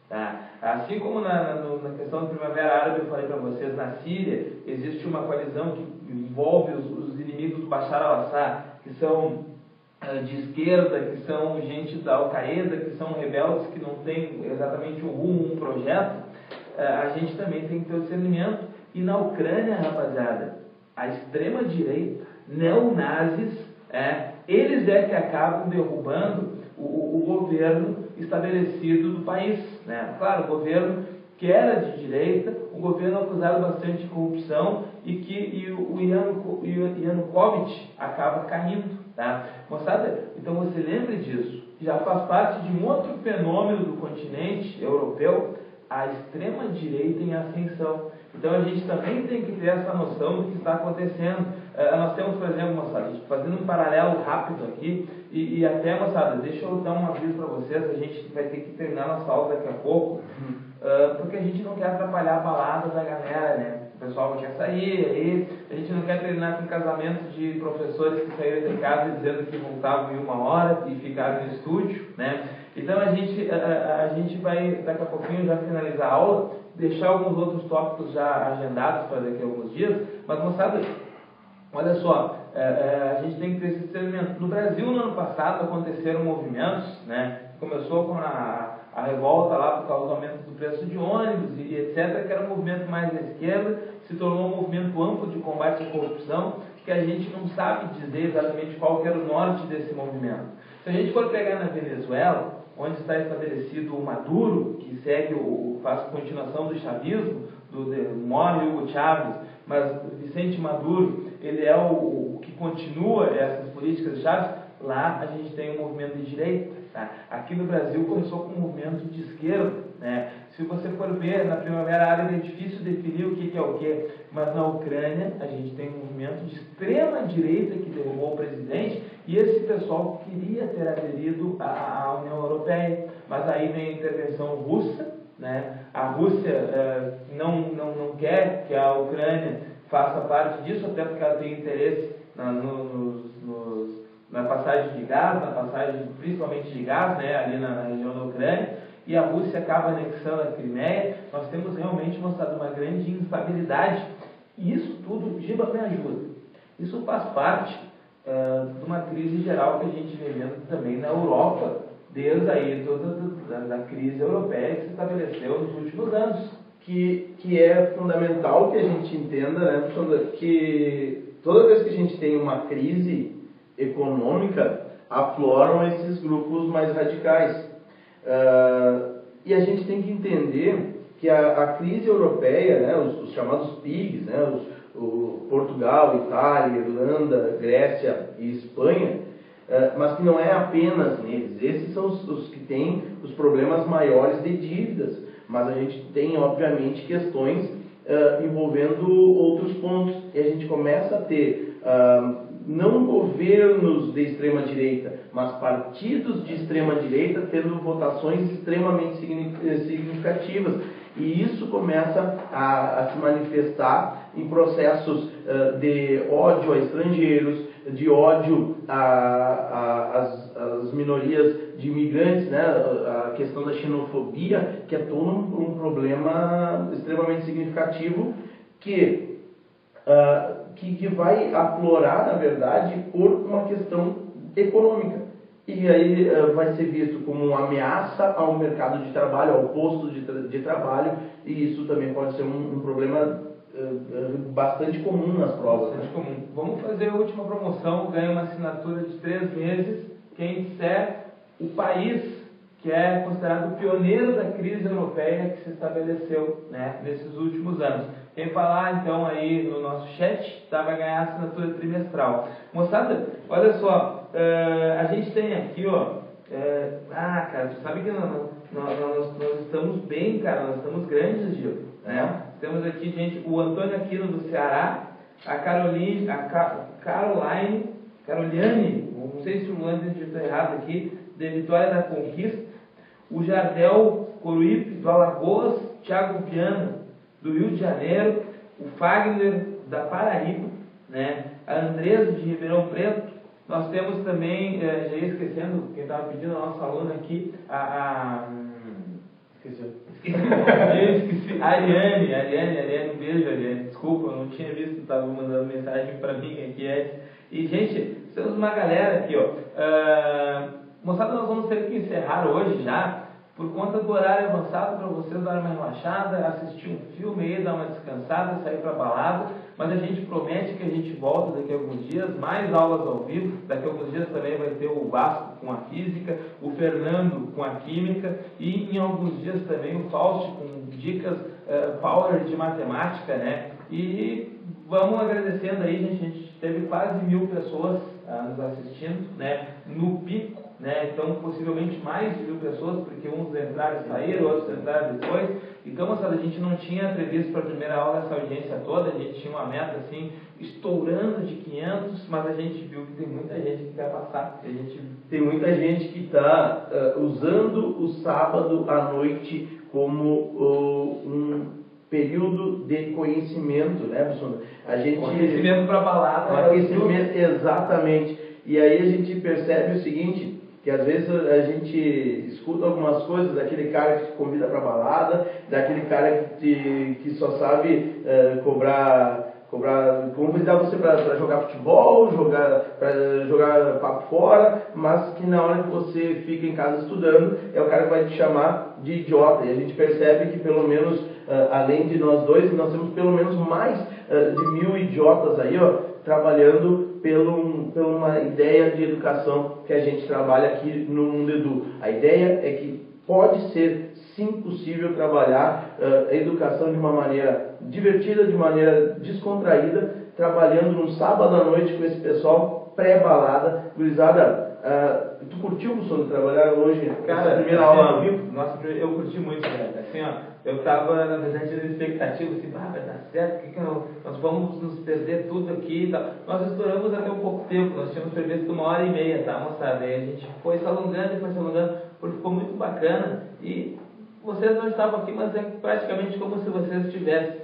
tá? Assim como na questão da Primavera Árabe, eu falei para vocês, na Síria, existe uma coalizão que envolve os inimigos do Bashar al-Assad, que são de esquerda, que são gente da Al-Qaeda, que são rebeldes que não têm exatamente um rumo, um projeto, a gente também tem que ter o discernimento. E na Ucrânia, rapaziada, a extrema-direita, neonazis, eles que acabam derrubando o governo estabelecido do país, né? Claro, o governo que era de direita, um governo acusado bastante de corrupção e o Yanukovych acaba caindo, tá? Moçada, então você lembre disso, já faz parte de um outro fenômeno do continente europeu, a extrema-direita em ascensão. Então a gente também tem que ter essa noção do que está acontecendo. Nós temos, por exemplo, moçada, fazendo um paralelo rápido aqui, e até, moçada, deixa eu dar um aviso para vocês, a gente vai ter que terminar nossa aula daqui a pouco, porque a gente não quer atrapalhar a balada da galera, né? O pessoal quer sair, aí a gente não quer terminar com casamento de professores que saíram de casa dizendo que voltavam em 1 hora e ficaram no estúdio, né? Então a gente vai daqui a pouquinho já finalizar a aula, deixar alguns outros tópicos já agendados para daqui a alguns dias, mas moçada, olha só, a gente tem que ter esse discernimento. No Brasil, no ano passado, aconteceram movimentos, né? Começou com a revolta lá por causa do aumento do preço de ônibus e etc., que era um movimento mais da esquerda, se tornou um movimento amplo de combate à corrupção, que a gente não sabe dizer exatamente qual que era o norte desse movimento. Se a gente for pegar na Venezuela, onde está estabelecido o Maduro, que segue faz continuação do chavismo, morre Hugo Chávez, mas Vicente Maduro, ele é o que continua essas políticas de Chávez. Lá a gente tem um movimento de direita, tá? Aqui no Brasil começou com um movimento de esquerda, né? Se você for ver, na Primavera Árabe é difícil definir o que é o que, mas na Ucrânia a gente tem um movimento de extrema direita que derrubou o presidente, e esse pessoal queria ter aderido à União Europeia, mas aí vem a intervenção russa, né? A Rússia não quer que a Ucrânia faça parte disso, até porque ela tem interesse na passagem de gás, na passagem principalmente de gás, né, ali na região da Ucrânia, e a Rússia acaba anexando a Crimeia. Nós temos realmente mostrado uma grande instabilidade, e isso tudo, Giba, me ajuda, isso faz parte de uma crise geral que a gente vem vendo também na Europa, desde aí da crise europeia que se estabeleceu nos últimos anos. Que é fundamental que a gente entenda, né, que toda vez que a gente tem uma crise econômica, afloram esses grupos mais radicais. E a gente tem que entender que a crise europeia, né, os chamados PIGs, né, Portugal, Itália, Irlanda, Grécia e Espanha, mas que não é apenas neles. Esses são os que têm os problemas maiores de dívidas, mas a gente tem, obviamente, questões envolvendo outros pontos. E a gente começa a ter não governos de extrema-direita, mas partidos de extrema-direita tendo votações extremamente significativas. E isso começa a se manifestar em processos de ódio a estrangeiros, de ódio às minorias de imigrantes, né? A questão da xenofobia, que é todo um problema extremamente significativo que vai aflorar, na verdade, por uma questão econômica. E aí vai ser visto como uma ameaça ao mercado de trabalho, ao posto de trabalho, e isso também pode ser um problema bastante comum nas provas. Bastante comum. Vamos fazer a última promoção, ganha uma assinatura de 3 meses, quem disser o país que é considerado o pioneiro da crise europeia que se estabeleceu, né, nesses últimos anos. Quem falar então aí no nosso chat, vai ganhar a assinatura trimestral. Moçada, olha só, a gente tem aqui, ó, cara, tu sabe que nós estamos bem, cara, nós estamos grandes, Gil, né? Temos aqui, gente, o Antônio Aquino do Ceará, a Caroline, não sei se o Luan digitou errado aqui, de Vitória da Conquista, o Jardel Coruípe do Alagoas, Thiago Viana do Rio de Janeiro, o Fagner da Paraíba, né? A Andresa de Ribeirão Preto. Nós temos também, já ia esquecendo, quem estava pedindo a nossa aluna aqui, esqueci. Ariane, um beijo, Ariane. Desculpa, eu não tinha visto, estava mandando mensagem para mim aqui. E, gente, temos uma galera aqui, ó. Moçada, nós vamos ter que encerrar hoje já, por conta do horário avançado, para vocês darem uma relaxada, assistir um filme aí, dar uma descansada, sair para balada, mas a gente promete que a gente volta daqui a alguns dias, mais aulas ao vivo, daqui a alguns dias também vai ter o Vasco com a física, o Fernando com a química, e em alguns dias também o Fausto com dicas power de matemática, né? E vamos agradecendo aí, gente, a gente teve quase 1000 pessoas nos assistindo, né? No pico, né? Então possivelmente mais de 1000 pessoas, porque uns entraram e saíram, outros entraram depois. Então, moçada, a gente não tinha previsto para a primeira aula essa audiência toda, a gente tinha uma meta assim, estourando de 500, mas a gente viu que tem muita gente que quer passar. Tem muita gente que está usando o sábado à noite como um período de conhecimento, né, professor? Conhecimento para balada. Aquecimento, exatamente. E aí a gente percebe o seguinte, que às vezes a gente escuta algumas coisas daquele cara que te convida para balada, daquele cara que só sabe convidar você para jogar futebol, para jogar papo fora, mas que na hora que você fica em casa estudando, é o cara que vai te chamar de idiota. E a gente percebe que pelo menos, além de nós dois, nós temos pelo menos mais de 1000 idiotas aí, ó, trabalhando por uma ideia de educação que a gente trabalha aqui no Mundo Edu. A ideia é que pode ser sim possível trabalhar a educação de uma maneira divertida, de maneira descontraída, trabalhando num sábado à noite com esse pessoal pré-balada. Gurizada, tu curtiu, professor, trabalhar hoje? Cara, primeira aula ao vivo? Nossa, eu curti muito, velho. Assim, ó, eu tava, na verdade, na expectativa, assim, vai dar certo, nós vamos nos perder tudo aqui e tal. Nós estouramos até um pouco tempo, nós tínhamos previsto 1h30, tá, moçada? E a gente foi se alongando, porque ficou muito bacana. E vocês não estavam aqui, mas é praticamente como se vocês estivessem.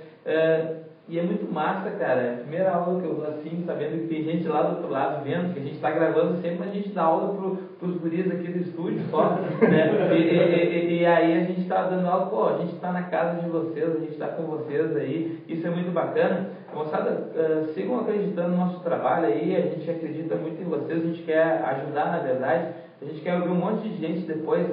E é muito massa, cara. É a primeira aula que eu dou assim, sabendo que tem gente lá do outro lado vendo, que a gente está gravando sempre, mas a gente dá aula para os guris aqui do estúdio só, né? E aí a gente está dando aula, pô, a gente está na casa de vocês, a gente está com vocês aí, isso é muito bacana. Moçada, sigam acreditando no nosso trabalho aí, a gente acredita muito em vocês, a gente quer ajudar, na verdade. A gente quer ouvir um monte de gente depois,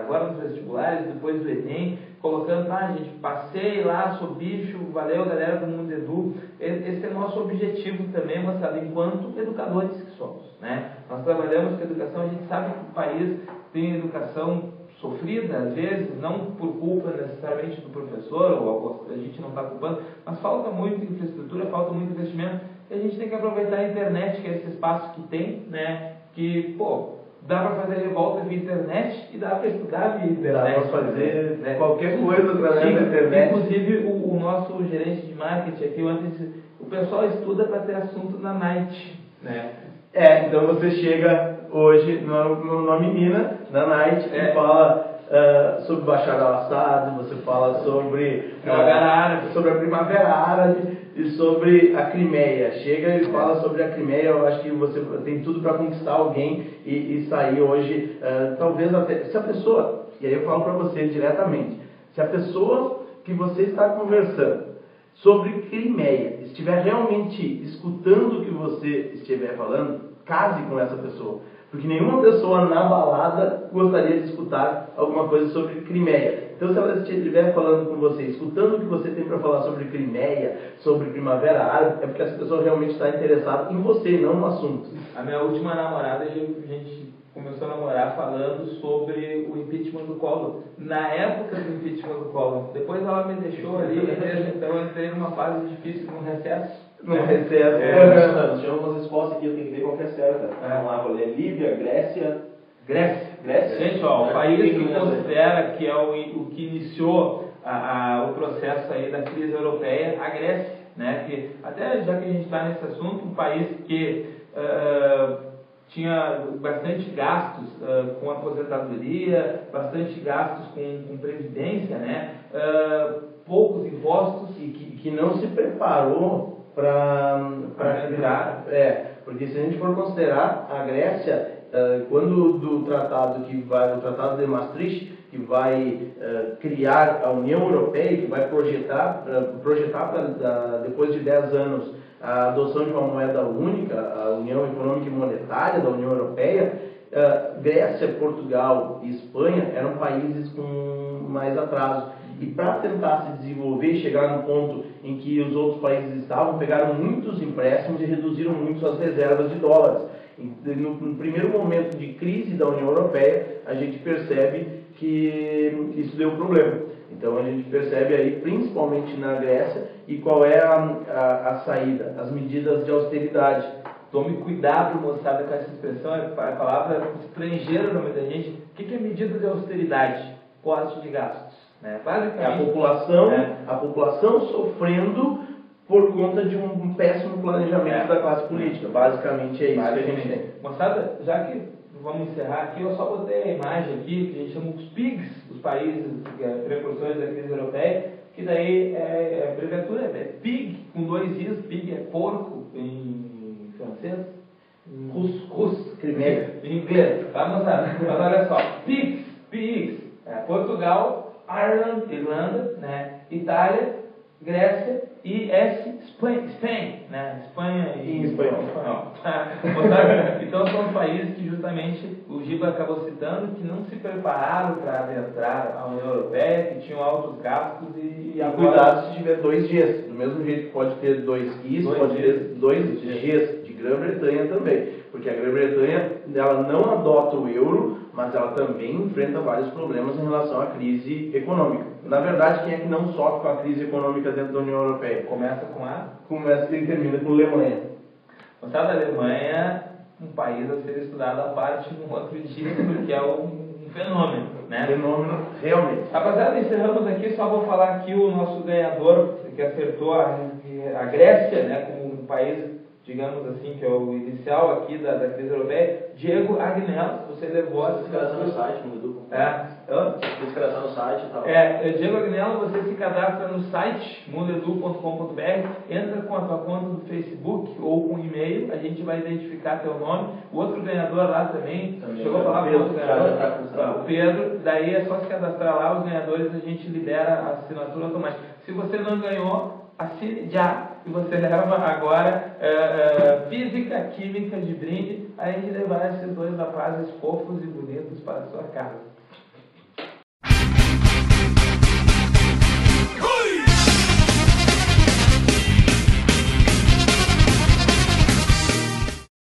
agora nos vestibulares, depois do Enem, colocando, gente, passei lá, sou bicho, valeu galera do Mundo Edu. Esse é nosso objetivo também, moçada, enquanto educadores que somos, né? Nós trabalhamos com educação, a gente sabe que o país tem educação sofrida, às vezes, não por culpa necessariamente do professor, ou a gente não está culpando, mas falta muito infraestrutura, falta muito investimento, e a gente tem que aproveitar a internet, que é esse espaço que tem, né? Que, pô, dá para fazer revolta via internet e dá para estudar via internet. Dá para fazer, né, qualquer coisa através da internet. Inclusive, o nosso gerente de marketing aqui, o pessoal estuda para ter assunto na night, né? Então você chega hoje numa menina, na night, e fala sobre bacharel assado, você fala sobre sobre a Primavera Árabe e sobre a Crimeia. Chega e fala sobre a Crimeia. Eu acho que você tem tudo para conquistar alguém e sair hoje, talvez até, se a pessoa, e aí eu falo para você diretamente, se a pessoa que você está conversando sobre Crimeia estiver realmente escutando o que você estiver falando, case com essa pessoa. Porque nenhuma pessoa na balada gostaria de escutar alguma coisa sobre Crimeia. Então, se ela estiver falando com você, escutando o que você tem para falar sobre Crimeia, sobre Primavera Árabe, é porque essa pessoa realmente está interessada em você, não no assunto. A minha última namorada, a gente começou a namorar falando sobre o impeachment do Collor. Na época do impeachment do Collor. Depois ela me deixou ali, então eu entrei numa fase difícil, num recesso. Nós tivemos umas respostas aqui, eu tenho que ver qual que é certa. Vamos lá, vou ler Líbia, Grécia. Gente, ó, o país que considera que é o que iniciou o processo aí da crise europeia, a Grécia, né? Que, até já que a gente está nesse assunto, um país que tinha bastante gastos com aposentadoria, bastante gastos com previdência, né? Poucos impostos. E que não se preparou para virar. Porque se a gente for considerar a Grécia, quando do tratado o Tratado de Maastricht, que vai criar a União Europeia, que vai projetar depois de 10 anos a adoção de uma moeda única, a União Econômica e Monetária da União Europeia, Grécia, Portugal e Espanha eram países com mais atraso. E para tentar se desenvolver e chegar no ponto em que os outros países estavam, pegaram muitos empréstimos e reduziram muito suas reservas de dólares. No primeiro momento de crise da União Europeia, a gente percebe que isso deu problema. Então a gente percebe aí, principalmente na Grécia, e qual é a saída, as medidas de austeridade. Tome cuidado, moçada, com essa expressão, é a palavra estrangeira para muita gente. O que é medida de austeridade? Corte de gastos. Né? A população sofrendo por conta de um péssimo planejamento da classe política. Basicamente é isso que a gente tem. Moçada, já que vamos encerrar aqui, eu só botei a imagem aqui, que a gente chama os PIGs, os países precursores da crise europeia, que daí a abreviatura é PIG, com 2 I's, PIG é porco em francês, russo, em inglês, tá, moçada? Mas olha só, PIGs, Portugal, Ireland, Irlanda, né? Itália, Grécia e Spain, né? Espanha e espanhol. Então são países que justamente o Giba acabou citando que não se prepararam para adentrar a União Europeia, que tinham altos gastos e agora... Cuidado se tiver 2 Gs, do mesmo jeito que pode ter 2 Is, pode ter 2 Gs de Grã-Bretanha também, porque a Grã-Bretanha ela não adota o euro, mas ela também enfrenta vários problemas em relação à crise econômica. Na verdade, quem é que não sofre com a crise econômica dentro da União Europeia? Começa com a? Começa e termina com a Alemanha. Mostrada a Alemanha, um país a ser estudado à parte num outro dia, porque é um fenômeno, né? Fenômeno, realmente. Rapaziada, encerramos aqui, só vou falar aqui o nosso ganhador, que acertou a Grécia, né, como um país, digamos assim, que é o inicial aqui da crise europeia, Diego Agnello, você levou a descadação no site, no Edu. Descadação no site e tal. Diego Agnello, você se cadastra no site mundoedu.com.br, entra com a tua conta do Facebook ou com e-mail, a gente vai identificar teu nome. O outro ganhador lá também chegou a falar com o outro ganhador, o Pedro, daí é só se cadastrar lá, os ganhadores a gente libera a assinatura automática. Se você não ganhou, assine já, e você leva agora física, química de brinde, além de levar esses 2 rapazes fofos e bonitos para a sua casa.